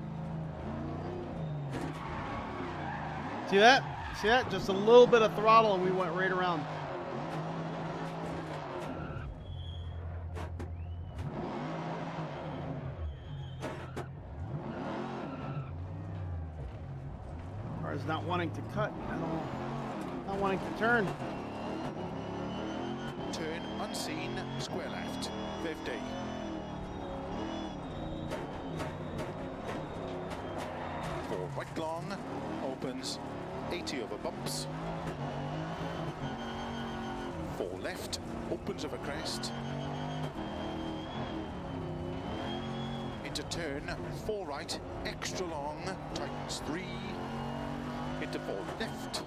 See that? See that? Just a little bit of throttle and we went right around. Car's not wanting to cut at all. Not wanting to turn. Turn unseen, square left, 50. For right long, opens 80 over bumps. 4 left, opens of a crest. Into turn, 4 right, extra long, tightens 3. Into 4 left.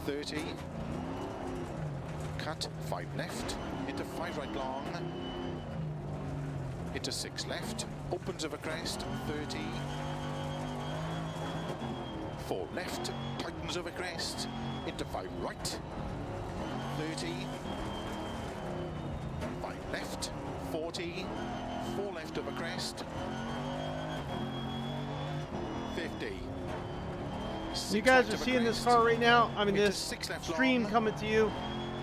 30. Cut, 5 left, into 5 right long. Into 6 left, opens of a crest, 30. 4 left, tightens of a crest, into 5 right, 30. 5 left, 40. 4 left of a crest, 50. You guys are seeing this car right now. I mean, Into this 6 left stream long, coming to you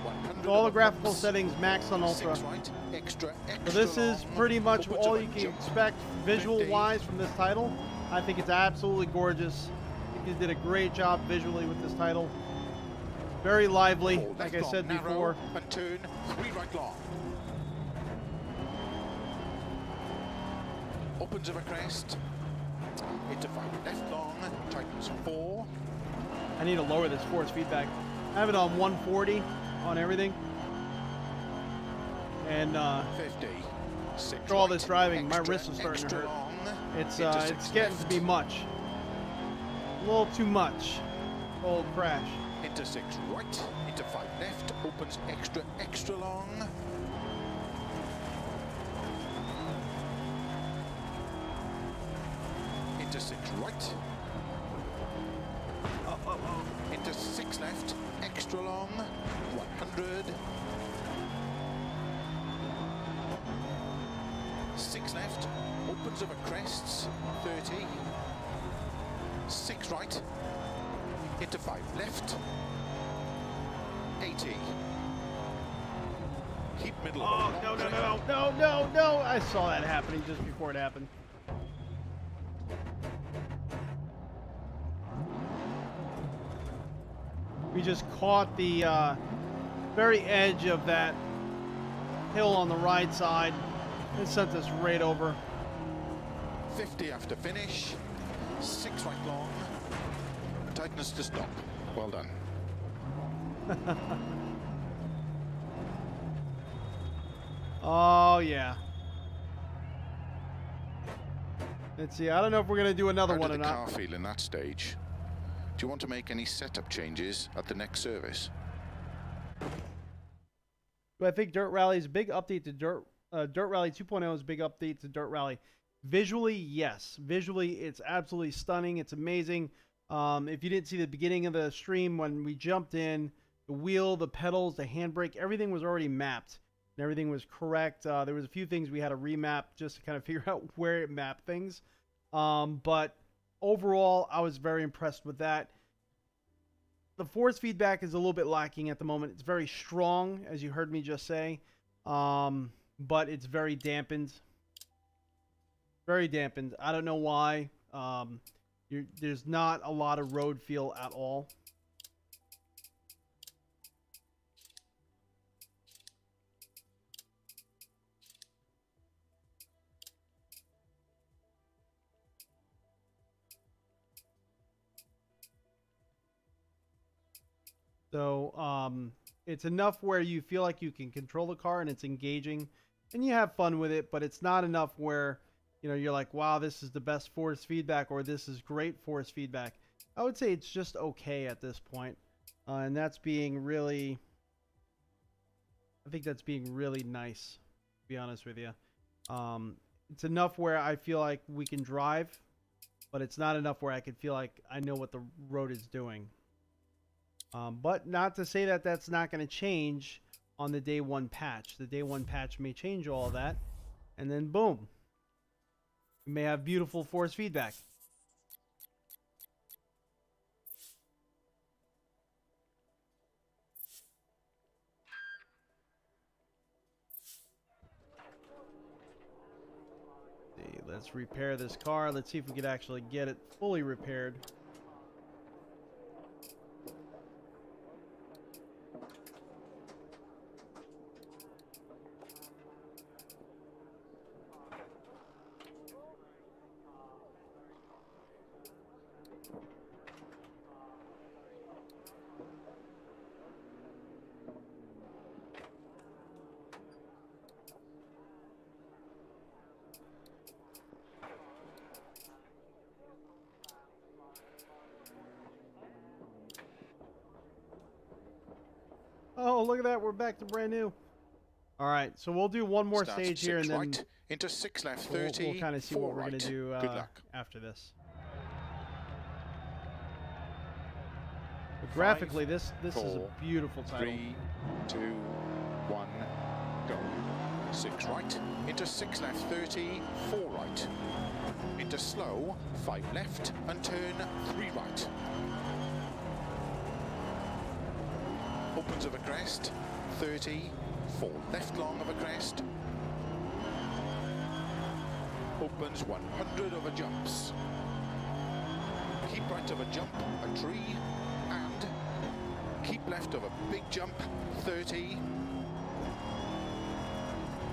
100 with all the over graphical bumps, settings maxed on Ultra. 6 right, extra So this is long, pretty much opens all of a you can jump, expect visual 50. wise from this title. I think it's absolutely gorgeous. You did a great job visually with this title. Very lively, 4 like left I long, said narrow, before. and turn 3 right long. Opens of a crest. Into 5 left long, tightens 4. I need to lower this force feedback. I have it on 140 on everything. And 50. 6 after all right, this driving, my extra, wrist is starting to extra hurt. long, It's into it's 6 getting left, to be much. A little too much. Old crash. Into 6 right, into 5 left, opens extra, extra long. Into 6 right. Into 6 left, extra long, 100. 6 left, opens of a crests, 30. 6 right, into 5 left, 80. Keep middle of a long No, no, corner. no, no, no, no, no. I saw that happening just before it happened. We just caught the very edge of that hill on the right side. It sent us right over. 50 after finish. 6 right long. Tightness to stop. Well done. Oh, yeah. Let's see. I don't know if we're going to do another one or not. How did the car feel in that stage? Do you want to make any setup changes at the next service? Do I think Dirt Rally is a big update to Dirt Rally 2.0 is a big update to Dirt Rally? Visually, yes. Visually, it's absolutely stunning. It's amazing. If you didn't see the beginning of the stream when we jumped in, the wheel, the pedals, the handbrake, everything was already mapped. And everything was correct. There was a few things we had to remap just to kind of figure out where it mapped things. But overall, I was very impressed with that. The force feedback is a little bit lacking at the moment. It's very strong, as you heard me just say. But it's very dampened. Very dampened. I don't know why. There's not a lot of road feel at all. So it's enough where you feel like you can control the car and it's engaging and you have fun with it, but it's not enough where, you know, you're like, wow, this is the best force feedback or this is great force feedback. I would say it's just okay at this point. And that's being really, I think that's being really nice, to be honest with you. It's enough where I feel like we can drive, but it's not enough where I can feel like I know what the road is doing. But not to say that that's not going to change on the day one patch. The day one patch may change all of that. And then boom. We may have beautiful force feedback. See, let's repair this car. Let's see if we could actually get it fully repaired. Oh, look at that. We're back to brand new. All right, so we'll do one more stage here, and then right, into 6 left 30. We'll kind of see what we're going to do Good luck. after this. But graphically, this is a beautiful title. 3, 2, 1, go. 6 right, into 6 left 30, 4 right. Into slow, 5 left, and turn 3 right. Opens of a crest, 30, 4 left long of a crest. Opens 100 over jumps. Keep right of a jump, a tree, and keep left of a big jump, 30.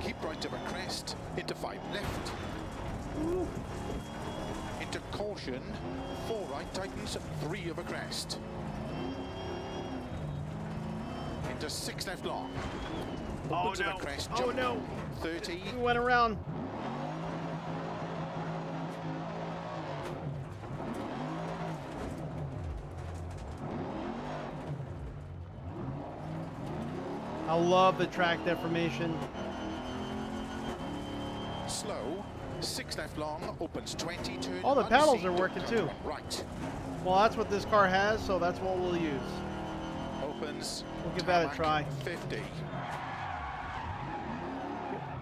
Keep right of a crest, into 5 left. Ooh. Into caution, 4 right tightens, 3 of a crest. Into 6 left long. Opens of a crest, jump, 30. We went around. I love the track deformation. Slow, 6 left long, opens 20, turn. All the paddles are working too. Right. Well, that's what this car has, so that's what we'll use. Opens. We'll give that a try. 50.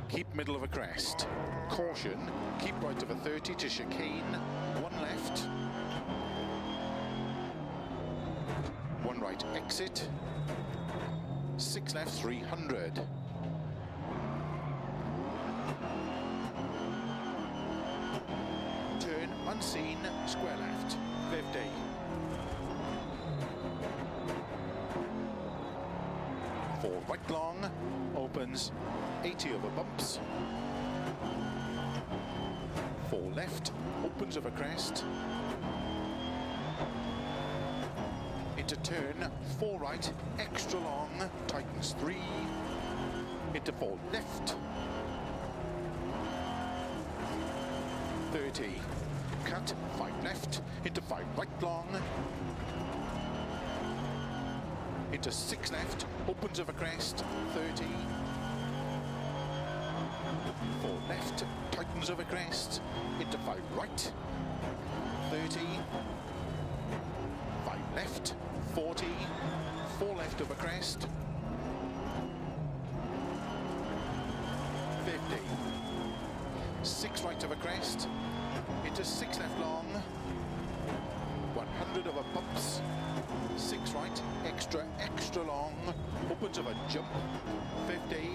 Keep middle of a crest. Caution. Keep right of a 30 to chicane. 1 left. 1 right exit. 6 left 300. Turn unseen, square left 50. 4 right long, opens 80 over bumps. 4 left, opens over crest. Into turn, 4 right, extra long, tightens 3. Into 4 left. 30. Cut, 5 left, into 5 right long. Into 6 left, opens over crest, 30. 4 left, tightens over crest, into 5 right, 30. 5 left, 40. 4 left over crest, 50. 6 right over crest, into 6 left long, 100 over bumps, 6 right, extra, extra long, opens over jump, 50.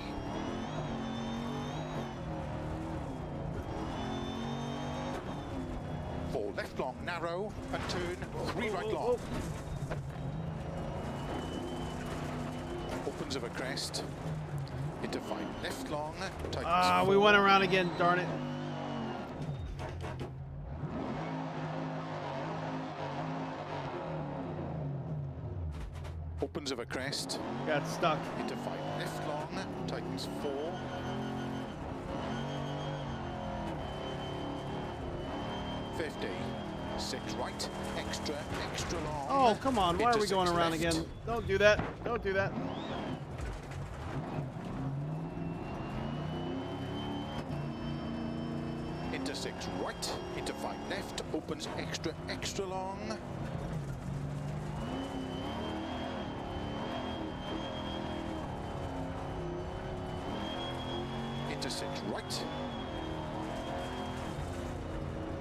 4 left long, narrow, and turn, 3 right long. Opens over crest, into 5 left long, tightens We 4. went around again, darn it. Opens over crest, Got stuck. into 5 left long, tightens 4. 50. 6 right, extra, extra long. Oh, come on. Why into are we going 6 around left. again? Don't do that. Don't do that. Into 6 right, into 5 left, opens extra, extra long. Into 6 right.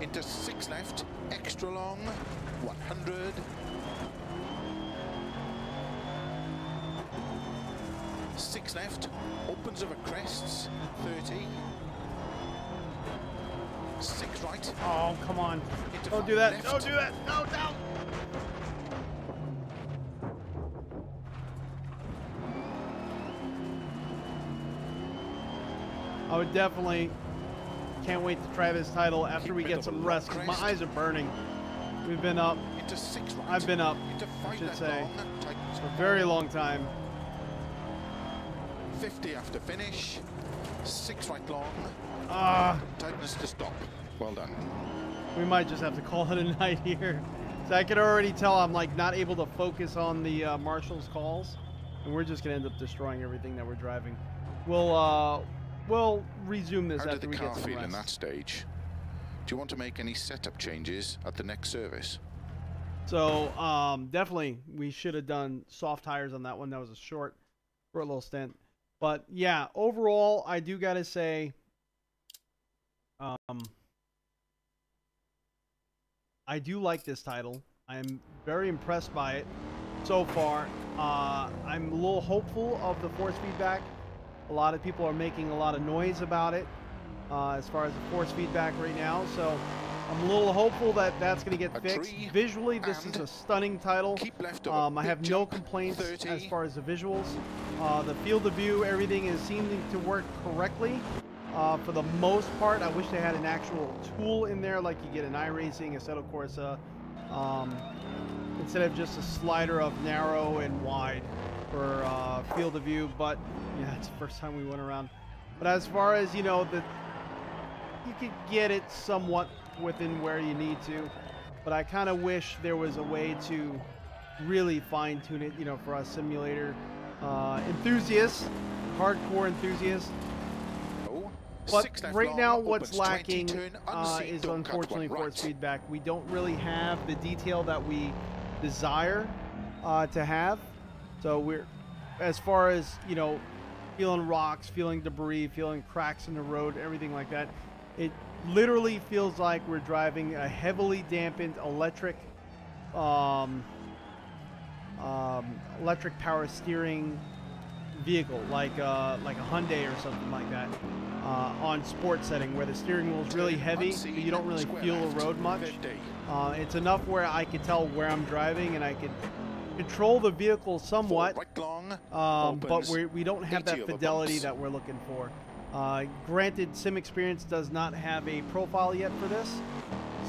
Into 6 left, extra long, 100. 6 left, opens over crests, 30. 6 right. Oh, come on. Into Don't 5 do that. left. Don't do that. No, no. I would definitely can't wait to try this title after we Keep get it some over rest, 'cause my crest. eyes are burning. We've been up Into 6 right. I've been up, Into I 5 should left say, long, tightens for a very long time. 50 after finish. 6 right long. Tightness to stop. Well done. We might just have to call it a night here. So I can already tell I'm like not able to focus on the marshal's calls, and we're just gonna end up destroying everything that we're driving. We'll resume this How did after the we car get some feel rest. in that stage? Do you want to make any setup changes at the next service? So definitely we should have done soft tires on that one. That was a short little stint. But yeah, overall I do gotta say I do like this title. I'm very impressed by it so far. I'm a little hopeful of the force feedback. A lot of people are making a lot of noise about it as far as the force feedback right now. So I'm a little hopeful that that's going to get fixed. Visually, this is a stunning title. Keep left I have no complaints 30. as far as the visuals. The field of view, everything is seeming to work correctly. For the most part, I wish they had an actual tool in there like you get in iRacing, Assetto Corsa, instead of just a slider of narrow and wide for field of view. But yeah, it's the first time we went around. But as far as, you know, you could get it somewhat within where you need to. But I kind of wish there was a way to really fine-tune it, you know, for us simulator enthusiasts, hardcore enthusiasts. But right now, what's lacking is unfortunately force feedback. We don't really have the detail that we desire to have. So we're, as far as, you know, feeling rocks, feeling debris, feeling cracks in the road, everything like that, it literally feels like we're driving a heavily dampened electric power steering vehicle, like a Hyundai or something like that, on sports setting, where the steering wheel is really heavy, but you don't really feel the road much. It's enough where I could tell where I'm driving, and I could control the vehicle somewhat, Right long, but we don't have 80 that over fidelity bumps. that we're looking for. Granted, Sim Experience does not have a profile yet for this,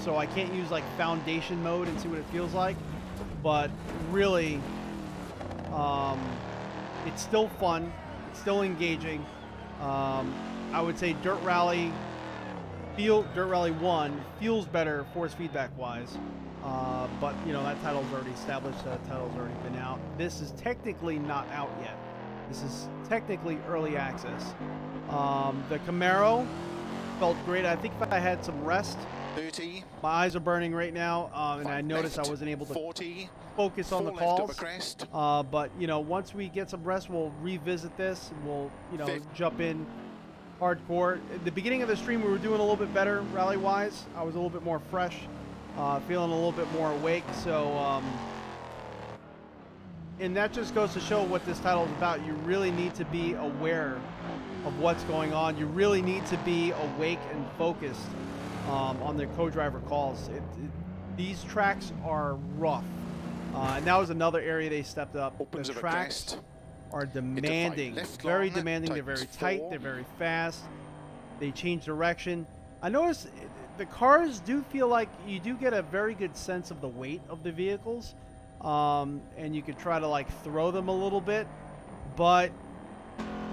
so I can't use like foundation mode and see what it feels like, but really, it's still fun, it's still engaging. I would say Dirt Rally 1 feels better force feedback wise, but you know, that title's already established, that title's already been out. This is technically not out yet. This is technically early access. The Camaro felt great. I think if I had some rest, 30, my eyes are burning right now, and I noticed left, I wasn't able to 40, focus on the 4 left over calls. crest, But you know, once we get some rest, we'll revisit this and we'll, you know, Fifth. jump in hardcore. At the beginning of the stream, we were doing a little bit better rally-wise. I was a little bit more fresh, feeling a little bit more awake. So, and that just goes to show what this title is about. You really need to be aware of what's going on. You really need to be awake and focused on the co-driver calls. These tracks are rough. And that was another area they stepped up. opens The over tracks crest, are demanding, left very long, demanding. They're very tightens tight, 4. they're very fast. They change direction. I noticed the cars do feel like you do get a very good sense of the weight of the vehicles, and you could try to like throw them a little bit, but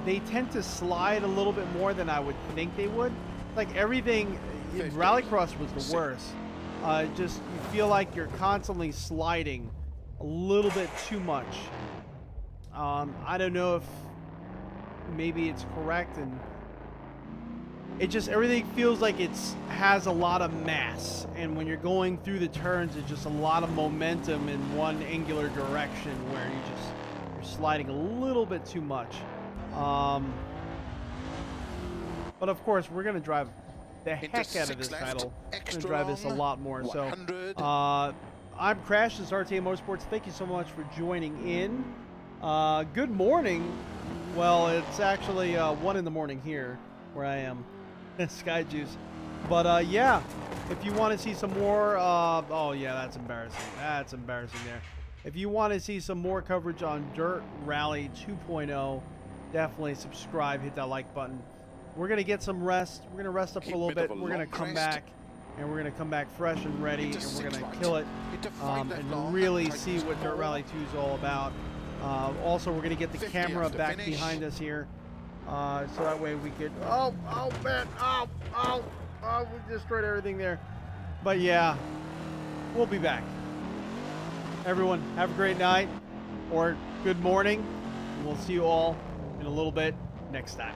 they tend to slide a little bit more than I would think they would. Like everything, 50, Rallycross was the 6. worst. Just you feel like you're constantly sliding a little bit too much. I don't know if maybe it's correct, and it just, everything feels like it's has a lot of mass, and when you're going through the turns, it's just a lot of momentum in one angular direction where you're sliding a little bit too much. But of course, we're gonna drive the heck out of this title. We're gonna drive this a lot more. 100. So, I'm Crash. This is RTA Motorsports. Thank you so much for joining in. Good morning. Well, it's actually 1 in the morning here where I am. Sky Juice. But yeah, if you want to see some more, oh yeah, that's embarrassing. That's embarrassing there. If you want to see some more coverage on Dirt Rally 2.0, definitely subscribe, hit that like button. We're going to get some rest. We're going to rest up for a little bit. We're going to come back, and we're going to come back fresh and ready, and we're going to kill it and really see what Dirt Rally 2 is all about. Also, we're going to get the camera back behind us here, so that way we could, oh man, we destroyed everything there. But yeah, we'll be back. Everyone, have a great night or good morning. We'll see you all in a little bit next time.